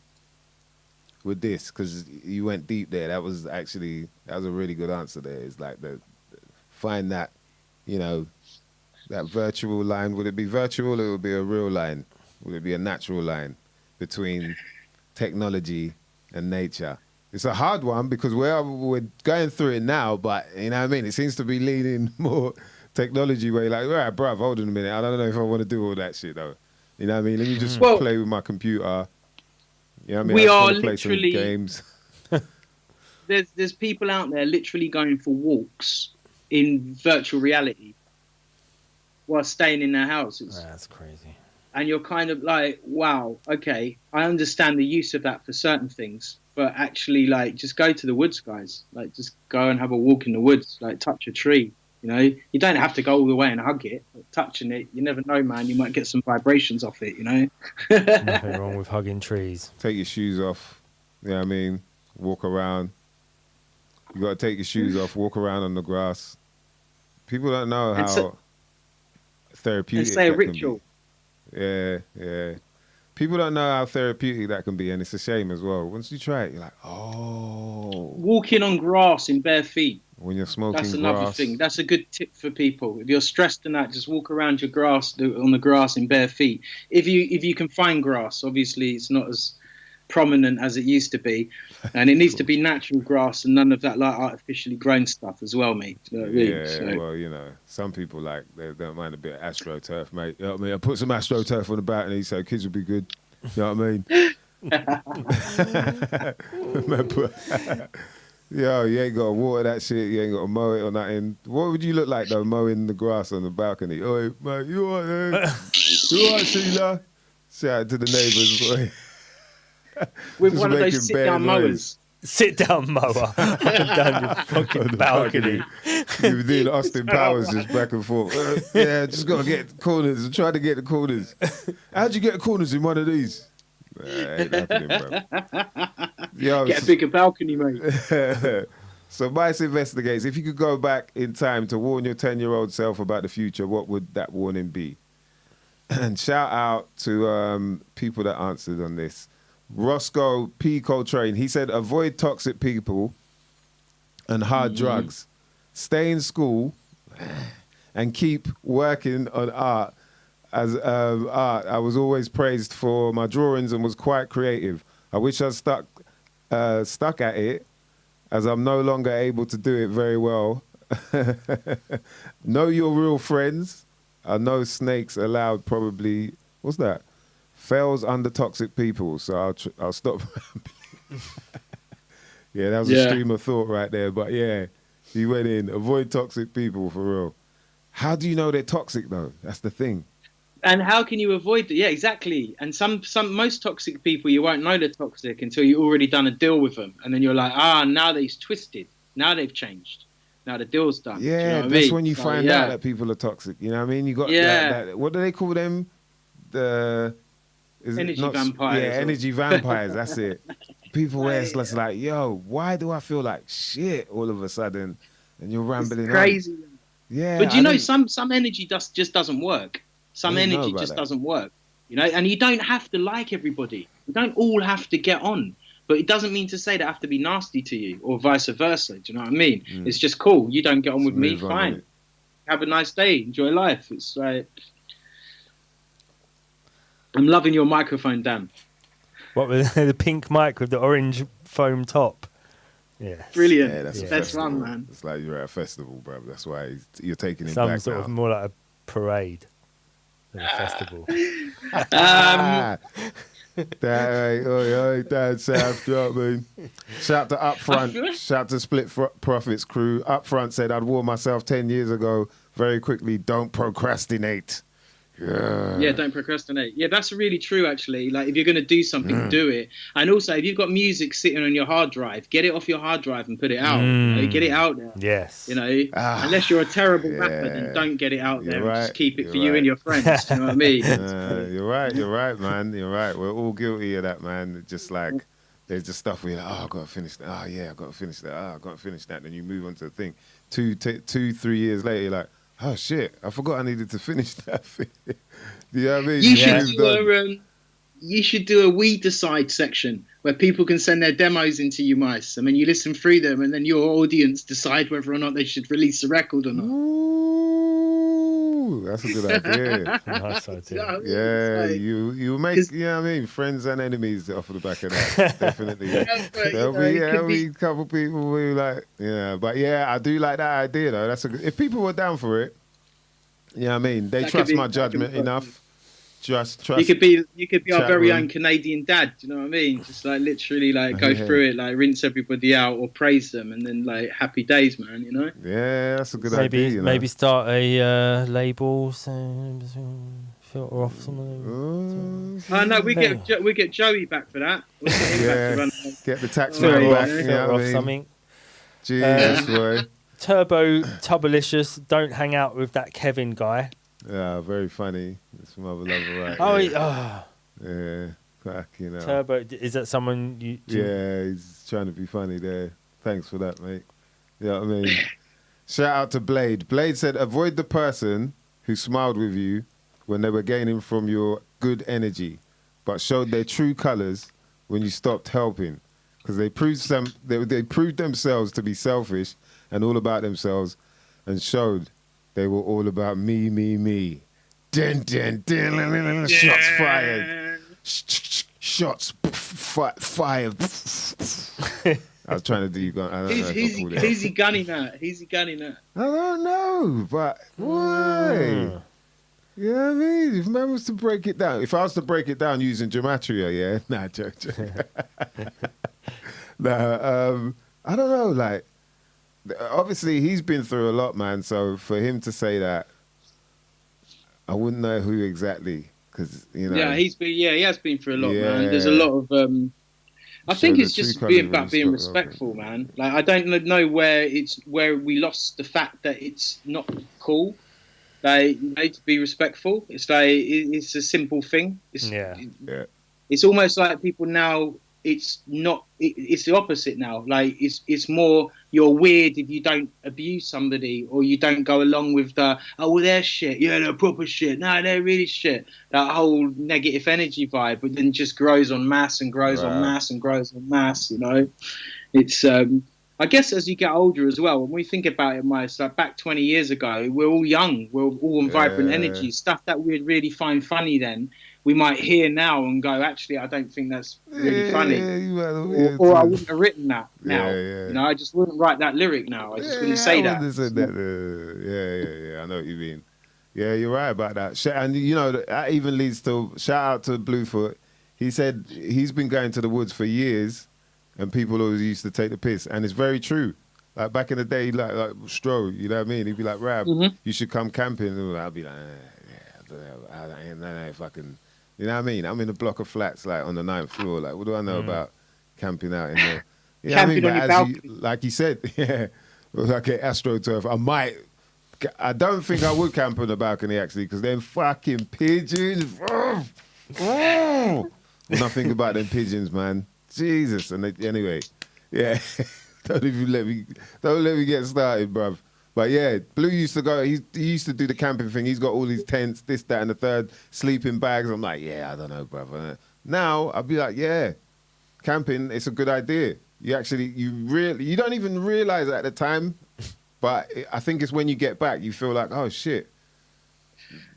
with this, because you went deep there. That was a really good answer there. It's like find that, you know, that virtual line. Would it be virtual or would it be a real line? Would it be a natural line between technology and nature? It's a hard one because we're going through it now, but you know what I mean? It seems to be leaning more technology where you're like, all right, bruv, hold on a minute. I don't know if I want to do all that shit though. You know what I mean? Let me just play with my computer. You know what I mean? We are play some literally games. There's people out there literally going for walks in virtual reality while staying in their houses. That's crazy. And you're kind of like, wow, okay, I understand the use of that for certain things, but actually, like, just go to the woods, guys. Like, just go and have a walk in the woods, like, touch a tree. You know, you don't have to go all the way and hug it, but touching it, you never know, man. You might get some vibrations off it, you know? Nothing wrong with hugging trees. Take your shoes off. You know what I mean? Walk around. You got to take your shoes off, walk around on the grass. People don't know how therapeutic it's a that ritual. Can be. Yeah. People don't know how therapeutic that can be, and it's a shame as well. Once you try it, you're like, oh. Walking on grass in bare feet. When you're smoking That's another grass. thing. That's a good tip for people. If you're stressed and that, just walk around on the grass in bare feet. If you can find grass, obviously it's not as prominent as it used to be, and it needs to be natural grass and none of that like artificially grown stuff as well, mate. You know what I mean? Yeah, well, you know, some people they don't mind a bit of AstroTurf, mate. You know what I mean? I put some AstroTurf on the balcony so kids will be good. You know what I mean? Yo, you ain't got to water that shit. You ain't got to mow it or nothing. What would you look like though, mowing the grass on the balcony? Oh, mate, you all right there? You all right, Sheila? Shout out to the neighbours, boy. With one of those sit-down mowers. Sit-down mower down your fucking balcony. You were doing Austin Powers just back and forth. Yeah, just got to get the corners. I'm trying to get the corners. How'd you get the corners in one of these? Ain't happening, bro. Yo, get a bigger balcony, mate. So Mice investigates. If you could go back in time to warn your 10-year-old self about the future, what would that warning be? And shout out to people that answered on this. Roscoe P. Coltrane, he said, avoid toxic people and hard drugs. Stay in school and keep working on art. As art, I was always praised for my drawings and was quite creative. I wish I stuck at it, as I'm no longer able to do it very well. Know your real friends. I know snakes allowed probably, what's that? Fails under toxic people, so I'll stop. Yeah, that was a stream of thought right there. But yeah, he went in, avoid toxic people for real. How do you know they're toxic though? That's the thing. And how can you avoid that? Yeah, exactly. And most toxic people, you won't know they're toxic until you've already done a deal with them. And then you're like, now they've twisted. Now they've changed. Now the deal's done. Yeah, you know what that's I mean? when you find out that people are toxic. You know what I mean? You got that, what do they call them? Energy vampires. Yeah, energy vampires. That's it. people where it's just like, yo, why do I feel like shit all of a sudden? And you're rambling It's crazy. on. Yeah. But you know, some energy just doesn't work. Some I didn't know energy about just that. doesn't work. You know, and you don't have to like everybody. You don't all have to get on. But it doesn't mean to say they have to be nasty to you or vice versa. Do you know what I mean? It's just cool. You don't get on with me, Move on, fine. innit? Have a nice day. Enjoy life. It's like I'm loving your microphone, Dan. What with the pink mic with the orange foam top? Yeah. Brilliant. Yeah, that's a Yeah. Best festival. one, man. It's like you're at a festival, bro. That's why you're taking him Some back sort now. of more like a parade than a festival. Dad, South, you know what I mean? Shout to Upfront, shout to Split Profits crew. Upfront said, I'd warned myself 10 years ago, very quickly, don't procrastinate. Yeah, don't procrastinate. Yeah, that's really true, actually. Like, if you're going to do something, do it. And also, if you've got music sitting on your hard drive, get it off your hard drive and put it out. You know, get it out there. Yes. You know, unless you're a terrible rapper, then don't get it out there. You're And just right, keep it you're for you right. and your friends. Do you know what I mean? You're right, man. You're right. We're all guilty of that, man. It's just like, there's just stuff where you're like, oh, I've got to finish that. Oh, yeah, I've got to finish that. Oh, I've got to finish that. Then you move on to the thing. 3 years later, you're like, oh, shit, I forgot I needed to finish that thing. You know what I mean? You should do a We Decide section where people can send their demos into you, Mice. I mean, you listen through them and then your audience decide whether or not they should release a record or not. Ooh, that's a good idea. Nice idea. Yeah, you make, you know what I mean, friends and enemies off of the back of that. Definitely. There'll be a couple people who like, yeah, but yeah, I do like that idea though. That's a good, if people were down for it, you know what I mean, they trust my judgment enough. Trust. You could be our very own Canadian dad. Do you know what I mean? Just like literally like go through it, like rinse everybody out or praise them, and then like happy days, man. You know? Yeah, that's a good idea. You know? Maybe start a label, so filter off some of them. Oh no, we get Joey back for that. We'll get him back to run. Get the tax Sorry, man back. yeah. You know Filter what off I mean? something. Jesus, boy. Turbo Tubalicious, don't hang out with that Kevin guy. Yeah, very funny. It's from Other Lover, right? Yeah, crack, you know. Turbo, is that someone you? Yeah, he's trying to be funny there. Thanks for that, mate. You know what I mean? Shout out to Blade. Blade said, avoid the person who smiled with you when they were gaining from your good energy, but showed their true colours when you stopped helping. Because they proved themselves to be selfish and all about themselves, and showed they were all about me, me, me. Dun, dun, dun, shots fired. Shots fired. I was trying to do you. I don't know if I pulled it Who's off. he gunning at? Who's he gunning at? I don't know, but why? You know what I mean? If man was to break it down, if I was to break it down using gematria, yeah, nah, joke. Nah, I don't know. Like, obviously he's been through a lot, man. So for him to say that, I wouldn't know who exactly, because you know. Yeah, he has been through a lot, Yeah. man. There's a lot of. I think the it's just true being colours about being really spoke up. respectful, man. Like I don't know where we lost the fact that it's not cool. Like you know, to be respectful. It's like it's a simple thing. Yeah. It's almost like people now. It's not. It's the opposite now. Like it's more. You're weird if you don't abuse somebody or you don't go along with the well they're shit. Yeah, they're proper shit. No, they're really shit. That whole negative energy vibe, but then just grows on mass and grows on mass and grows on mass. You know, it's. I guess as you get older as well, when we think about it, it's like back 20 years ago, we're all young, we're all on vibrant energy. Stuff that we'd really find funny then, we might hear now and go, actually, I don't think that's really funny. Or I wouldn't have written that now. You know, I just wouldn't write that lyric now. I just wouldn't say that. Yeah, I know what you mean. Yeah, you're right about that. And, you know, that even leads to, shout out to Bluefoot. He said he's been going to the woods for years and people always used to take the piss. And it's very true. Like back in the day, like Stro, you know what I mean? He'd be like, Rab, you should come camping. And I'd be like, I don't know if I can. You know what I mean? I'm in a block of flats, like on the 9th floor. Like, what do I know about camping out in there? You know camping what I mean? on But your balcony. like you said, yeah, like an AstroTurf. I don't think I would camp on the balcony actually, because them fucking pigeons. When I think about them pigeons, man, Jesus. And anyway, yeah. Don't let me get started, bruv. But yeah, Blue used to go. He used to do the camping thing. He's got all these tents, this, that, and the third, sleeping bags. I'm like, yeah, I don't know, bruv. Now I'll be like, yeah, camping. It's a good idea. You don't even realize it at the time, but I think it's when you get back, you feel like, oh shit.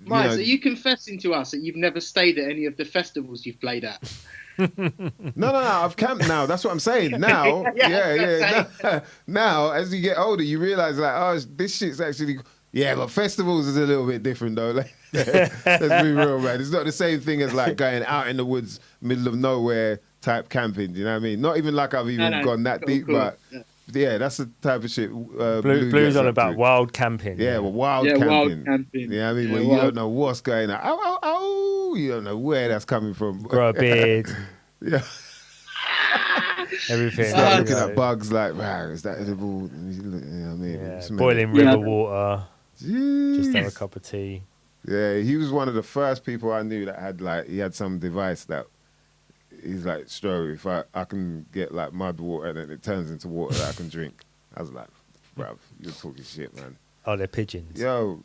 Right, so you confessing to us that you've never stayed at any of the festivals you've played at? No, I've camped now. That's what I'm saying. Now, Now, as you get older, you realize like, oh, this shit's actually, but festivals is a little bit different though. Like, let's be real, man. It's not the same thing as like going out in the woods, middle of nowhere type camping. You know what I mean? Not even like I've even gone that deep, but yeah, that's the type of shit. Blue's on about wild camping. Yeah, well, wild camping. Wild camping. Yeah, I mean, when you don't know what's going on. You don't know where that's coming from. Grow a beard. Yeah. Everything. Start looking at bugs like, wow, is that edible? You know what I mean? Yeah. Boiling river water. Jeez. Just have a cup of tea. Yeah, he was one of the first people I knew that had like, he had some device that he's like, Stro, if I can get like mud water and then it turns into water that I can drink. I was like, bruv, you're talking shit, man. Oh, they're pigeons. Yo.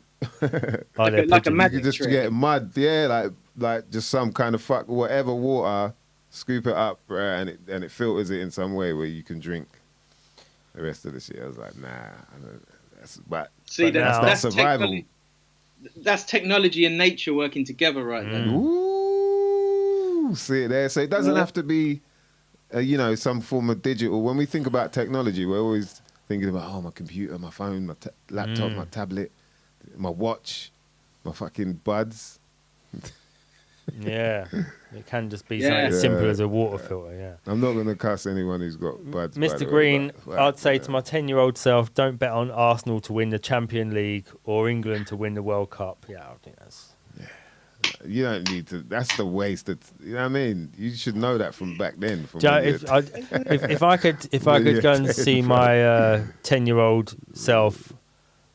Like a magic you just trick. get mud, like just some kind of whatever water, scoop it up, and it filters it in some way where you can drink the rest of the shit. I was like, nah, that's survival. That's technology and nature working together right there. Ooh, see it there. So it doesn't have to be, some form of digital. When we think about technology, we're always thinking about, my computer, my phone, my laptop, my tablet, my watch, my fucking buds. Yeah, it can just be something as simple as a water filter. Yeah, I'm not gonna cuss anyone who's got buds. Mr. Green, I'd say to my 10-year-old self, don't bet on Arsenal to win the Champions League or England to win the World Cup. Yeah, I think that's. Yeah. You don't need to. That's the waste. You know what I mean? You should know that from back then. If I could go and see my 10-year-old self,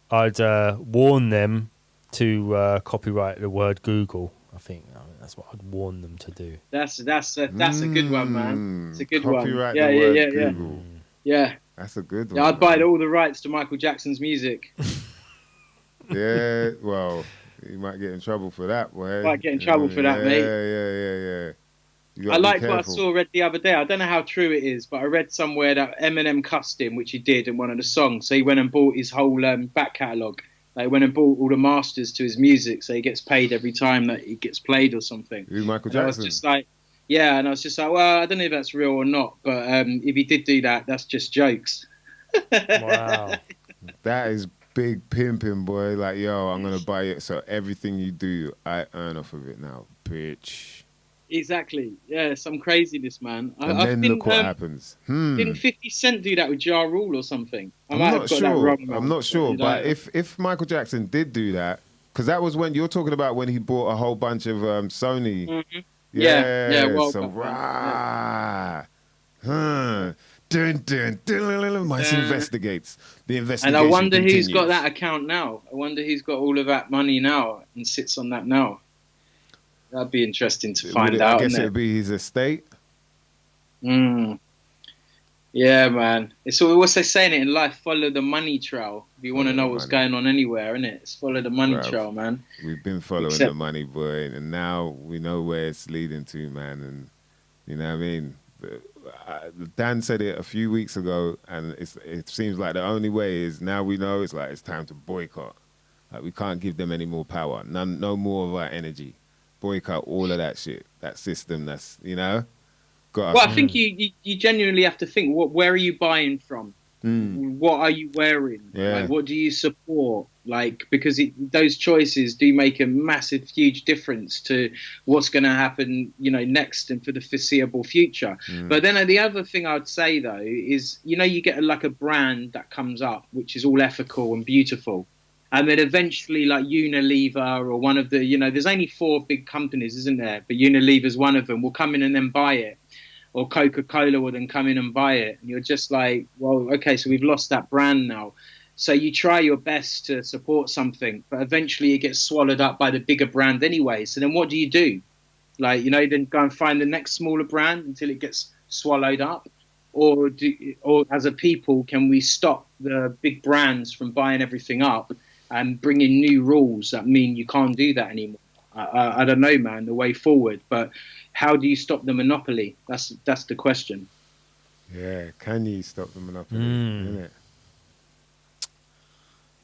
I'd warn them to copyright the word Google. I think that's what I'd warn them to do. That's a good one, man. It's a good one. Copyright the word Google. Yeah. That's a good one. Yeah, I'd buy all the rights to Michael Jackson's music. Yeah, well, you might get in trouble for that, boy. Might get in trouble for that, mate. Yeah. I liked what I read the other day. I don't know how true it is, but I read somewhere that Eminem cussed him, which he did in one of the songs. So he went and bought his whole back catalogue. Like, went and bought all the masters to his music, so he gets paid every time that he gets played or something. Who's Michael Jackson? I was just like, and I was just like, well, I don't know if that's real or not, but if he did do that, that's just jokes. Wow. That is big pimping, boy. Like, yo, I'm going to buy it, so everything you do, I earn off of it now, bitch. Exactly. Yeah, some craziness, man. And then look what happens. Didn't 50 Cent do that with Ja Rule or something? I'm not sure, but if Michael Jackson did do that, because that was when you're talking about when he bought a whole bunch of Sony. Mm-hmm. Yeah. So, rah. Mice investigates. The investigation. And I wonder continues. who's got that account now. I wonder who's got all of that money now and sits on that now. That'd be interesting to find out. I guess it'd be his estate. Yeah, man. It's all, what's they saying it in life? Follow the money trail. If you want to know what's going on anywhere, innit? It's follow the money trail, man. We've been following the money, boy, and now we know where it's leading to, man. And you know what I mean? Dan said it a few weeks ago, and it seems like the only way is now we know it's time to boycott. Like, we can't give them any more power. No more of our energy. Boycott all of that shit, that system. That's I think you genuinely have to think. Where are you buying from? What are you wearing? Yeah. Like, what do you support? Like, because those choices do make a massive, huge difference to what's going to happen, next and for the foreseeable future. But then the other thing I'd say though is, you get like a brand that comes up which is all ethical and beautiful. And then eventually, like Unilever or one of the, there's only 4 big companies, isn't there? But Unilever's one of them. Will come in and then buy it. Or Coca-Cola will then come in and buy it. And you're just like, well, okay, so we've lost that brand now. So you try your best to support something, but eventually it gets swallowed up by the bigger brand anyway. So then what do you do? Like, then go and find the next smaller brand until it gets swallowed up, or as a people can we stop the big brands from buying everything up and bring in new rules that mean you can't do that anymore? I don't know, man, the way forward, but how do you stop the monopoly? That's the question. Yeah, can you stop the monopoly? Isn't it?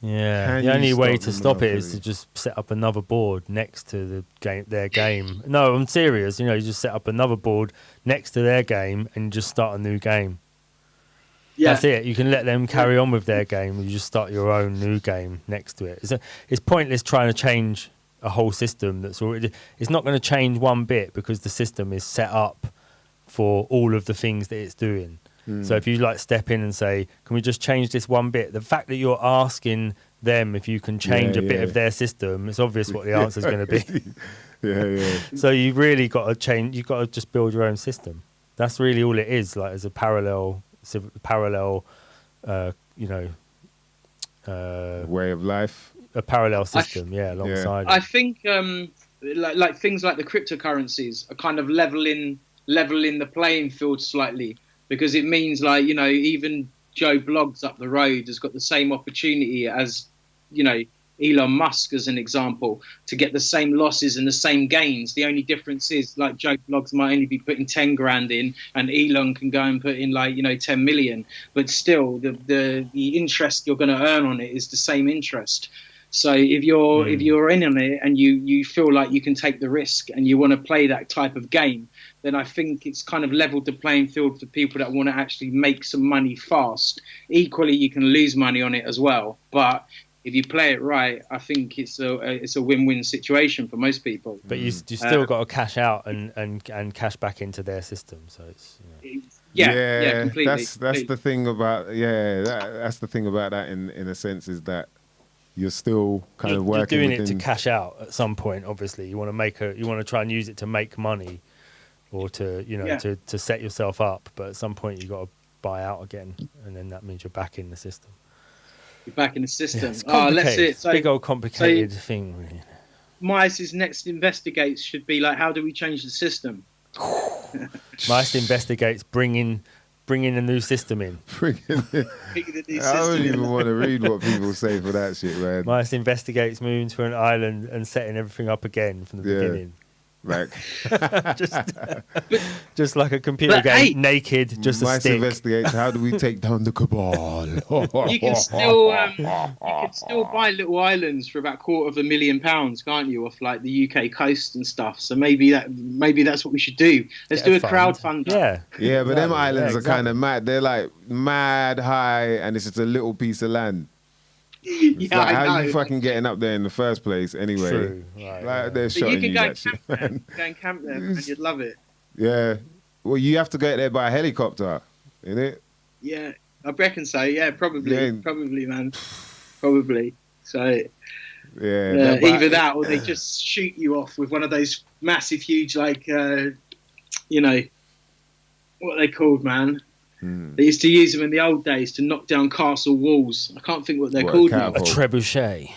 Yeah, Can the only you way stop to the stop it is to monopoly? just set up another board next to the game, their game. No, I'm serious. You know, you just set up another board next to their game and just start a new game. Yeah, That's it. You can let them carry on with their game. You just start your own new game next to it. It's pointless trying to change a whole system that's already. It's not going to change one bit because the system is set up for all of the things that it's doing. So if you like step in and say, "Can we just change this one bit?" The fact that you're asking them if you can change a bit of their system, it's obvious what the answer is going to be. Yeah. So you really got to change. You've got to just build your own system. That's really all it is. Like as a parallel, Way of life. a parallel system. Alongside. I think like things like the cryptocurrencies are kind of leveling the playing field slightly, because it means, like, you know, even Joe Bloggs up the road has got the same opportunity as, you know, Elon Musk, as an example, to get the same losses and the same gains. The only difference is, like, Joe Bloggs might only be putting 10 grand in, and Elon can go and put in, like, you know, 10 million. But still, the interest you're going to earn on it is the same interest. So if you're in on it and you feel like you can take the risk and you want to play that type of game, then I think it's kind of leveled the playing field for people that want to actually make some money fast. Equally, you can lose money on it as well, but if you play it right, I think it's a win-win situation for most people. But you still got to cash out and cash back into their system. So it's yeah, completely. That's the thing about that's the thing about that in a sense, is that you're still kind of working. You're doing it to cash out at some point. Obviously, you want to try and use it to make money, or to to set yourself up. But at some point, you got to buy out again, and then that means you're back in the system. You're back in the system. Yeah, it's complicated. Let's see. Big old complicated thing. Really. Mice's next investigates should be like, how do we change the system? Mice investigates bringing a new system in. I don't even want to read what people say for that shit, man. Mice investigates moving to an island and setting everything up again from the beginning. Like just like a computer game, hey, naked, just a Mice stick. investigates how do we take down the cabal. You can still buy little islands for about £250,000, can't you, off like the UK coast and stuff? So maybe that's what we should do. Let's do a crowdfunder. Yeah, but them islands are kind of mad. They're like mad high, and it's just a little piece of land. Yeah, like, I how know. are you fucking getting up there in the first place anyway? True. Right, like they're But shotting you can go that and shit, camp there. man. Go and camp there, and you'd love it. Yeah. Well, you have to get there by helicopter, innit? Yeah, I reckon so. Yeah, probably, Yeah. probably, man, probably. So Yeah. either that, or they just shoot you off with one of those massive, huge, like, you know, what are they called, man? They used to use them in the old days to knock down castle walls. I can't think what they're called now. A trebuchet.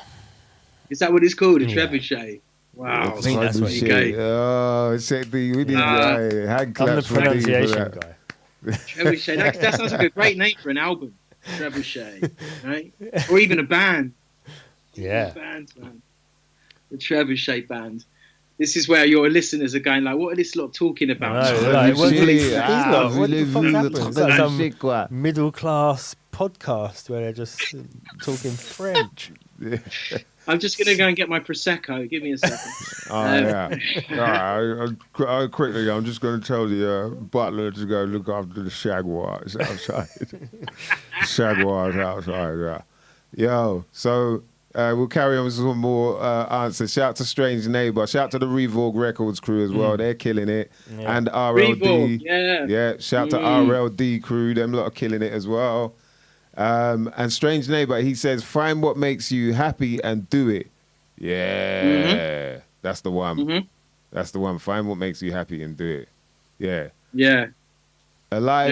Is that what it's called? A Yeah. trebuchet? Wow. I think that's what you go. Oh, check we need hand I'm the claps for D for pronunciation that. guy. Trebuchet. That sounds like a great name for an album. Trebuchet, right? Or even a band. Yeah. Band, man. The Trebuchet band. This is where your listeners are going like, what are this lot talking about? No, like, what the fuck's voulez-vous happening? It's like some c'est quoi? middle class podcast where they're just talking French. I'm just going to go and get my Prosecco. Give me a second. Right, quickly, I'm just going to tell the butler to go look after the Jaguars outside. Jaguars outside, yeah. Yo, so we'll carry on with some more answers. Shout to Strange Neighbor. Shout to the Revogue Records crew as well. They're killing it. Yeah. And RLD. Revogue, yeah. Yeah, shout to RLD crew. Them lot are killing it as well. And Strange Neighbor, he says, find what makes you happy and do it. Yeah. That's the one. That's the one. Find what makes you happy and do it. Yeah. Yeah. Alive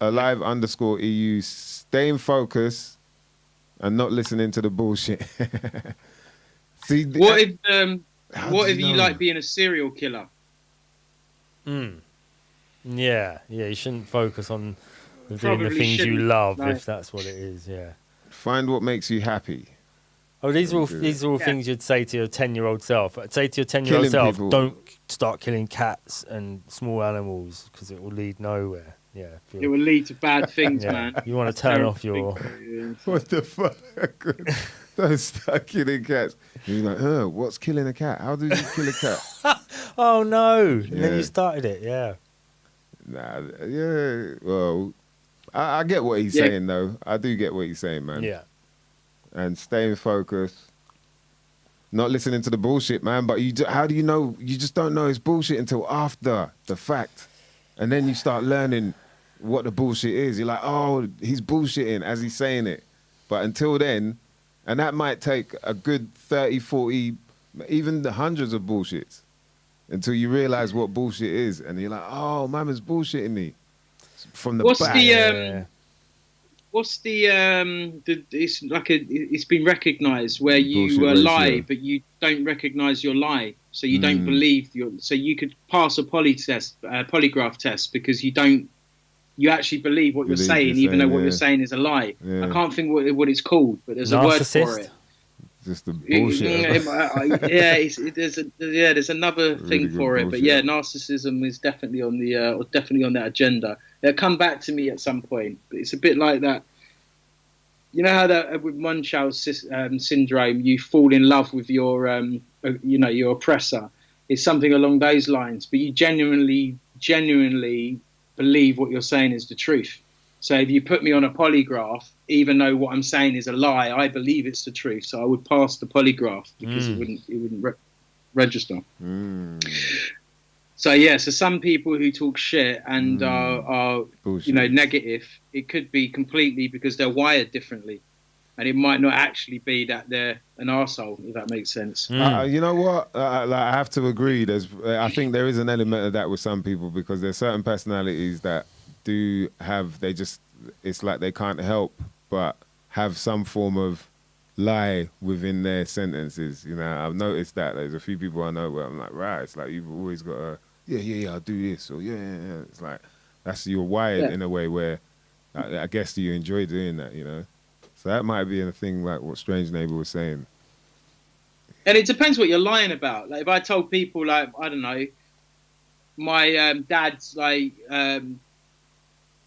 _EU. Stay in focus and not listening to the bullshit. See, What if you you know? like being a serial killer? Yeah, you shouldn't focus on doing the Probably things you shouldn't, love no. if that's what it is. Yeah. Find what makes you happy. Oh, these are all Yeah. these are all Yeah. things you'd say to your 10-year-old self. I'd say to your 10-year-old Killing self, people. don't start killing cats and small animals because it will lead nowhere. Yeah. It will lead to bad things, Yeah. man. You want to That's turn terrible off your. things. What the fuck? Don't start killing cats. You're like, what's killing a cat? How did you kill a cat? Oh no! And then Yeah. you started it. Yeah. Nah, yeah. Well, I get what he's Yeah. saying, though. I do get what he's saying, man. Yeah. And staying focused. Not listening to the bullshit, man. But how do you know? You just don't know it's bullshit until after the fact. And then you start learning what the bullshit is. You're like, oh, he's bullshitting as he's saying it. But until then, and that might take a good 30, 40, even the hundreds of bullshits until you realize what bullshit is. And you're like, oh, mama's bullshitting me from the What's back. the what's the it's like it's been recognized where you Bullshit lie ratio. but you don't recognize your lie, so you Mm. don't believe so you could pass a polygraph test because you actually believe what you're Believe saying, you're even though saying, what yeah. you're saying is a lie. Yeah. I can't think what it's called, but there's a word for Narcissist? it. Just the bullshit. There's another Really thing good for it, but bullshit. yeah, narcissism is definitely on that agenda. It'll come back to me at some point, but it's a bit like that. You know how that with Munchausen syndrome, you fall in love with your your oppressor. It's something along those lines, but you genuinely believe what you're saying is the truth. So if you put me on a polygraph, even though what I'm saying is a lie, I believe it's the truth. So I would pass the polygraph because it wouldn't register. Mm. So so some people who talk shit and are Bullshit. negative, it could be completely because they're wired differently, and it might not actually be that they're an arsehole, if that makes sense. You know what? I have to agree. I think there is an element of that with some people because there's certain personalities that do have. It's like they can't help but have some form of lie within their sentences. You know, I've noticed that there's a few people I know where I'm like, right, it's like you've always got a I'll do this or yeah. It's like you're wired in a way where I guess you enjoy doing that. You know, so that might be a thing like what Strange Neighbor was saying. And it depends what you're lying about. Like if I told people, like I don't know, my dad's like,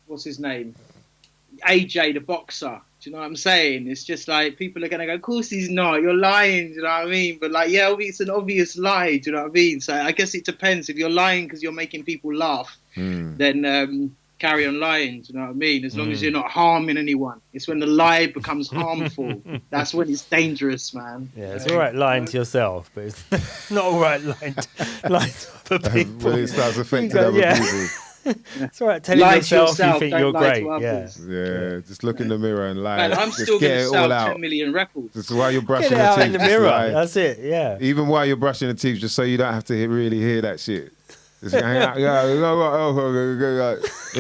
what's his name, AJ the boxer. Do you know what I'm saying? It's just like people are gonna go, of course he's not. You're lying. Do you know what I mean? But like, yeah, it's an obvious lie. Do you know what I mean? So I guess it depends. If you're lying because you're making people laugh, then carry on lying. Do you know what I mean? As long as you're not harming anyone. It's when the lie becomes harmful. That's when it's dangerous, man. Yeah, it's all right lying to yourself, but it's not all right lying to other people. When it starts affecting You go, other yeah. people. It's all right telling Lie to yourself, yourself, you think don't you're lie great. to Yeah. others. Yeah, just look in the mirror and lie. Man, I'm Just still get going it to all sell out. 10 million records. Just while you're Get brushing it your out teeth. in the just mirror. lie. That's it. Yeah. Even while you're brushing the teeth, just so you don't have to really hear that shit. Just in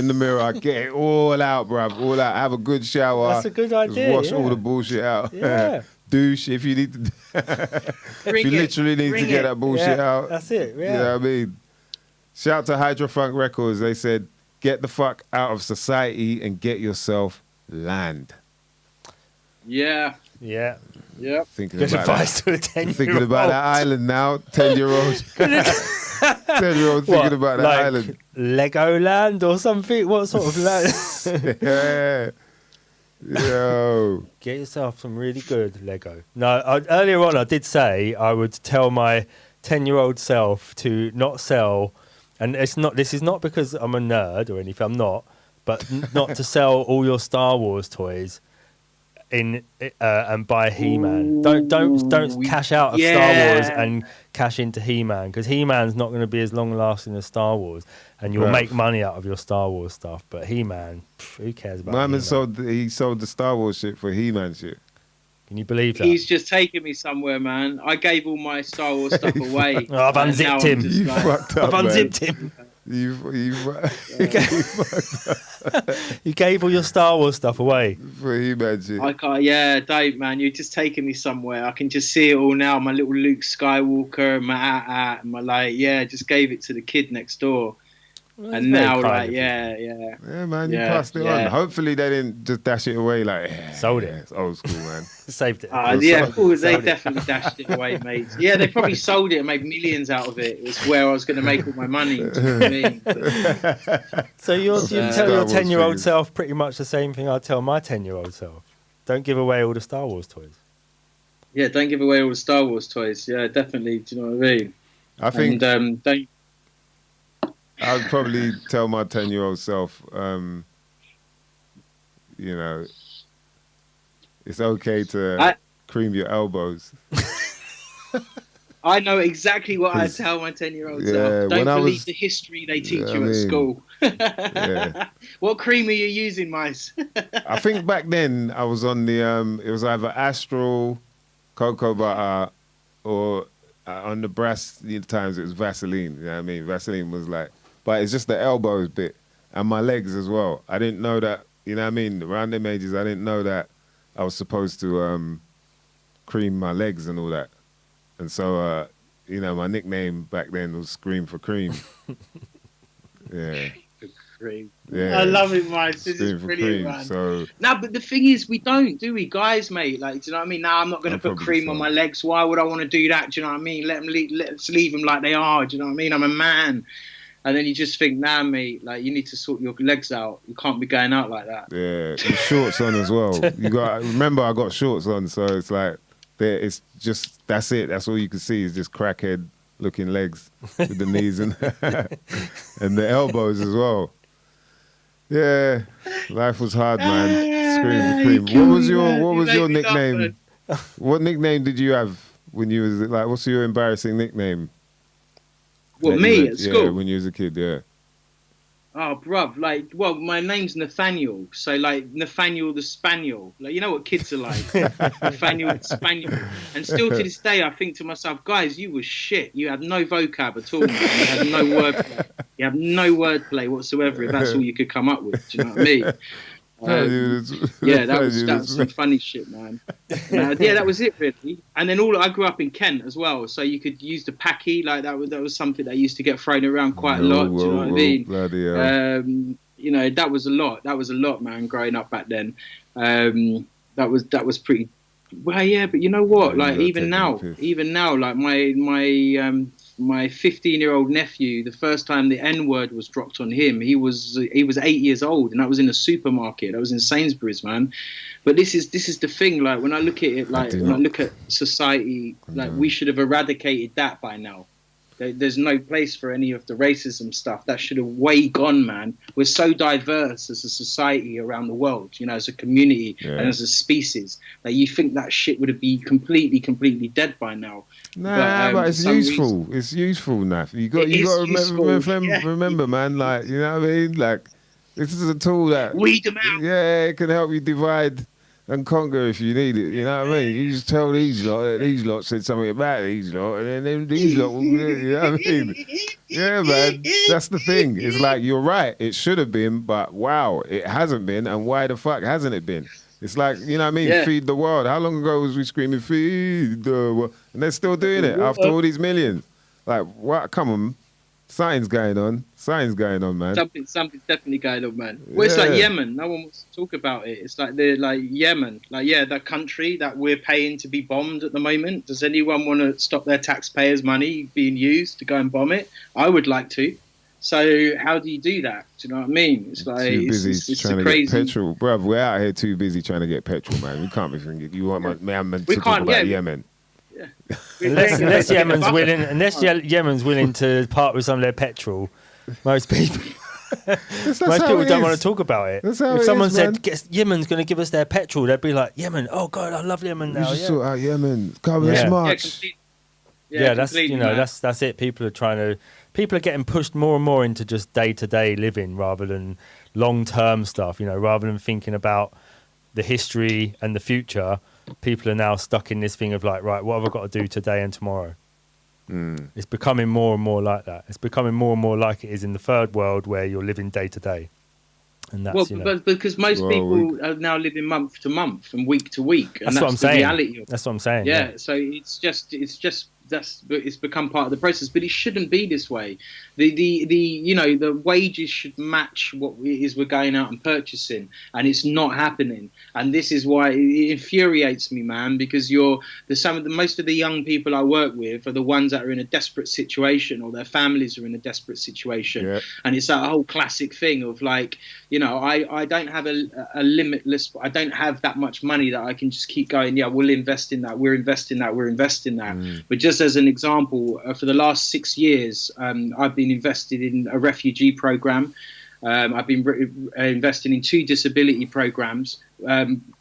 the mirror, I get it all out, bruv. All out. Have a good shower. That's a good idea, Just wash yeah. all the bullshit out. Yeah. Douche if you need to. If Bring you it. literally need to Bring get it. that bullshit Yeah, out. that's it, yeah. You know what I mean? Shout to Hydrofunk Records. They said, get the fuck out of society and get yourself land. Yeah. Yeah. Yep. Thinking Good about advice that. to a 10-year-old. Thinking about that island now. 10-year-old. 10-year-old thinking What, about that like island. Legoland or something? What sort of land? Yeah. Yo. Get yourself some really good Lego. No, earlier on I did say I would tell my 10-year-old self to not sell, and this is not because I'm a nerd or anything, I'm not, but not to sell all your Star Wars toys and buy He-Man. Don't cash out of Star Wars and cash into He-Man, because He-Man's not going to be as long lasting as Star Wars, and you'll Bruv. make money out of your Star Wars stuff. But He-Man, who cares about My man He-Man? he sold the Star Wars shit for He-Man shit. Can you believe that? He's just taken me somewhere, man. I gave all my Star Wars stuff away. Oh, I've And unzipped now I'm him. just You like- fucked up, I've man. unzipped him. You You gave all your Star Wars stuff away. for He-Man shit. I can't, yeah, Dave, man, you're just taking me somewhere. I can just see it all now. My little Luke Skywalker, my just gave it to the kid next door. Well, And that's very now, kind like, of you. Yeah, man, you Yeah, passed it yeah. on. Hopefully they didn't just dash it away like, Sold it. It's old school, man. Saved it. Yeah, of course, they Sold it. definitely dashed it away, mate. Yeah, they probably sold it and made millions out of it. It's where I was going to make all my money. Do you know what I mean? So you tell Star your Wars 10-year-old figures. self pretty much the same thing I tell my 10-year-old self. Don't give away all the Star Wars toys. Yeah, don't give away all the Star Wars toys. Yeah, definitely. Do you know what I mean? I think And don't. I'd probably tell my 10-year-old self, it's okay to cream your elbows. I know exactly what I 'Cause- tell my 10-year-old yeah, self. when Don't I believe was- the history they teach Yeah, you I at mean, school. yeah. What cream are you using, Mice? I think back then I was on the, it was either Astral, cocoa butter, or on the brass times it was Vaseline. You know what I mean? Vaseline was like, but it's just the elbows bit and my legs as well. I didn't know that, you know what I mean? Around them ages, I didn't know that I was supposed to cream my legs and all that. And so, my nickname back then was Scream for Cream. Yeah. Cream. Yeah. I love it, Mice. This Scream is for brilliant, Cream. man. So, No, but the thing is, we don't, do we, guys, mate? Like, do you know what I mean? Now I'm not going to I'll put probably cream on so. my legs. Why would I want to do that? Do you know what I mean? Let's leave them like they are. Do you know what I mean? I'm a man. And then you just think, nah, mate, like you need to sort your legs out. You can't be going out like that. yeah, and shorts on as well. Remember, I got shorts on, so it's like, it's just, that's it. That's all you can see is just crackhead looking legs with the knees and and the elbows as well. Yeah, life was hard, man. Scream for cream. What was your nickname? What nickname did you have when you was like? What's your embarrassing nickname? What, that me you at had? school? Yeah, when you was a kid. Yeah. Oh, bruv, my name's Nathaniel, so Nathaniel the Spaniel. Like, you know what kids are like, Nathaniel the Spaniel. And still to this day, I think to myself, guys, you was shit. You had no vocab at all, man. You had no wordplay. You have no wordplay whatsoever. If that's all you could come up with, do you know what I mean? Yeah, that was some funny shit, man. Yeah, that was it really. And then I grew up in Kent as well, so you could use the packy. Like that was something that used to get thrown around quite a lot. Do you know what I mean? Bloody hell. That was a lot. That was a lot, man. Growing up back then, that was pretty. Well, yeah, but you know what? Yeah, Like even now, like my 15-year-old nephew, the first time the N-word was dropped on him, he was 8 years old, and that was in a supermarket. That was in Sainsbury's, man. But this is the thing. Like when I look at it, like when I look at society, like we should have eradicated that by now. There's no place for any of the racism stuff. That should have way gone, man. We're so diverse as a society around the world, as a community and as a species. Like you think that shit would have been completely dead by now. Nah, but it's useful. It's useful, Naf. You got to remember, man. Like, you know what I mean? Like, this is a tool that weed them out. Yeah, it can help you divide and conquer if you need it. You know what I mean? You just tell these lot that these lot said something about these lot, and then these lot will, you know what I mean? Yeah, man. That's the thing. It's like, you're right. It should have been, but wow, it hasn't been. And why the fuck hasn't it been? It's like, you know what I mean? Yeah. Feed the world. How long ago was we screaming, feed the world? And they're still doing it after all these millions. Like, what? Come on. Something's going on. Something's going on, man. Something's definitely going on, man. Well, it's like Yeah. Yemen. No one wants to talk about it. It's like they're like Yemen. Like, yeah, that country that we're paying to be bombed at the moment. Does anyone want to stop their taxpayers' money being used to go and bomb it? I would like to. So how do you do that? Do you know what I mean? It's like Too busy it's trying to crazy. get petrol. Bruv, we're out here too busy trying to get petrol, man. We can't be thinking, you want man to We talk can't, about yeah. Yemen. Unless Yemen's willing to part with some of their petrol, most people That's most how people it don't is. want to talk about it. That's how If it someone is, said man. Yemen's going to give us their petrol, they'd be like, Yemen, oh God, I love Yemen We now. should Yeah, sort out Yemen. Come Yeah. this Yeah, much. that's completely, man. that's it. People are getting pushed more and more into just day-to-day living rather than long-term stuff. Rather than thinking about the history and the future, people are now stuck in this thing of like, right, what have I got to do today and tomorrow? It's becoming more and more like that. It's becoming more and more like it is in the third world where you're living day to day, and that's but because most people are now living month to month and week to week, and That's what I'm the saying. reality of it. That's what I'm saying. Yeah, so it's just it's become part of the process. But it shouldn't be this way. The wages should match what it is we're going out and purchasing, and it's not happening. And this is why it infuriates me, man, because most of the young people I work with are the ones that are in a desperate situation, or their families are in a desperate situation. Yeah. And it's that whole classic thing of like, I don't have a limitless, I don't have that much money that I can just keep going, yeah, we'll invest in that, we're investing that. But just as an example, for the last 6 years, I've been invested in a refugee program. I've been investing in 2 disability programs.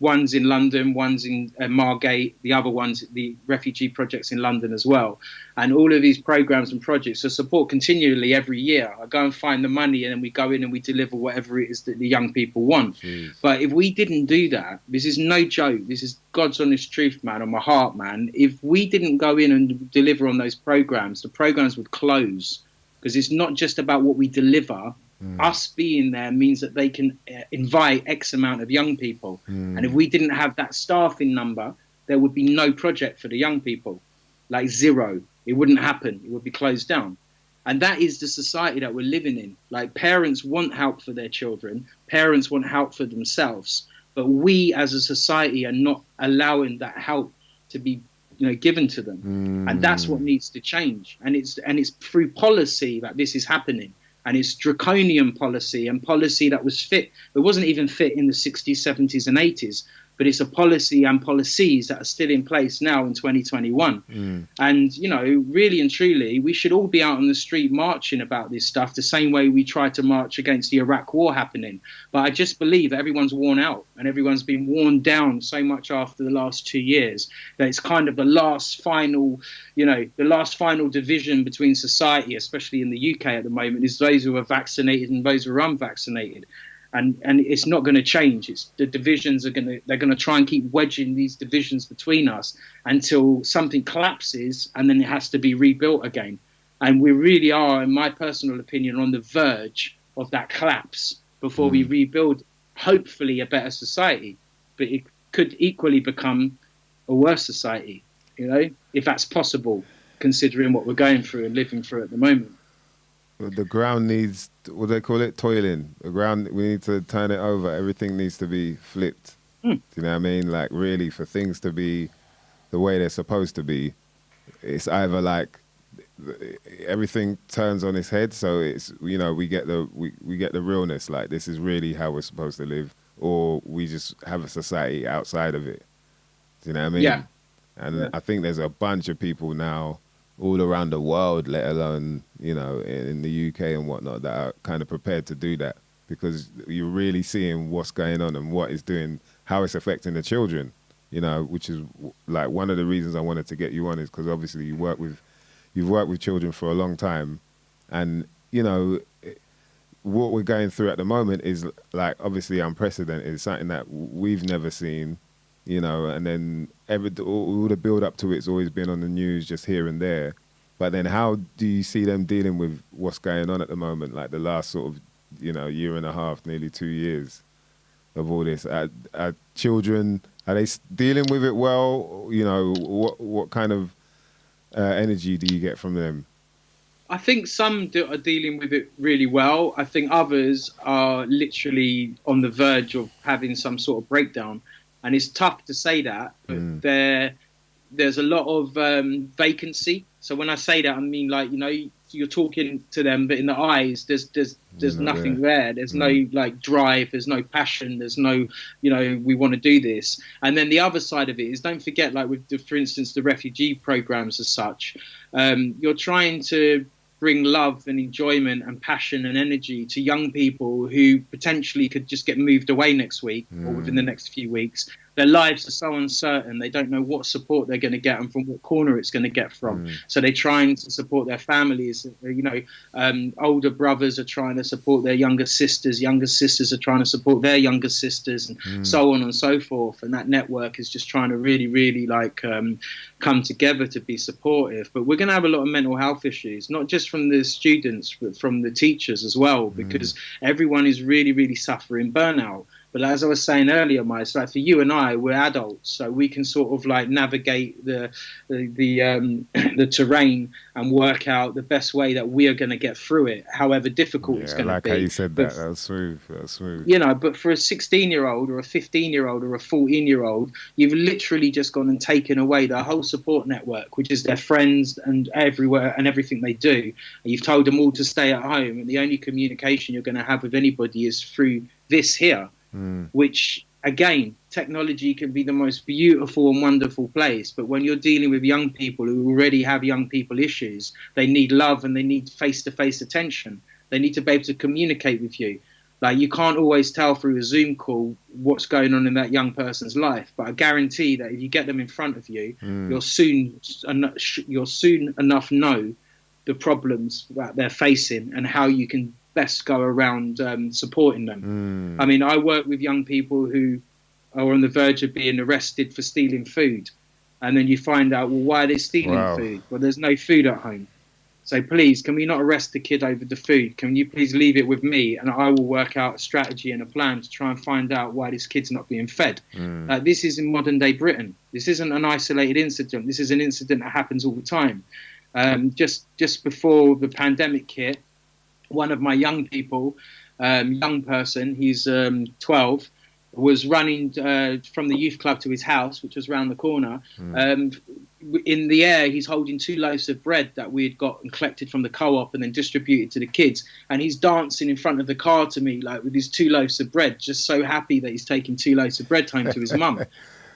One's in London, one's in Margate, the other one's the refugee projects in London as well. And all of these programs and projects are support continually every year. I go and find the money, and then we go in and we deliver whatever it is that the young people want. Jeez. But if we didn't do that, this is no joke, this is God's honest truth, man, on my heart, man. If we didn't go in and deliver on those programs, the programs would close, because it's not just about what we deliver. Us being there means that they can invite X amount of young people. And if we didn't have that staffing number, there would be no project for the young people, like zero. It wouldn't happen. It would be closed down. And that is the society that we're living in. Like, parents want help for their children. Parents want help for themselves. But we as a society are not allowing that help to be given to them. And that's what needs to change. And it's through policy that this is happening. And it's draconian policy, and policy that was fit. It wasn't even fit in the 60s, 70s and 80s, but it's a policy and policies that are still in place now in 2021. And, really and truly, we should all be out on the street marching about this stuff the same way we tried to march against the Iraq war happening. But I just believe that everyone's worn out, and everyone's been worn down so much after the last 2 years that it's kind of the last final division between society, especially in the UK at the moment, is those who are vaccinated and those who are unvaccinated. And it's not going to change. The divisions they're going to try and keep wedging these divisions between us until something collapses, and then it has to be rebuilt again. And we really are, in my personal opinion, on the verge of that collapse before we rebuild, hopefully, a better society. But it could equally become a worse society, if that's possible, considering what we're going through and living through at the moment. The ground needs, what do they call it? Toiling. The ground, we need to turn it over. Everything needs to be flipped. Do you know what I mean? Like, really, for things to be the way they're supposed to be, it's either like everything turns on its head. So it's, we get the realness. Like, this is really how we're supposed to live, or we just have a society outside of it. Do you know what I mean? Yeah. And I think there's a bunch of people now all around the world, let alone, in the UK and whatnot, that are kind of prepared to do that, because you're really seeing what's going on and what it's doing, how it's affecting the children, which is like one of the reasons I wanted to get you on, is because obviously you've worked with children for a long time. And, what we're going through at the moment is like obviously unprecedented. It's something that we've never seen. And then all the build up to it's always been on the news, just here and there. But then how do you see them dealing with what's going on at the moment, like the last sort of, year and a half, nearly 2 years of all this? Are children, are they dealing with it well? What kind of energy do you get from them? I think some are dealing with it really well. I think others are literally on the verge of having some sort of breakdown. And it's tough to say that, but there's a lot of vacancy. So when I say that, I mean, like, you're talking to them, but in the eyes, there's nothing there. There's no like drive. There's no passion. There's no, we want to do this. And then the other side of it is, don't forget, like with for instance, the refugee programs as such, you're trying to bring love and enjoyment and passion and energy to young people who potentially could just get moved away next week or within the next few weeks. Their lives are so uncertain. They don't know what support they're going to get and from what corner it's going to get from. So they're trying to support their families. Older brothers are trying to support their younger sisters. Younger sisters are trying to support their younger sisters, and so on and so forth. And that network is just trying to really, really come together to be supportive. But we're going to have a lot of mental health issues, not just from the students, but from the teachers as well, because everyone is really, really suffering burnout. But as I was saying earlier, Mike, like for you and I, we're adults, so we can sort of like navigate the terrain and work out the best way that we are going to get through it, however difficult it's Yeah, going to like be. how you said But that. That was smooth. That was smooth. you know, but for a 16-year-old or a 15-year-old or a 14-year-old, you've literally just gone and taken away their whole support network, which is their friends and everywhere and everything they do. And you've told them all to stay at home, and the only communication you're going to have with anybody is through this here, which, again, technology can be the most beautiful and wonderful place. But when you're dealing with young people who already have young people issues, they need love and they need face-to-face attention. They need to be able to communicate with you. Like, you can't always tell through a Zoom call what's going on in that young person's life, but I guarantee that if you get them in front of you, you'll soon enough know the problems that they're facing and how you can best go around supporting them. I mean, I work with young people who are on the verge of being arrested for stealing food, and then you find out, well, why are they stealing food? Well, there's no food at home. So please, can we not arrest the kid over the food? Can you please leave it with me, and I will work out a strategy and a plan to try and find out why this kid's not being fed. This is in modern day Britain. This isn't an isolated incident. This is an incident that happens all the time. Just before the pandemic hit, one of my young people, young person, he's 12, was running from the youth club to his house, which was round the corner. In the air, he's holding 2 loaves of bread that we had got and collected from the co-op and then distributed to the kids. And he's dancing in front of the car to me, like with his 2 loaves of bread, just so happy that he's taking 2 loaves of bread home to his mum.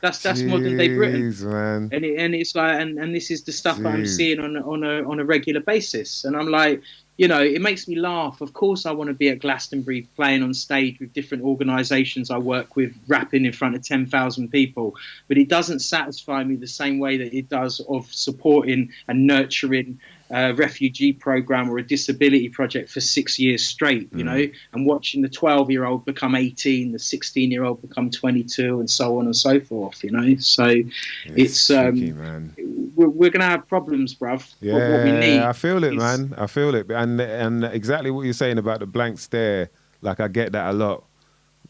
That's modern day Britain, man. and it's like, and this is the stuff that I'm seeing on a regular basis. And I'm like, you know, it makes me laugh. Of course, I want to be at Glastonbury playing on stage with different organisations I work with, rapping in front of 10,000 people. But it doesn't satisfy me the same way that it does of supporting and nurturing a refugee program or a disability project for 6 years straight, you know, and watching the 12-year-old become 18, the 16-year-old become 22, and so on and so forth, you know. So it's tricky, man. We're going to have problems, bruv. Yeah, what we need, I feel it, man. I feel it. And exactly what you're saying about the blank stare, like, I get that a lot.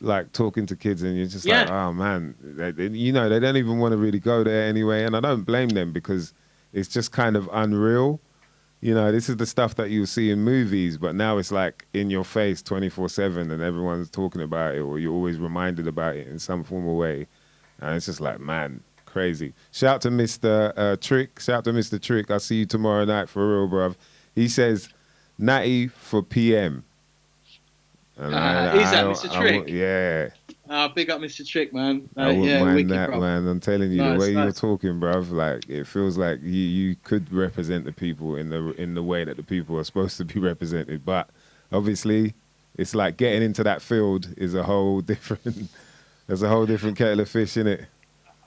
Like, talking to kids and you're just like, oh, man. You know, they don't even want to really go there anyway. And I don't blame them because it's just kind of unreal. You know, this is the stuff that you see in movies, but now it's like in your face 24/7 and everyone's talking about it, or you're always reminded about it in some form of way. And it's just like, man, crazy. Shout to Mr. Trick. Shout to Mr. Trick. I'll see you tomorrow night for real, bruv. He says, Natty for PM. Is that Mr. Trick? Yeah. Big up Mr. Trick, man. I wouldn't mind wicked, that, bro. man. I'm telling you, Nice, the way you're nice. talking, bruv, like, it feels like you could represent the people in the way that the people are supposed to be represented. But obviously, it's like getting into that field is a whole different. There's a whole different kettle of fish in it.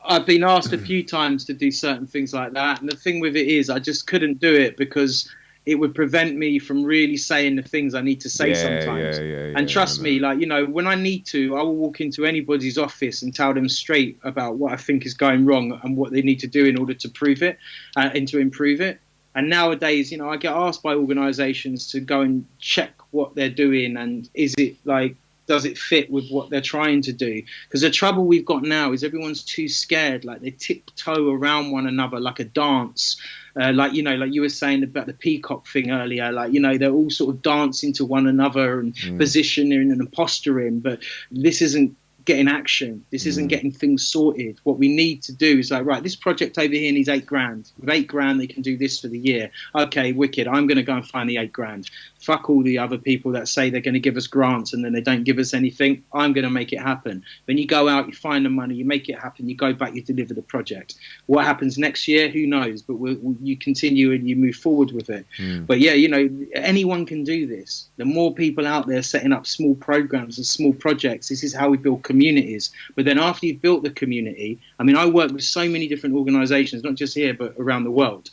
I've been asked a few times to do certain things like that, and the thing with it is, I just couldn't do it because it would prevent me from really saying the things I need to say sometimes. And trust me, like, you know, when I need to, I will walk into anybody's office and tell them straight about what I think is going wrong and what they need to do in order to prove it and to improve it. And nowadays, you know, I get asked by organisations to go and check what they're doing and is it like, does it fit with what they're trying to do? Because the trouble we've got now is everyone's too scared. Like, they tiptoe around one another like a dance. Like, you know, like you were saying about the peacock thing earlier, like, you know, they're all sort of dancing to one another and positioning and posturing, but this isn't getting action. This isn't getting things sorted. What we need to do is like, right, this project over here needs £8,000. With £8,000, they can do this for the year. Okay, wicked. I'm going to go and find the £8,000. Fuck all the other people that say they're going to give us grants and then they don't give us anything. I'm going to make it happen. Then you go out, you find the money, you make it happen, you go back, you deliver the project. What happens next year? Who knows? But you continue and you move forward with it. But yeah, you know, anyone can do this. The more people out there setting up small programs and small projects, this is how we build communities. But then after you've built the community, I mean, I work with so many different organizations, not just here, but around the world.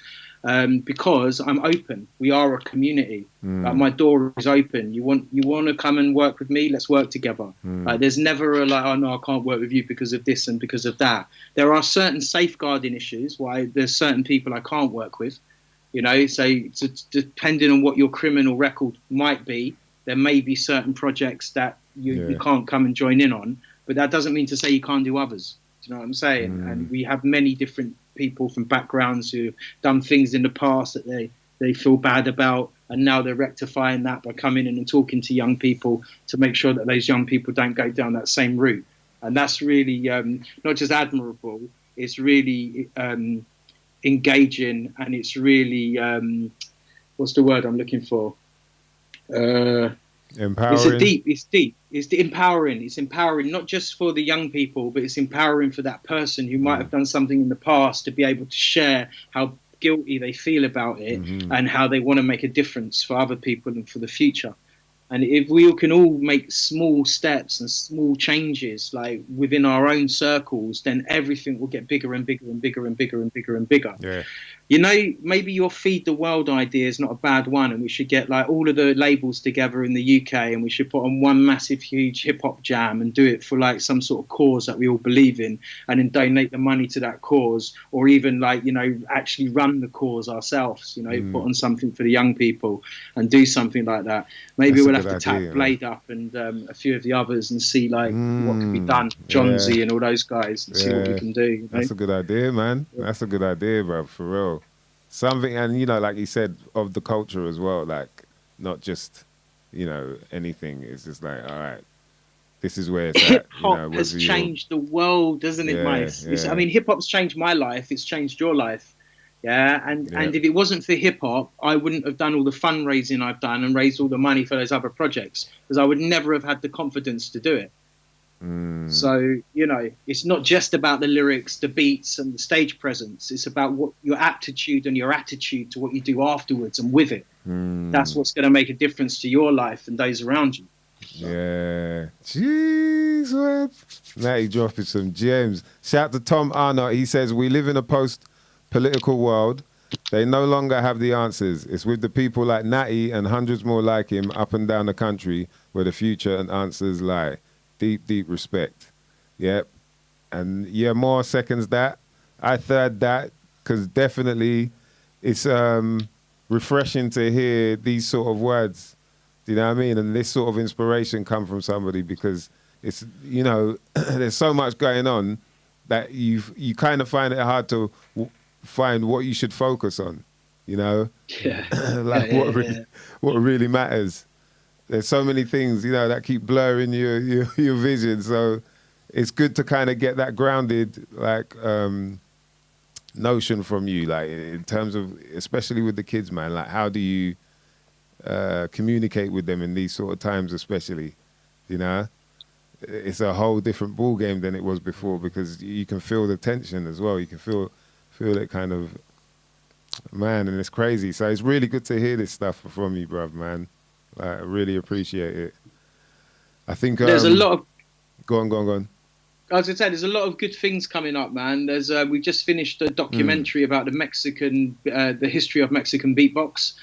Because I'm open. We are a community. Like, my door is open. You want to come and work with me? Let's work together. There's never a like, oh no, I can't work with you because of this and because of that. There are certain safeguarding issues why there's certain people I can't work with. You know, so depending on what your criminal record might be, there may be certain projects that you can't come and join in on. but that doesn't mean to say you can't do others. Do you know what I'm saying? And we have many different people from backgrounds who've done things in the past that they feel bad about, and now they're rectifying that by coming in and talking to young people to make sure that those young people don't go down that same route. And that's really not just admirable, it's really engaging, and it's really what's the word I'm looking for? Empowering. It's empowering. It's empowering not just for the young people, but it's empowering for that person who might have done something in the past to be able to share how guilty they feel about it and how they want to make a difference for other people and for the future. And if we can all make small steps and small changes, like within our own circles, then everything will get bigger and bigger and bigger and bigger and bigger and bigger. Yeah. You know, maybe your feed the world idea is not a bad one, and we should get like all of the labels together in the UK, and we should put on one massive, huge hip hop jam and do it for like some sort of cause that we all believe in, and then donate the money to that cause, or even like, you know, actually run the cause ourselves. You know, put on something for the young people and do something like that. Maybe we'll have to tap Blade up and a few of the others and see like what can be done. John Z and all those guys, and see what we can do. You know? That's a good idea, man. That's a good idea, bro, for real. Something, and you know, like you said, of the culture as well, like not just, you know, anything. It's just like, all right, this is where it's at. Hip hop you know, has changed the world, doesn't it, mate? I mean, hip hop's changed my life. It's changed your life. Yeah, and if it wasn't for hip hop, I wouldn't have done all the fundraising I've done and raised all the money for those other projects, because I would never have had the confidence to do it. So, you know, it's not just about the lyrics, the beats and the stage presence. It's about what your aptitude and your attitude to what you do afterwards and with it. That's what's going to make a difference to your life and those around you. Yeah. Jeez, man. Natty dropping some gems. Shout to Tom Arnott. He says, we live in a post-political world. They no longer have the answers. It's with the people like Natty and hundreds more like him up and down the country where the future and answers lie. Deep, deep respect. Yep. And yeah, more seconds that. I third that, because definitely it's refreshing to hear these sort of words. Do you know what I mean? And this sort of inspiration come from somebody, because it's, you know, there's so much going on that you kind of find it hard to find what you should focus on, you know? Yeah. What really matters. There's so many things, you know, that keep blurring your vision. So it's good to kind of get that grounded, like, notion from you, like in terms of, especially with the kids, man. Like, how do you communicate with them in these sort of times, especially? You know, it's a whole different ball game than it was before, because you can feel the tension as well. You can feel it kind of, man, and it's crazy. So it's really good to hear this stuff from you, bruv, man. I really appreciate it. I think there's a lot of... Go on. I was going to say, there's a lot of good things coming up, man. There's we just finished a documentary about the history of Mexican beatbox.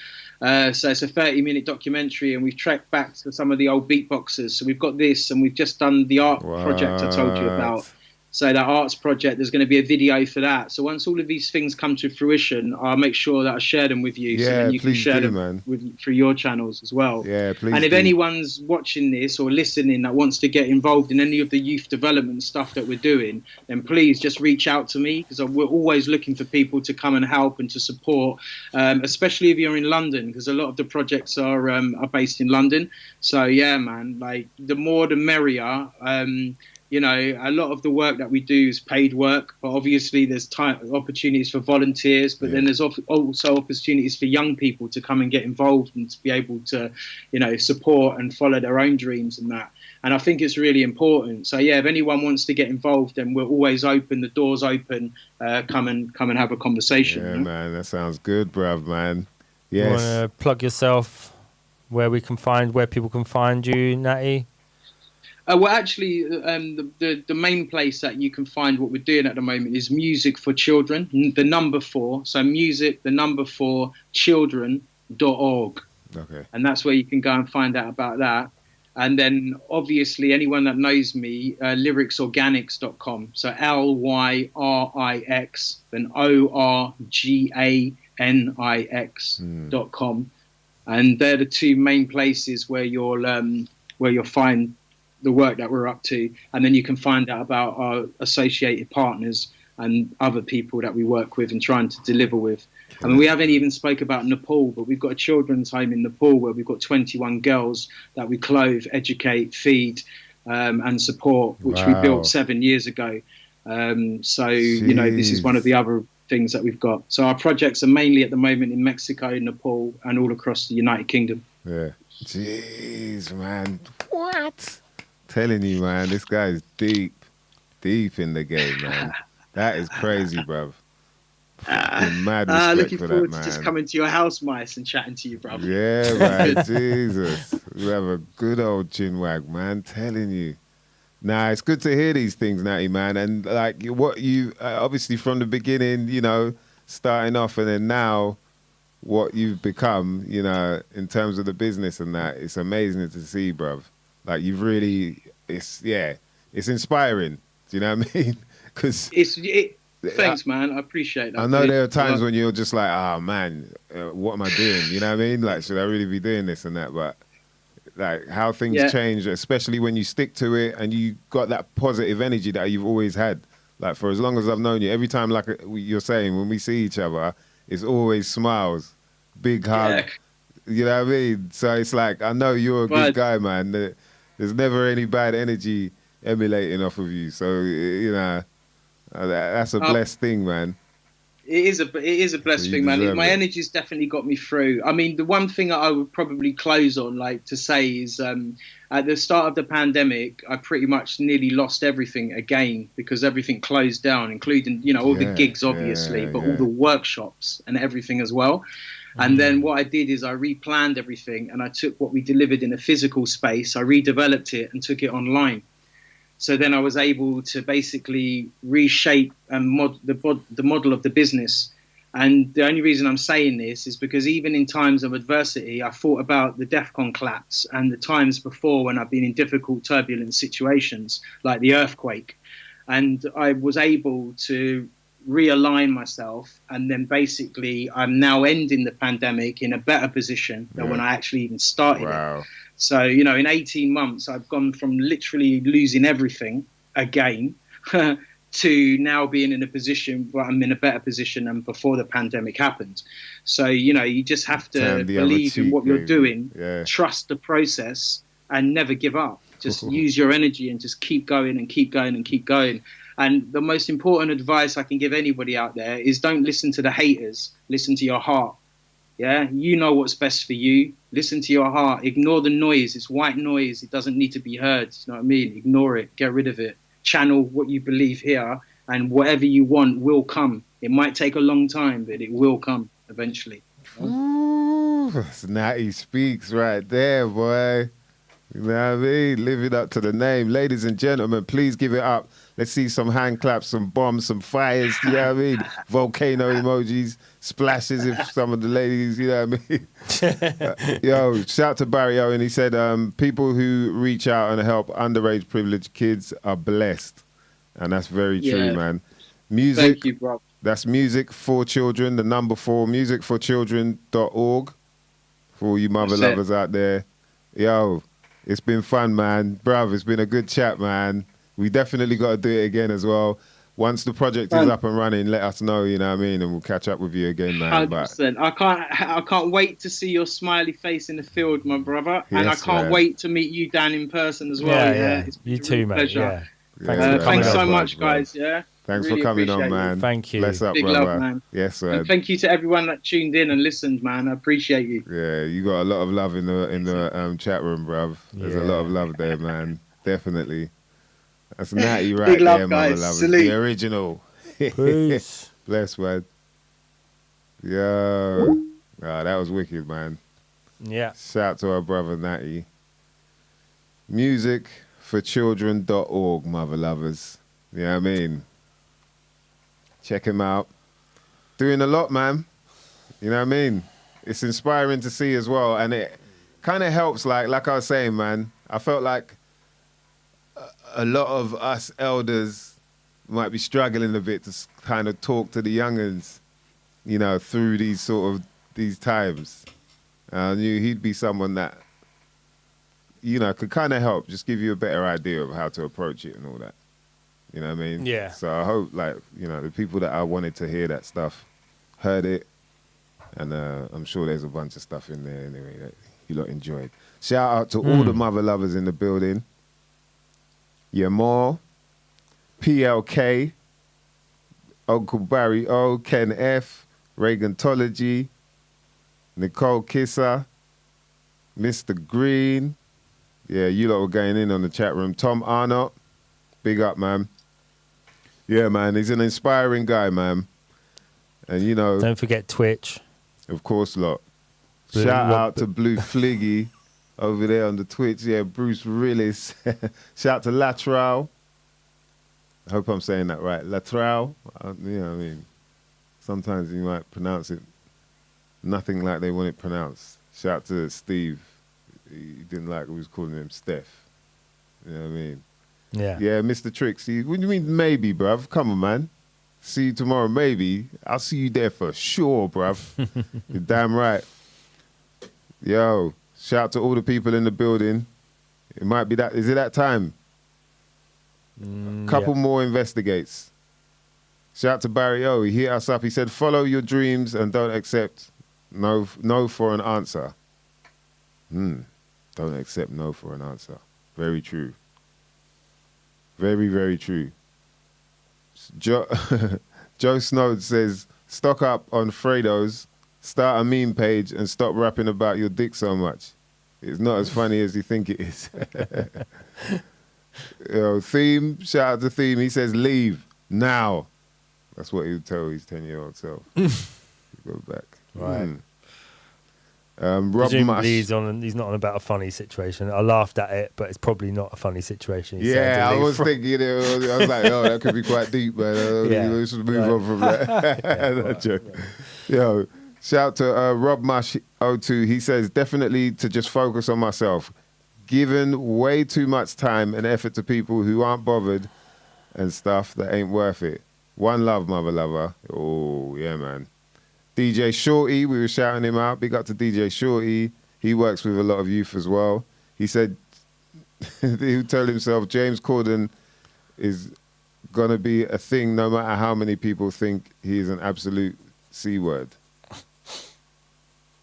So it's a 30-minute documentary, and we've tracked back to some of the old beatboxers. So we've got this, and we've just done the art project I told you about. So that arts project, there's going to be a video for that. So once all of these things come to fruition, I'll make sure that I share them with you, so then you can share them through your channels as well. Yeah, please. And if anyone's watching this or listening that wants to get involved in any of the youth development stuff that we're doing, then please just reach out to me, because we're always looking for people to come and help and to support, especially if you're in London, because a lot of the projects are based in London. So yeah, man, like the more the merrier. You know, a lot of the work that we do is paid work, but obviously there's opportunities for volunteers, but then there's also opportunities for young people to come and get involved and to be able to, you know, support and follow their own dreams and that. And I think it's really important. So yeah, if anyone wants to get involved, then we're always open. The door's open. Come and have a conversation. Yeah, you know? man, that sounds good, bruv, man. Yes. You want to plug yourself where people can find you, Natty? Well, actually, the main place that you can find what we're doing at the moment is Music for Children, the number 4. So music, the number 4, children.org. Okay. And that's where you can go and find out about that. And then, obviously, anyone that knows me, lyricsorganics.com. So LYRIX, then ORGANIX.com. And they're the two main places where you'll find the work that we're up to, and then you can find out about our associated partners and other people that we work with and trying to deliver with. I mean, we haven't even spoke about Nepal, but we've got a children's home in Nepal where we've got 21 girls that we clothe, educate, feed, and support, which we Wow. built 7 years ago. So, you know, this is one of the other things that we've got. So our projects are mainly at the moment in Mexico, Nepal, and all across the United Kingdom. Yeah. Jeez, man. What? Telling you, man, this guy's deep in the game, man. That is crazy, bruv. Fucking mad respect Looking for forward that, to just man. coming to your house, Mice, and chatting to you, bro. Yeah, man. Jesus. We have a good old chinwag, man. Telling you. Nah, it's good to hear these things, Natty, man. And like what you, obviously from the beginning, you know, starting off and then now what you've become, you know, in terms of the business and that, it's amazing to see, bruv. Like you've really, it's inspiring. Do you know what I mean? Because thanks, man. I appreciate that. I know there are times when you're just like, oh man, what am I doing? You know what I mean? Like, should I really be doing this and that? But like how things change, especially when you stick to it and you got that positive energy that you've always had. Like for as long as I've known you, every time, like you're saying, when we see each other, it's always smiles, big hug. You know what I mean? So it's like, I know you're a good guy, man. There's never any bad energy emulating off of you. So, you know, that's a blessed thing, man. It is a blessed thing, man. My it. energy's definitely got me through. I mean, the one thing that I would probably close on, like to say, is at the start of the pandemic, I pretty much nearly lost everything again because everything closed down, including, you know, all the gigs, obviously, but all the workshops and everything as well. And then what I did is I replanned everything and I took what we delivered in a physical space, I redeveloped it and took it online. So then I was able to basically reshape and the model of the business. And the only reason I'm saying this is because even in times of adversity, I thought about the DEFCON collapse and the times before when I've been in difficult, turbulent situations like the earthquake. And I was able to realign myself. And then basically I'm now ending the pandemic in a better position than when I actually even started it. So, you know, in 18 months, I've gone from literally losing everything again to now being in a position where I'm in a better position than before the pandemic happened. So, you know, you just have to believe in what you're doing, trust the process and never give up. Just use your energy and just keep going and keep going and keep going. And the most important advice I can give anybody out there is don't listen to the haters, listen to your heart. Yeah, you know what's best for you. Listen to your heart. Ignore the noise. It's white noise. It doesn't need to be heard. You know what I mean? Ignore it. Get rid of it. Channel what you believe here, and whatever you want will come. It might take a long time, but it will come eventually. Ooh, that's Natty Speaks right there, boy. You know what I mean? Living up to the name. Ladies and gentlemen, please give it up. Let's see some hand claps, some bombs, some fires, you know what I mean? Volcano emojis, splashes if some of the ladies, you know what I mean? Yo, shout to Barry Owen. He said, people who reach out and help underage privileged kids are blessed. And that's very true, man. Music. Thank you, bro. That's Music for Children, the number 4, musicforchildren.org. For all you mother lovers out there. Yo, it's been fun, man. Bruv, it's been a good chat, man. We definitely got to do it again as well. Once the project is up and running, let us know, you know what I mean? And we'll catch up with you again, man. 100%. I can't wait to see your smiley face in the field, my brother. And I can't wait to meet you down in person as well. Yeah. It's you too, mate. Pleasure. Yeah. Thanks so much, guys. Yeah. Thanks really for coming on, man. Thank you. Bless up, Big brother. love, man. Yes, sir. And thank you to everyone that tuned in and listened, man. I appreciate you. Yeah, you got a lot of love in the chat room, bruv. There's a lot of love there, man. Definitely. That's Natty right Big love, there, guys. mother lovers. Salute. The original. Peace. Bless, man. Yo. That was wicked, man. Yeah. Shout to our brother Natty. Musicforchildren.org, mother lovers. You know what I mean? Check him out. Doing a lot, man. You know what I mean? It's inspiring to see as well. And it kind of helps, like I was saying, man. I felt like a lot of us elders might be struggling a bit to kind of talk to the young'uns, you know, through these times. I knew he'd be someone that you know, could kind of help, just give you a better idea of how to approach it and all that. You know what I mean? Yeah. So I hope, like, you know, the people that I wanted to hear that stuff heard it. And I'm sure there's a bunch of stuff in there anyway that you lot enjoyed. Shout out to all the mother lovers in the building. Yamal, PLK, Uncle Barry O, Ken F, Reagantology, Nicole Kisser, Mr. Green. Yeah, you lot were going in on the chat room. Tom Arnott, big up, man. Yeah, man, he's an inspiring guy, man. And, you know, Don't forget Twitch. of course, lot. Blue- Shout what- out to Blue Fliggy over there on the Twitch. Yeah, Bruce Willis. Shout out to Lateral. I hope I'm saying that right. Lateral. You know what I mean? Sometimes you might pronounce it nothing like they want it pronounced. Shout out to Steve. He didn't like we was calling him Steph. You know what I mean? Yeah. Yeah, Mr. Trixie. What do you mean maybe, bruv? Come on, man. See you tomorrow, maybe. I'll see you there for sure, bruv. You're damn right. Yo, shout out to all the people in the building. It might be that. Is it that time? Couple more investigates. Shout out to Barry O. He hit us up. He said, follow your dreams and don't accept no for an answer. Don't accept no for an answer. Very true. Very, very true. Joe Snowd says, stock up on Fredo's, start a meme page and stop rapping about your dick so much. It's not as funny as you think it is. Yo, Theme, shout out to Theme. He says, leave now. That's what he would tell his 10-year-old self. Go back. Right. Rob Presumably Mush. he's not on about a funny situation. I laughed at it, but it's probably not a funny situation. He's saying to Yeah, I leave was from. thinking, I was like, oh, that could be quite deep, man. Yeah. Let's move on from that. No joke. Yo, shout out to Rob Mush 02. He says, definitely to just focus on myself. Given way too much time and effort to people who aren't bothered and stuff that ain't worth it. One love, mother lover. Oh, yeah, man. DJ Shorty, we were shouting him out. Big up to DJ Shorty. He works with a lot of youth as well. He said, he told himself James Corden is going to be a thing no matter how many people think he is an absolute C-word.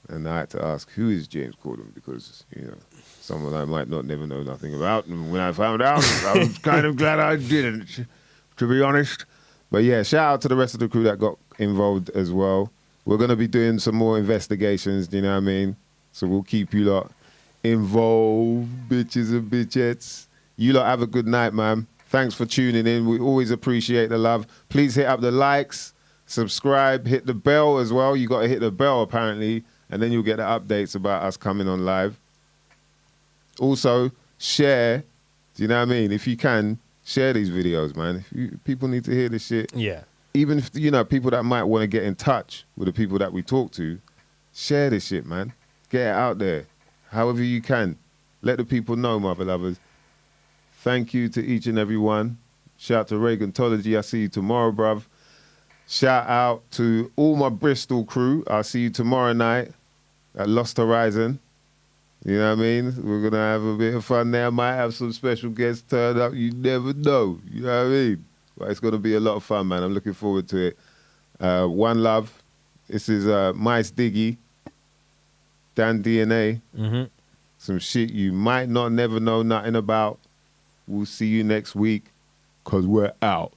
And I had to ask, who is James Corden? Because, you know, someone I might not never know nothing about. And when I found out, I was kind of glad I didn't, to be honest. But yeah, shout out to the rest of the crew that got involved as well. We're going to be doing some more investigations, do you know what I mean? So we'll keep you lot involved, bitches and bitchettes. You lot have a good night, man. Thanks for tuning in. We always appreciate the love. Please hit up the likes, subscribe, hit the bell as well. You got to hit the bell, apparently, and then you'll get the updates about us coming on live. Also, share, do you know what I mean? If you can, share these videos, man. People need to hear this shit. Yeah. Even if, you know, people that might want to get in touch with the people that we talk to, share this shit, man. Get it out there. However you can. Let the people know, mother lovers. Thank you to each and every one. Shout out to Reagantology. I'll see you tomorrow, bruv. Shout out to all my Bristol crew. I'll see you tomorrow night at Lost Horizon. You know what I mean? We're going to have a bit of fun there. Might have some special guests turn up. You never know. You know what I mean? But it's going to be a lot of fun, man. I'm looking forward to it. One love. This is MysDiggi, Dan DNA. Mm-hmm. Some shit you might not never know nothing about. We'll see you next week, because we're out.